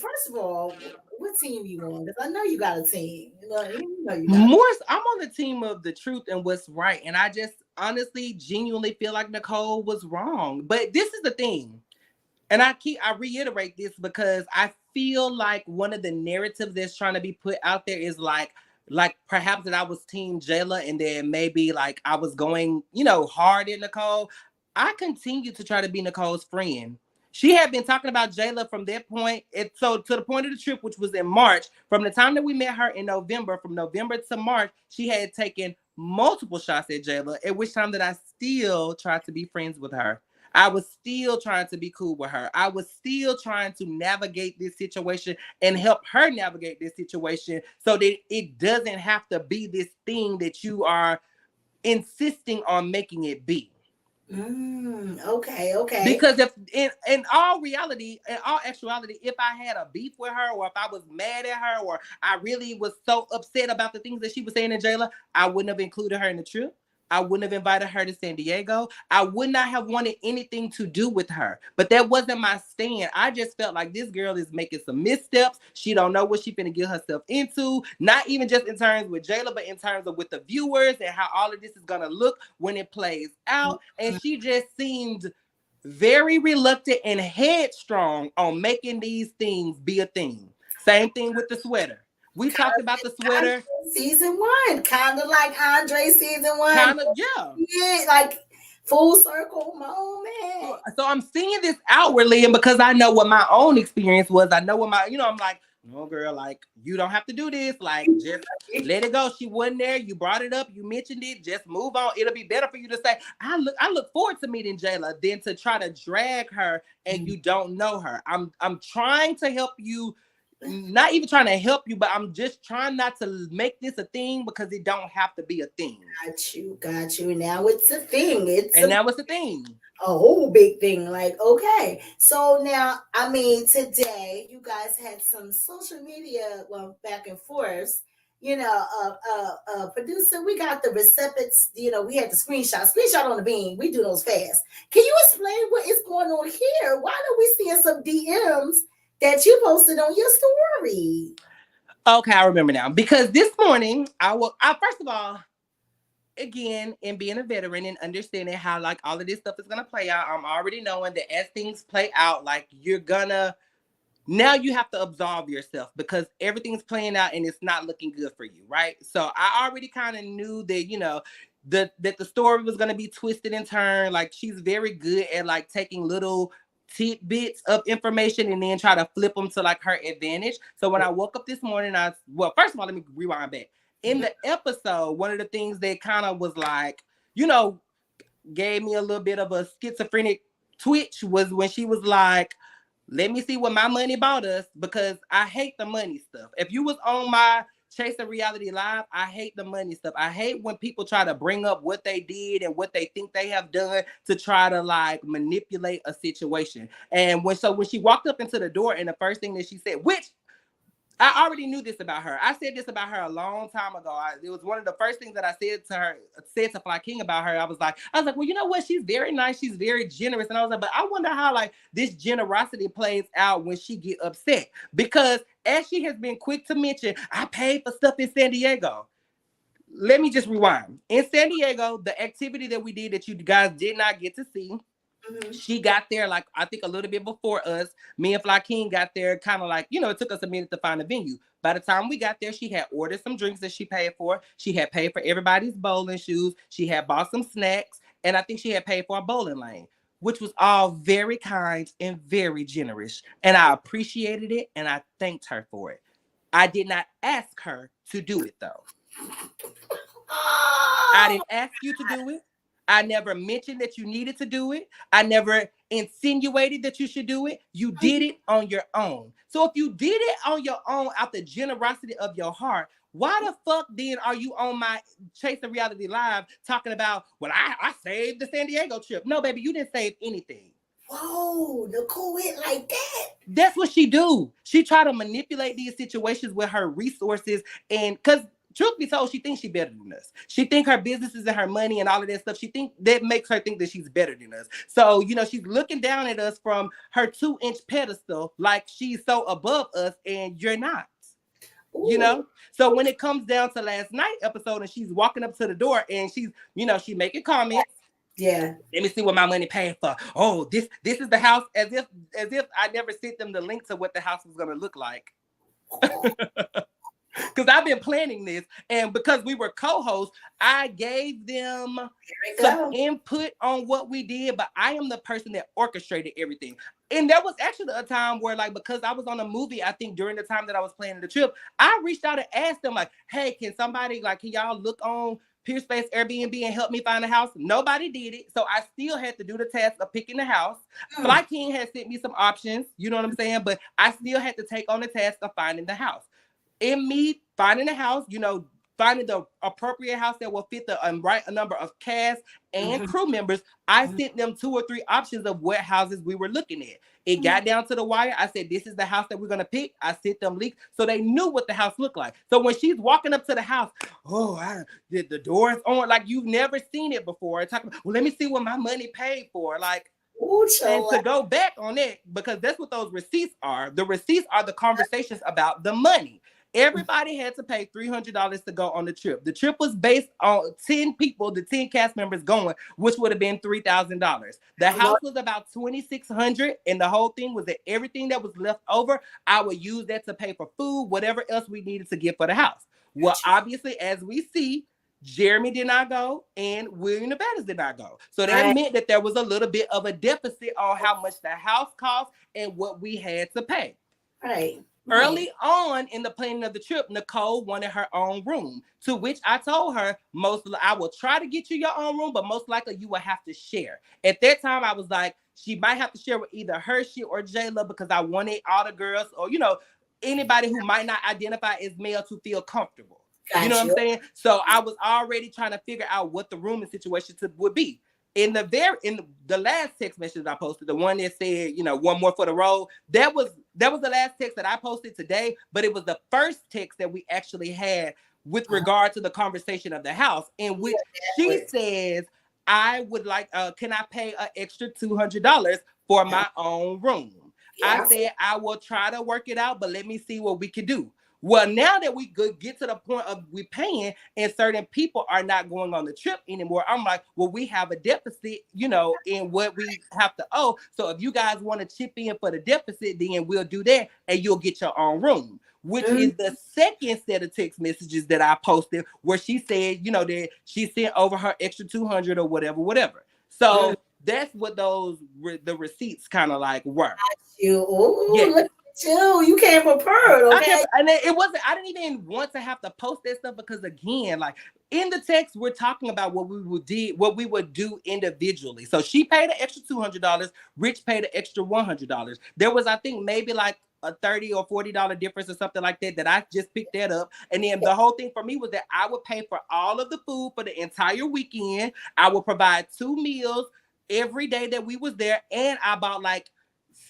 first of all, what team you on? Because I know you got a team. You know you got Morris, I'm on the team of the truth and what's right. And I just honestly, genuinely feel like Nicole was wrong. But this is the thing. And I reiterate this because I feel like one of the narratives that's trying to be put out there is like perhaps that I was team Jayla and then maybe like I was going, hard at Nicole. I continue to try to be Nicole's friend. She had been talking about Jayla from that point. So to the point of the trip, which was in March, from the time that we met her in November, from November to March, she had taken multiple shots at Jayla, at which time that I still tried to be friends with her. I was still trying to be cool with her. I was still trying to navigate this situation and help her navigate this situation so that it doesn't have to be this thing that you are insisting on making it be. Okay. Because if in all reality, in all actuality, if I had a beef with her, or if I was mad at her, or I really was so upset about the things that she was saying in Jayla, I wouldn't have included her in the trip. I wouldn't have invited her to San Diego. I would not have wanted anything to do with her. But that wasn't my stand. I just felt like this girl is making some missteps. She don't know what she's finna get herself into. Not even just in terms with Jayla, but in terms of with the viewers and how all of this is gonna look when it plays out. And she just seemed very reluctant and headstrong on making these things be a thing. Same thing with the sweater. We talked about the sweater. Season 1, kind of like Andre season 1. Kind of, yeah. Yeah, like full circle moment. So I'm seeing this outwardly, and because I know what my own experience was, I know what my, I'm like, no, girl, like, you don't have to do this. Like, just let it go. She wasn't there. You brought it up. You mentioned it. Just move on. It'll be better for you to say, I look forward to meeting Jayla than to try to drag her and you don't know her. I'm trying to help you. Not even trying to help you, but I'm just trying not to make this a thing because it don't have to be a thing. Got you. Now it's a thing. Now it's a thing. A whole big thing. Like, okay. So now, I mean, today you guys had some social media, well, back and forth. Producer, we got the recipients. We had the screenshot on the beam. We do those fast. Can you explain what is going on here? Why are we seeing some DMs that you posted on your story? Okay, I remember now. Because this morning, I first of all, again, in being a veteran and understanding how like all of this stuff is gonna play out, I'm already knowing that as things play out, like now you have to absolve yourself because everything's playing out and it's not looking good for you, right? So I already kind of knew that, that the story was gonna be twisted and turned. Like she's very good at like taking little tidbits of information and then try to flip them to like her advantage. So when I woke up this morning, first of all, let me rewind back. In the episode, one of the things that kind of was like, gave me a little bit of a schizophrenic twitch was when she was like, let me see what my money bought us, because I hate the money stuff. If you was on my Chasing Reality Live, I hate the money stuff. I hate when people try to bring up what they did and what they think they have done to try to like manipulate a situation. And when she walked up into the door and the first thing that she said, which I already knew this about her. I said this about her a long time ago. It was one of the first things that I said to Fly King about her. I was like, well, you know what? She's very nice. She's very generous. And I was like, but I wonder how like this generosity plays out when she get upset. Because as she has been quick to mention, I paid for stuff in San Diego. Let me just rewind. In San Diego, the activity that we did that you guys did not get to see, she got there like I think a little bit before us. Me and Fly King got there kind of like, it took us a minute to find a venue. By the time we got there, she had ordered some drinks that she paid for. She had paid for everybody's bowling shoes. She had bought some snacks. And I think she had paid for a bowling lane, which was all very kind and very generous. And I appreciated it and I thanked her for it. I did not ask her to do it though. I didn't ask you to do it. I never mentioned that you needed to do it. I never insinuated that you should do it. You did it on your own. So if you did it on your own out the generosity of your heart, why the fuck then are you on my Chasing Reality Live talking about, well, I saved the San Diego trip? No, baby, you didn't save anything. Whoa, Nicole went like that. That's what she do. She try to manipulate these situations with her resources, and because truth be told, she thinks she's better than us. She think her businesses and her money and all of that stuff, she think that makes her think that she's better than us. So, she's looking down at us from her 2-inch pedestal like she's so above us, and you're not. Ooh. So when it comes down to last night episode and she's walking up to the door and she's, she making comments. Yeah. Let me see what my money paid for. Oh, this is the house, as if I never sent them the link to what the house was gonna look like. because I've been planning this, and because we were co-hosts, I gave them some input on what we did, but I am the person that orchestrated everything. And there was actually a time where, like, because I was on a movie, I think during the time that I was planning the trip, I reached out and asked them, like, hey, can somebody, like, can y'all look on Peerspace Airbnb and help me find a house? Nobody did it. So I still had to do the task of picking the house. Fly King had sent me some options, you know what I'm saying? But I still had to take on the task of finding the house. In me finding a house, you know, finding the appropriate house that will fit the right number of cast and crew members, I sent them 2 or 3 options of what houses we were looking at. It got down to the wire. I said, this is the house that we're going to pick. I sent them links so they knew what the house looked like. So when she's walking up to the house, did the doors on, like you've never seen it before. Talking, well, let me see what my money paid for. Like, and to go back on it, because that's what those receipts are. The receipts are the conversations about the money. Everybody had to pay $300 to go on the trip. The trip was based on 10 people, the 10 cast members going, which would have been $3,000. The house was about $2,600, and the whole thing was that everything that was left over, I would use that to pay for food, whatever else we needed to get for the house. Well, obviously, as we see, Jeremy did not go and William Nevada's did not go. So that meant that there was a little bit of a deficit on how much the house cost and what we had to pay. Early on in the planning of the trip, Nicole wanted her own room, to which I told her, I will try to get you your own room, but most likely you will have to share. At that time, I was like, she might have to share with either Hershey or Jayla, because I wanted all the girls, or, you know, anybody who might not identify as male to feel comfortable. You know what I'm saying? So I was already trying to figure out what the rooming situation would be. In the last text message I posted, the one that said, you know, one more for the road, that was the last text that I posted today, but it was the first text that we actually had with regard to the conversation of the house, in which she says, I would like, can I pay an extra $200 for my own room? I said, I will try to work it out, but let me see what we can do. Well, now that we could get to the point of we paying and certain people are not going on the trip anymore, I'm like, well, we have a deficit, you know, in what we have to owe. So if you guys want to chip in for the deficit, then we'll do that and you'll get your own room, which is the second set of text messages that I posted, where she said, you know, that she sent over her extra 200 or whatever. So that's what the receipts kind of like were. Look you came prepared, okay? And it wasn't, I didn't even want to have to post that stuff, because again, like in the text, we're talking about what we would do individually. So she paid an extra $200, Rich paid an extra $100. There was, I think, maybe like a $30 or $40 difference or something like that I just picked that up. And then the whole thing for me was that I would pay for all of the food for the entire weekend. I would provide 2 meals every day that we was there, and I bought like,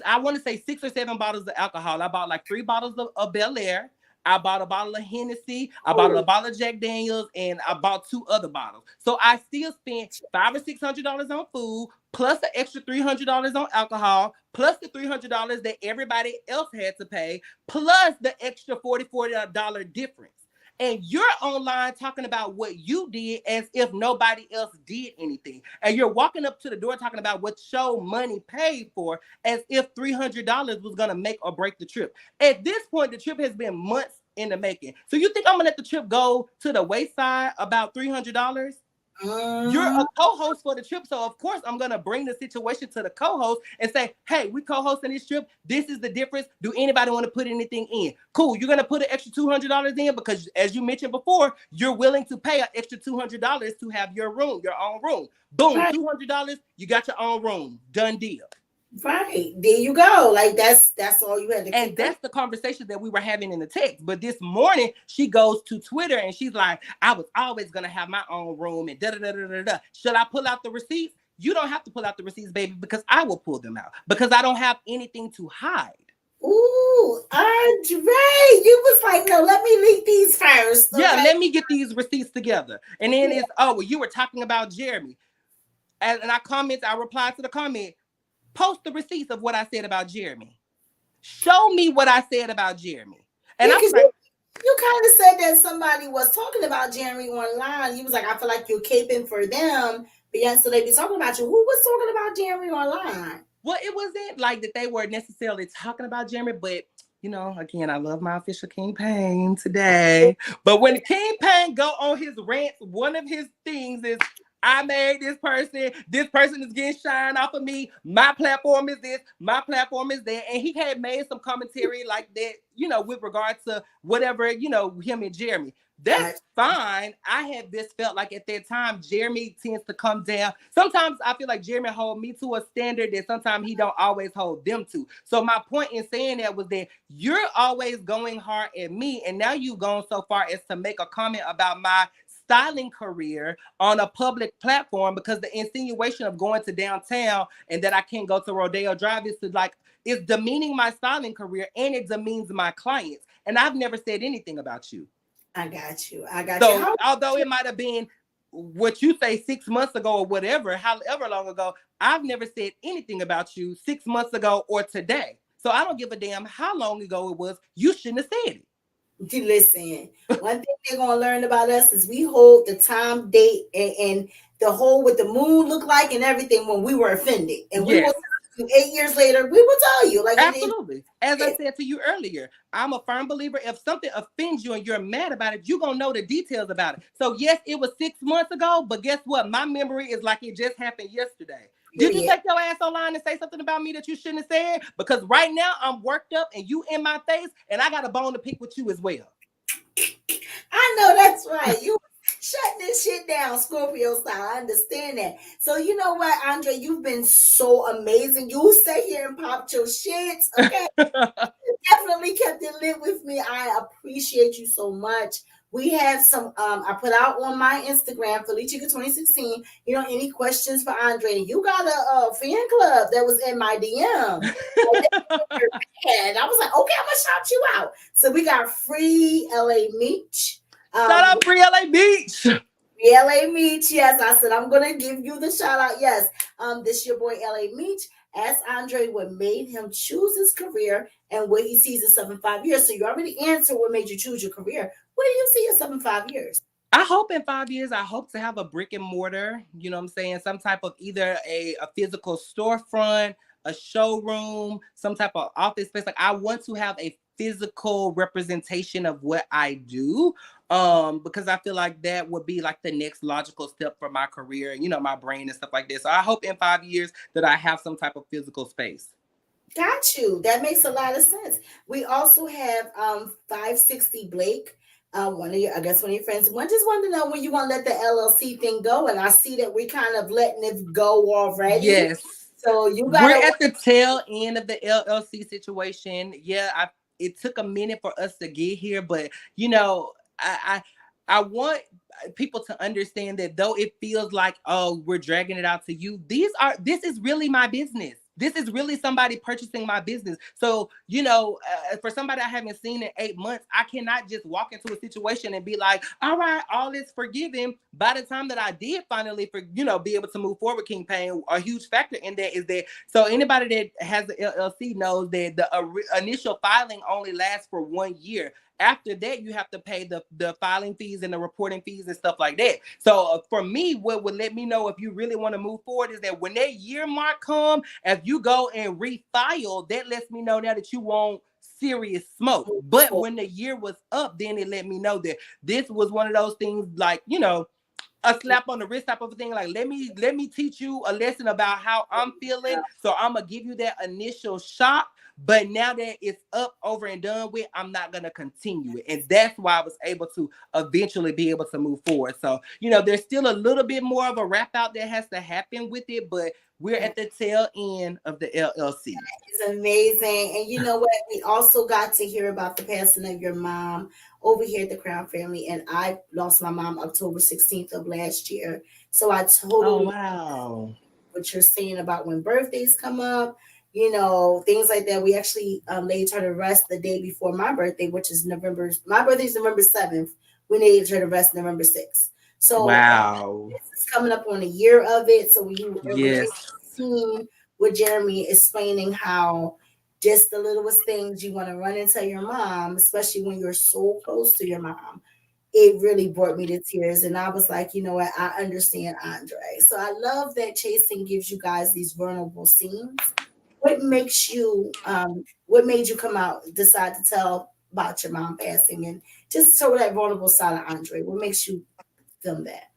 I want to say 6 or 7 bottles of alcohol. I bought like 3 bottles of Bel Air. I bought a bottle of Hennessy. I bought a bottle of Jack Daniels, and I bought 2 other bottles. So I still spent $500 or $600 on food, plus the extra $300 on alcohol, plus the $300 that everybody else had to pay, plus the extra $40 difference. And you're online talking about what you did as if nobody else did anything. And you're walking up to the door talking about what your money paid for, as if $300 was going to make or break the trip. At this point, the trip has been months in the making. So you think I'm going to let the trip go to the wayside about $300? You're a co-host for the trip, so of course I'm gonna bring the situation to the co-host and say, hey, we co-hosting this trip, this is the difference, do anybody want to put anything in? Cool, you're gonna put an extra $200 in, because as you mentioned before, you're willing to pay an extra $200 to have your room, your own room. Boom, $200, you got your own room, done deal. Right, there you go. Like that's all you had to. And that's the conversation that we were having in the text. But this morning she goes to Twitter and she's like, I was always gonna have my own room and da da da da da. Should I pull out the receipts? You don't have to pull out the receipts, baby, because I will pull them out, because I don't have anything to hide. Ooh, Andre, you was like, no, let me leak these first. Okay? Yeah, let me get these receipts together. And then it's, oh, well, you were talking about Jeremy. And I replied to the comment, post the receipts of what I said about Jeremy. Show me what I said about Jeremy. And I'm like, you kind of said that somebody was talking about Jeremy online. You was like, I feel like you're caping for them. But yeah, so they be talking about you. Who was talking about Jeremy online? Well, it wasn't like that they were necessarily talking about Jeremy, but again, I love my official King Payne today. But when King Payne go on his rants, one of his things is, I made this person is getting shine off of me. My platform is this, my platform is that. And he had made some commentary like that, with regard to whatever, him and Jeremy. That's fine. I had this felt like at that time, Jeremy tends to come down. Sometimes I feel like Jeremy hold me to a standard that sometimes he don't always hold them to. So my point in saying that was that you're always going hard at me, and now you've gone so far as to make a comment about my styling career on a public platform, because the insinuation of going to downtown and that I can't go to Rodeo Drive is demeaning my styling career, and it demeans my clients. And I've never said anything about you. I got you. So although it might have been what you say 6 months ago or whatever, however long ago, I've never said anything about you 6 months ago or today. So I don't give a damn how long ago it was. You shouldn't have said it. Listen, one thing they're going to learn about us is we hold the time, date, and the whole what the moon looked like and everything when we were offended. And we will tell you 8 years later, we will tell you. Absolutely. As I said to you earlier, I'm a firm believer. If something offends you and you're mad about it, you're going to know the details about it. So yes, it was 6 months ago, but guess what? My memory is like it just happened yesterday. Did you take your ass online and say something about me that you shouldn't have said? Because right now I'm worked up and you in my face, and I got a bone to pick with you as well. I know that's right. You shut this shit down, Scorpio style. I understand that. So you know what, Andre, you've been so amazing. You sit here and popped your shit. Okay. Definitely kept it lit with me. I appreciate you so much. We have some I put out on my Instagram, Felicia 2016, any questions for Andre. You got a fan club that was in my DM. And I was like, okay, I'm gonna shout you out. So we got Free LA Meech. Shout out Free LA Beach. LA Meech, yes. I said I'm gonna give you the shout out. Yes. This your boy LA Meech. Ask Andre what made him choose his career and where he sees himself in 5 years. So you already answered what made you choose your career. Where do you see yourself in 5 years? I hope in 5 years, I hope to have a brick and mortar, you know what I'm saying? Some type of either a physical storefront, a showroom, some type of office space. Like I want to have a physical representation of what I do, because I feel like that would be like the next logical step for my career and, my brain and stuff like this. So I hope in 5 years that I have some type of physical space. Got you. That makes a lot of sense. We also have 560 Blake. One of your friends. One just wanted to know when you want to let the LLC thing go, and I see that we're kind of letting it go already. Yes. So we're at the tail end of the LLC situation. Yeah, it took a minute for us to get here, but I want people to understand that though it feels like, oh, we're dragging it out to you, this is really my business. This is really somebody purchasing my business. So, for somebody I haven't seen in 8 months, I cannot just walk into a situation and be like, all right, all is forgiven. By the time that I did finally, be able to move forward, King Payne, a huge factor in that is that, so anybody that has the LLC knows that the initial filing only lasts for 1 year. After that, you have to pay the filing fees and the reporting fees and stuff like that. So for me, what would let me know if you really want to move forward is that when that year mark come, if you go and refile, that lets me know now that you want serious smoke. But when the year was up, then it let me know that this was one of those things like, a slap on the wrist type of thing. Like, let me teach you a lesson about how I'm feeling. So I'm going to give you that initial shock. But now that it's up, over, and done with, I'm not going to continue it. And that's why I was able to eventually be able to move forward. So, there's still a little bit more of a wrap out that has to happen with it, but we're at the tail end of the LLC. It's amazing. And you know what? We also got to hear about the passing of your mom over here at the Crown family. And I lost my mom October 16th of last year. So I totally what you're saying about when birthdays come up, things like that. We actually laid her to rest the day before my birthday, which is my birthday is November 7th. We laid her to rest November 6th. So this is coming up on a year of it. So we seen with Jeremy explaining how just the littlest things you want to run and tell your mom, especially when you're so close to your mom, it really brought me to tears. And I was like, you know what? I understand Andre. So I love that Chasing gives you guys these vulnerable scenes what makes you what made you come out, decide to tell about your mom passing, and just show that vulnerable side of Andre? What makes you film that?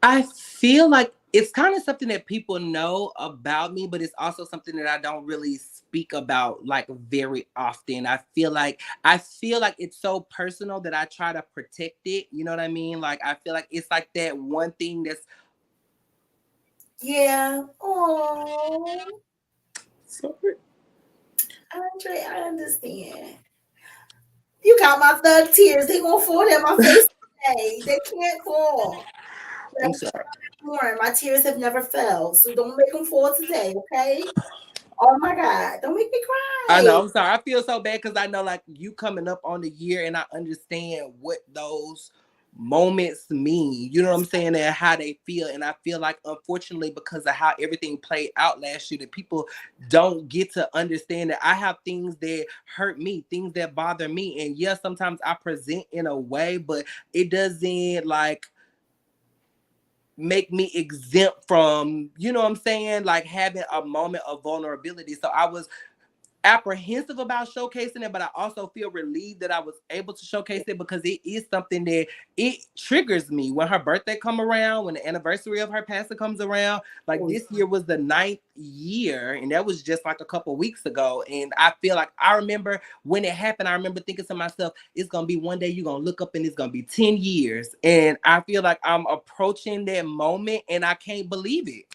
I feel like it's kind of something that people know about me, but it's also something that I don't really speak about like very often. I feel like it's so personal that I try to protect it. You know what I mean? Like I feel like it's like that one thing that's Yeah. Oh, sorry. Andre, I understand. You got my thug tears. They gonna fall in my face today. They can't fall. I'm sorry. My tears have never fell, so don't make them fall today, okay? Oh my God, don't make me I cry. know. I'm sorry. I feel so bad because I know like you coming up on the year, and I understand what those moments mean. You know what I'm saying? And how they feel. And I feel like, unfortunately, because of how everything played out last year, that people don't get to understand that I have things that hurt me, things that bother me. And yes, sometimes I present in a way, but it doesn't like make me exempt from, you know what I'm saying, like having a moment of vulnerability. So I was apprehensive about showcasing it, but I also feel relieved that I was able to showcase it because it is something that it triggers me when her birthday come around, when the anniversary of her passing comes around. Like this year was the 9th year, and that was just like a couple weeks ago. And I feel like I remember when it happened, I remember thinking to myself, it's gonna be one day you're gonna look up and it's gonna be 10 years. And I feel like I'm approaching that moment and I can't believe it.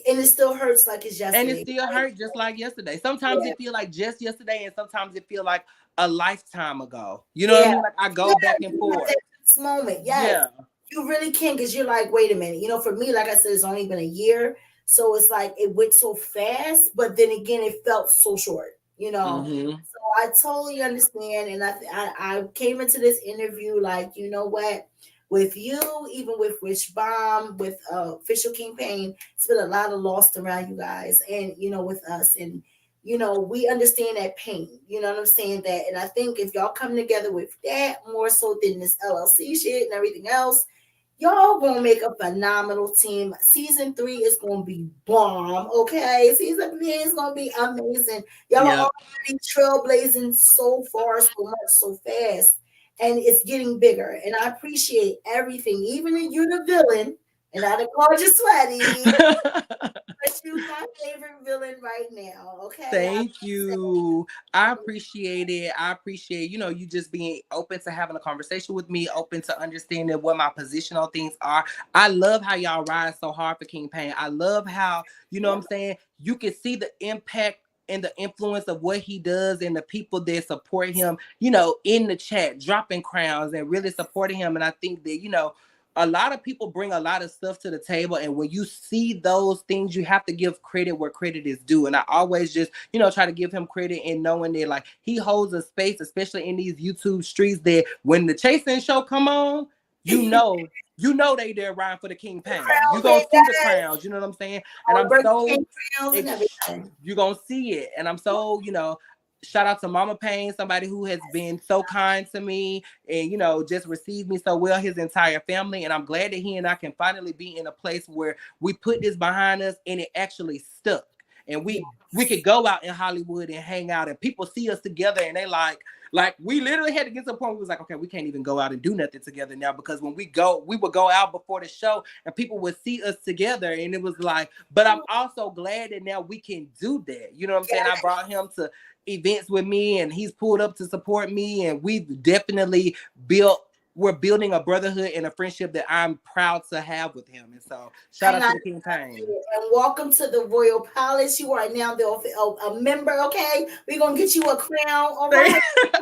And it still hurts like it's And it yesterday, still right? hurt just like yesterday. Sometimes Yeah, it feel like just yesterday, and sometimes it feel like a lifetime ago. You know what I yeah. mean? Like I Yeah, go back and you have forth. that this moment. Yes, Yeah. you really can, because you're like, wait a minute. For me, like I said, it's only been a year, so it's like it went so fast, but then again, it felt so short. Mm-hmm. So I totally understand, and I came into this interview like, you know what, with you, even with Rich Bomb, with Official King Payne, it's been a lot of lost around you guys, and with us, and we understand that pain. You know what I'm saying? That, and I think if y'all come together with that more so than this LLC shit and everything else, y'all gonna make a phenomenal team. Season 3 is gonna be bomb. Okay, season 3 is gonna be amazing. Y'all are Yep. already trailblazing so far, so much, so fast, and it's getting bigger. And I appreciate everything, even if you're the villain. And I done called you sweaty, but you my favorite villain right now. Okay, I Thank you. I appreciate it. I appreciate, you just being open to having a conversation with me, open to understanding what my position on things are. I love how y'all ride so hard for King Payne. I love how, you know what I'm saying, you can see the impact and the influence of what he does and the people that support him, in the chat, dropping crowns and really supporting him. And I think that, a lot of people bring a lot of stuff to the table, and when you see those things, you have to give credit where credit is due. And I always just try to give him credit in knowing that like he holds a space, especially in these YouTube streets, that when the Chasing Show come on, they there riding for the King the Payne. You crown gonna thing, see the yes. crowns, you know what I'm saying? And I'm Bring so crowns and everything. you gonna see it. And I'm so, shout out to Mama Payne, somebody who has been so kind to me and, just received me so well, his entire family. And I'm glad that he and I can finally be in a place where we put this behind us and it actually stuck. And we could go out in Hollywood and hang out and people see us together and they like we literally had to get to a point where we was like, okay, we can't even go out and do nothing together now, because when we would go out before the show and people would see us together, and it was like, but I'm also glad that now we can do that. You know what I'm saying? I brought him to events with me and he's pulled up to support me, and we've definitely we're building a brotherhood and a friendship that I'm proud to have with him. And so shout out to the King Payne. And welcome to the Royal Palace. You are now a member, okay? We're going to get you a crown, all right?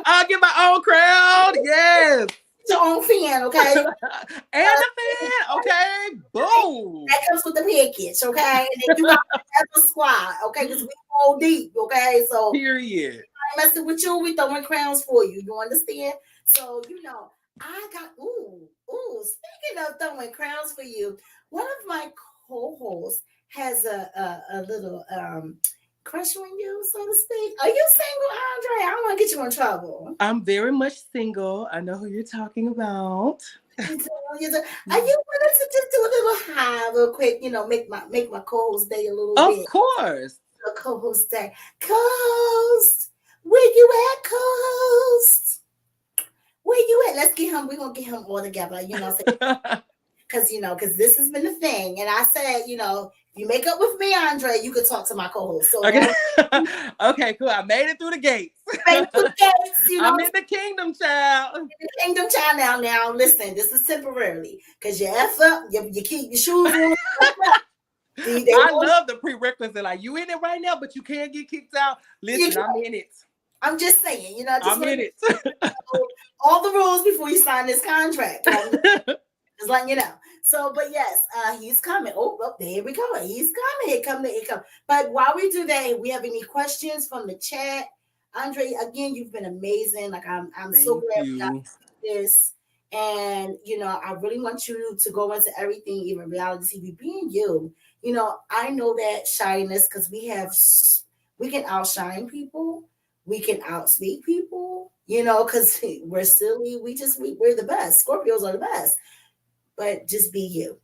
I'll get my own crown. Yes. Your own fan, okay? And a fan, okay? Boom. That comes with the package, okay? And then you got the squad, okay? Because we go deep, okay? So, period. I'm messing with you. We throwing crowns for you. You understand? So, I got, speaking of throwing crowns for you, one of my co-hosts has a little crush on you, so to speak. Are you single, Andre? I don't want to get you in trouble. I'm very much single. I know who you're talking about. Are you wanted to just do a little high real quick, make my co-host day a little bit? Of course. a co-host day. Co-host, where you at, co-host? Where you at? Let's get him. We're gonna get him all together. Because this has been a thing. And I said, if you make up with me, Andre, you could talk to my co-host. So okay. Okay, cool. I made it through the gates. I'm in the kingdom, child. In the kingdom, child. Now, listen, this is temporarily because you F up, you keep your shoes on. I love the prerequisite. Like, you in it right now, but you can't get kicked out. Listen, I'm in it. I'm just saying, I'm in it. All the rules before you sign this contract. Just letting you know. So, but yes, he's coming. Oh, there we go. He's coming. Here come. But while we do that, we have any questions from the chat? Andre, again, you've been amazing. Like I'm so glad we got this. And I really want you to go into everything, even reality TV, being you. I know that shyness because we can outshine people, we can outspeak people, because we're silly. We're the best. Scorpios are the best. But just be you.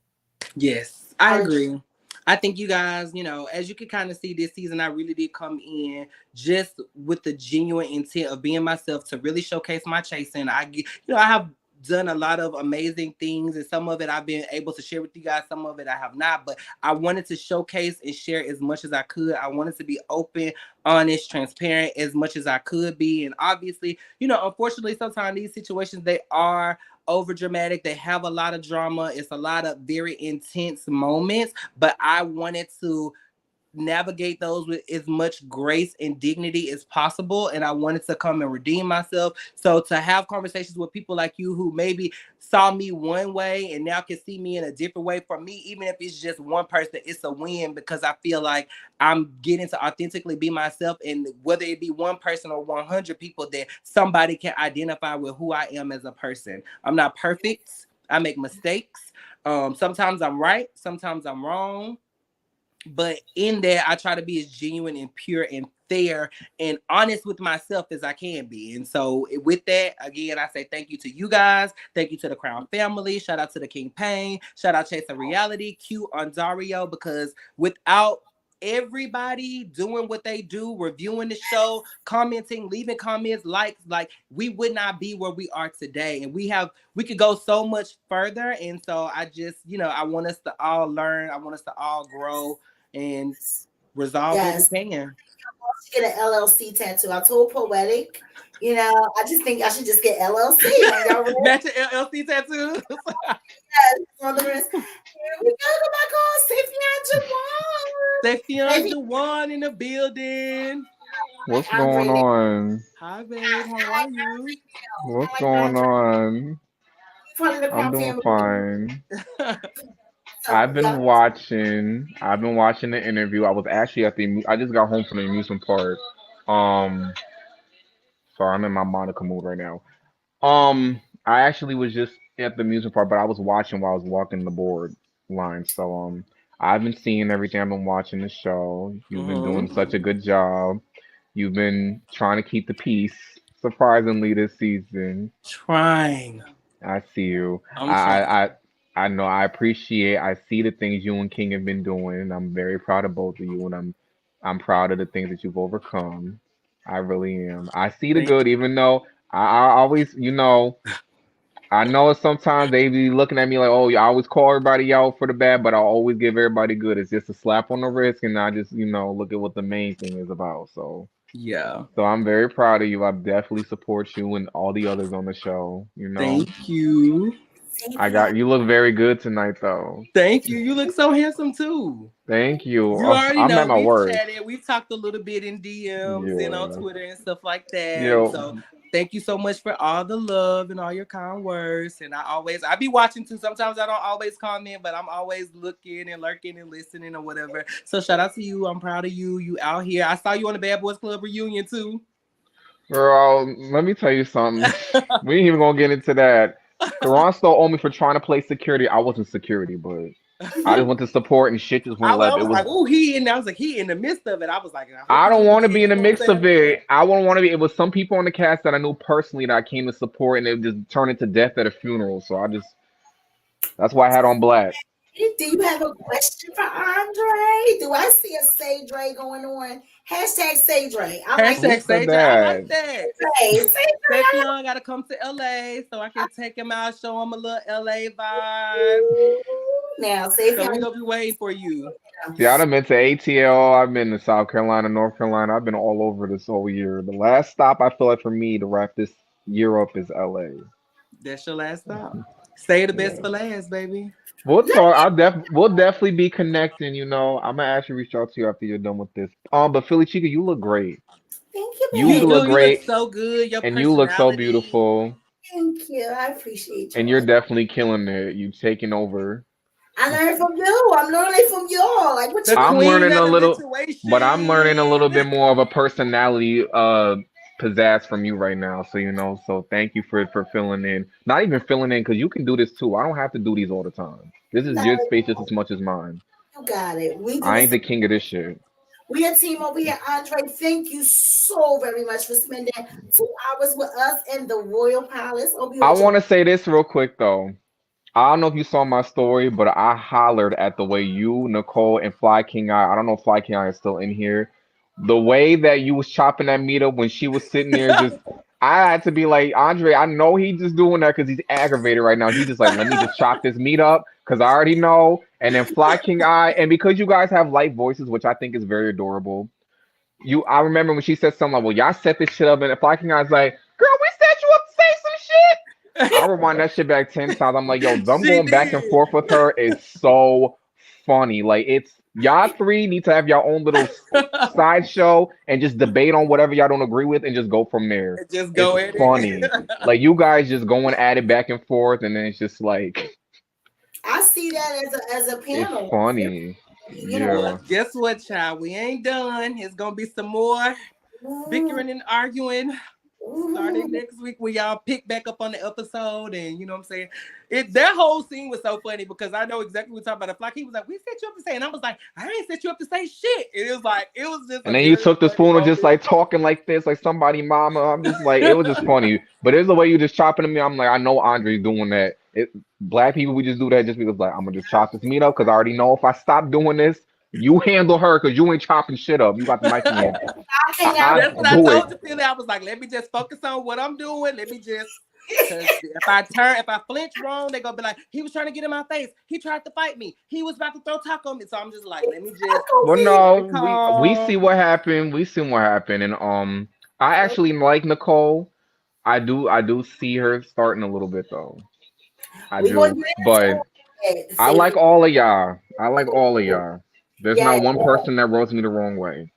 Yes, I agree. I think you guys, as you can kind of see this season, I really did come in just with the genuine intent of being myself to really showcase my chasing. I have done a lot of amazing things, and some of it I've been able to share with you guys, some of it I have not, but I wanted to showcase and share as much as I could. I wanted to be open, honest, transparent as much as I could be. And obviously, unfortunately, sometimes these situations, they are over dramatic. They have a lot of drama. It's a lot of very intense moments, but I wanted to navigate those with as much grace and dignity as possible. And I wanted to come and redeem myself. So to have conversations with people like you who maybe saw me one way and now can see me in a different way, for me, even if it's just one person, it's a win, because I feel like I'm getting to authentically be myself. And whether it be one person or 100 people, that somebody can identify with who I am as a person. I'm not perfect. I make mistakes. Sometimes I'm right. Sometimes I'm wrong. But in there, I try to be as genuine and pure and fair and honest with myself as I can be. And so with that, again, I say thank you to you guys. Thank you to the Crown family. Shout out to the King Payne. Shout out Chasing Reality. Q on Dario, because without everybody doing what they do, reviewing the show, commenting, leaving comments, likes, like, we would not be where we are today. And we could go so much further. And so I just, I want us to all learn. I want us to all grow and resolve what we can. Get an LLC tattoo. I told Poetic, I just think I should just get LLC. That's an LLC tattoo. Yes, on the wrist. Here we go. My God, Safian Jawan in the building. What's going on? Hi, babe. How are you? What's going on? I'm doing fine. I've been watching the interview. I was actually I just got home from the amusement park. Sorry, I'm in my Monica mood right now. I actually was just at the amusement park, but I was watching while I was walking the board line. So I've been seeing everything. I've been watching the show. You've been doing such a good job. You've been trying to keep the peace, surprisingly, this season. Trying. I see you. I know. I see the things you and King have been doing. I'm very proud of both of you, and I'm proud of the things that you've overcome. I really am. I see the good, even though I always, I know sometimes they be looking at me like, oh, I always call everybody out for the bad, but I always give everybody good. It's just a slap on the wrist, and I just, look at what the main thing is about. So yeah. So I'm very proud of you. I definitely support you and all the others on the show. Thank you. You look very good tonight, though. Thank you. You look so handsome too. Thank you. You already I'm know. at my worst. We've talked a little bit in DMs and on Twitter and stuff like that. Yo. So thank you so much for all the love and all your kind words. And I be watching too. Sometimes I don't always comment, but I'm always looking and lurking and listening or whatever. So shout out to you. I'm proud of you. You out here. I saw you on the Bad Boys Club reunion too. Girl, let me tell you something. We ain't even gonna get into that. Theron stole on me for trying to play security. I wasn't security, but I just went to support and shit just went left. I was like, oh, he in the midst of it. I was like, I don't want to be in the mix of it. I wouldn't want to be. It was some people on the cast that I knew personally that I came to support, and it just turned into death at a funeral. So that's why I had on black. Do you have a question for Andre? Wait, do I see a Say Dre going on? Hashtag Say Dre. I like Hashtag Who said Say Dre. I like that? that. Say Dre. Steffion got to come to LA so I can take him out, show him a little LA vibe. Now, say So we're going to be waiting for you. See, I've been to ATL. I've been to South Carolina, North Carolina. I've been all over this whole year. The last stop I feel like for me to wrap this year up is LA. That's your last stop. Say the best Yeah. for last, baby. We'll talk. We'll definitely be connecting. You know, I'm gonna actually reach out to you after you're done with this. But Philly Chica, you look great. Thank you, You You babe. look do. You look great, so good. Your and you look so personality. beautiful. Thank you. I appreciate you. And you're definitely killing it. You taking over. I learned from you. I'm learning from y'all. Like what The you I'm queen learning of a the little, situation. but I'm learning a little bit more of a personality pizzazz from you right now. So you know, so thank you for filling in. Not even filling in because you can do this too. I don't have to do these all the time. This is your space just as much as mine. You got it. We do I ain't this. the king of this shit. We a team over here, Andre. Thank you so very much for spending 2 hours with us in the Royal Palace. Hope you I enjoyed. want to say this real quick though. I don't know if you saw my story, but I hollered at the way you, Nicole, and Fly King I don't know if Fly King I is still in here. The way that you was chopping that meat up when she was sitting there just I had to be like, Andre, I know he just doing that because he's aggravated right now. He's just like, let me just chop this meat up because I already know. And then Fly King I, and because you guys have light voices, which I think is very adorable. I remember when she said something like, well, y'all set this shit up, and Fly King I's like, girl, we set you up to say some shit. I rewind that shit back 10 times. I'm like, yo, them She going back and did. forth with her is so funny. Like, it's y'all three need to have your own little sideshow and just debate on whatever y'all don't agree with and just go from there. Just go It's at funny. it. Like, you guys just going at it back and forth, and then it's just like, I see that as a it's panel. funny. You know, Yeah. Guess what, child? We ain't done. It's gonna be some more bickering and arguing starting next week when y'all pick back up on the episode. And you know what I'm saying? That whole scene was so funny because I know exactly what we're talking about. Like he was like, we set you up to say, and I was like, I ain't set you up to say shit. And it was like, it was just And then you took the spoon and just like talking like this, like somebody mama. I'm just like, it was just funny. But it's the way you just chopping to me. I'm like, I know Andre's doing that. Black people, we just do that just because like I'm gonna just chop this meat up because I already know if I stop doing this, you handle her because you ain't chopping shit up. You got the mic in your hand. That's what I do told it. you, Philly. I was like, let me just focus on what I'm doing. Let me just, because if I flinch wrong, they're gonna be like, he was trying to get in my face. He tried to fight me. He was about to throw taco on me. So I'm just like, let me just. Well, no, calm. we see what happened. We see what happened, and I actually like Nicole. I do see her starting a little bit though. I do, but I like all of y'all. I like all of y'all. There's not one person that rubs me the wrong way.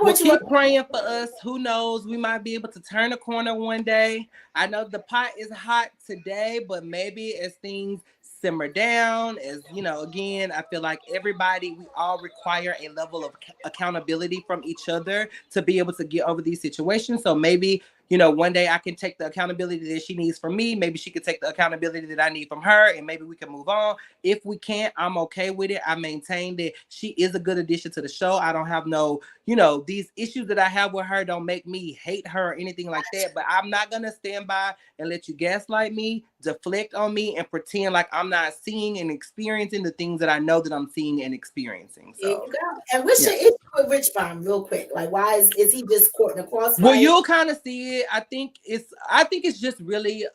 Well, keep praying for us. Who knows? We might be able to turn a corner one day. I know the pot is hot today, but maybe as things simmer down, as you know, again, I feel like we all require a level of accountability from each other to be able to get over these situations. So maybe, you know, one day I can take the accountability that she needs from me. Maybe she could take the accountability that I need from her, and maybe we can move on. If we can't, I'm okay with it. I maintain that she is a good addition to the show. I don't have no, you know, these issues that I have with her don't make me hate her or anything like that. But I'm not going to stand by and let you gaslight me, deflect on me, and pretend like I'm not seeing and experiencing the things that I know that I'm seeing and experiencing. So, and what's your issue with Rich Bomb, real quick? Like, why is he just caught in a crossfire? Well, you'll kind of see it. I think it's just really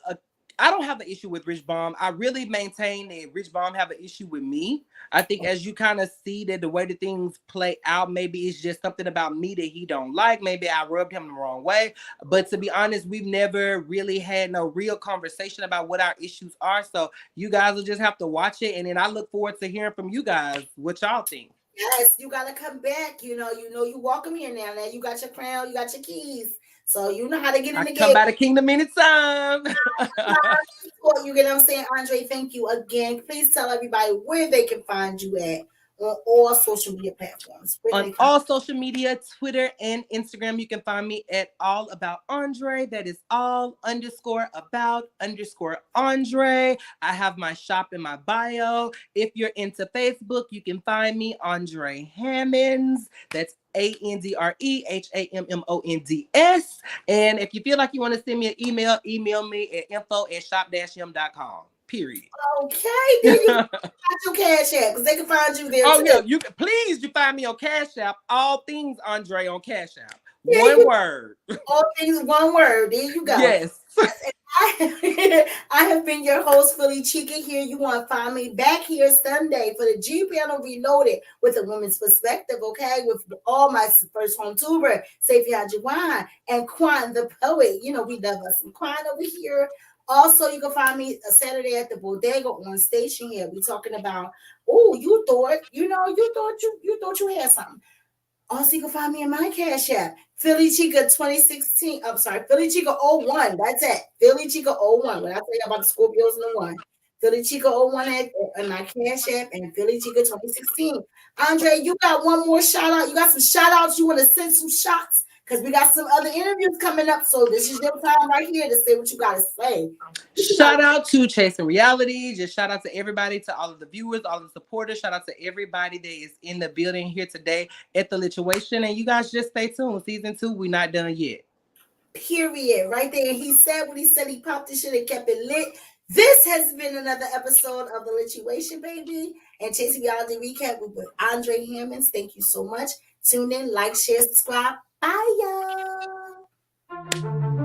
I don't have an issue with Rich Bomb. I really maintain that Rich Bomb have an issue with me. I think as you kind of see that the way that things play out, maybe it's just something about me that he don't like. Maybe I rubbed him the wrong way. But to be honest, we've never really had no real conversation about what our issues are. So you guys will just have to watch it. And then I look forward to hearing from you guys what y'all think. Yes, you gotta come back. You know, you welcome here now. Now you got your crown, you got your keys. So you know how to get in the game. Come by the kingdom anytime. You get what I'm saying, Andre? Thank you again. Please tell everybody where they can find you at on all social media platforms. On all social media, Twitter and Instagram, you can find me at All About Andre. That is all_about_Andre. I have my shop in my bio. If you're into Facebook, you can find me Andre Hammonds. That's AndreHammonds. And if you feel like you want to send me an email me at info@shop-m.com. Period. Okay, then you got your Cash App because they can find you there Oh too. yeah, you find me on Cash App. All things Andre on Cash App. Yeah, One word. all things one word. There you go. Yes. I have been your host, Philly Chica. Here you want to find me back here Sunday for the G Panel Reloaded with a woman's perspective, okay? With all my first home tuber, Safia Jawan, and Quan the poet. You know, we love us some Quan over here. Also, you can find me a Saturday at the Bodega on station here. We're talking about, you thought you had something. Also, you can find me in my Cash App, Philly Chica 2016. I'm sorry, Philly Chica 01. That's it. Philly Chica 01. When I tell you about the Scorpios and the one, Philly Chica 01 at my Cash App and Philly Chica 2016. Andre, you got one more shout out. You got some shout outs. You want to send some shots? Because we got some other interviews coming up. So this is your time right here to say what you got to say. Shout out to Chasing Reality. Just shout out to everybody, to all of the viewers, all of the supporters. Shout out to everybody that is in the building here today at the Lituation. And you guys just stay tuned. Season 2, we're not done yet. Period. Right there. He said what he said. He popped the shit and kept it lit. This has been another episode of The Lituation, baby. And Chasing Reality Recap with Andre Hammonds. Thank you so much. Tune in, like, share, subscribe. Bye, y'all.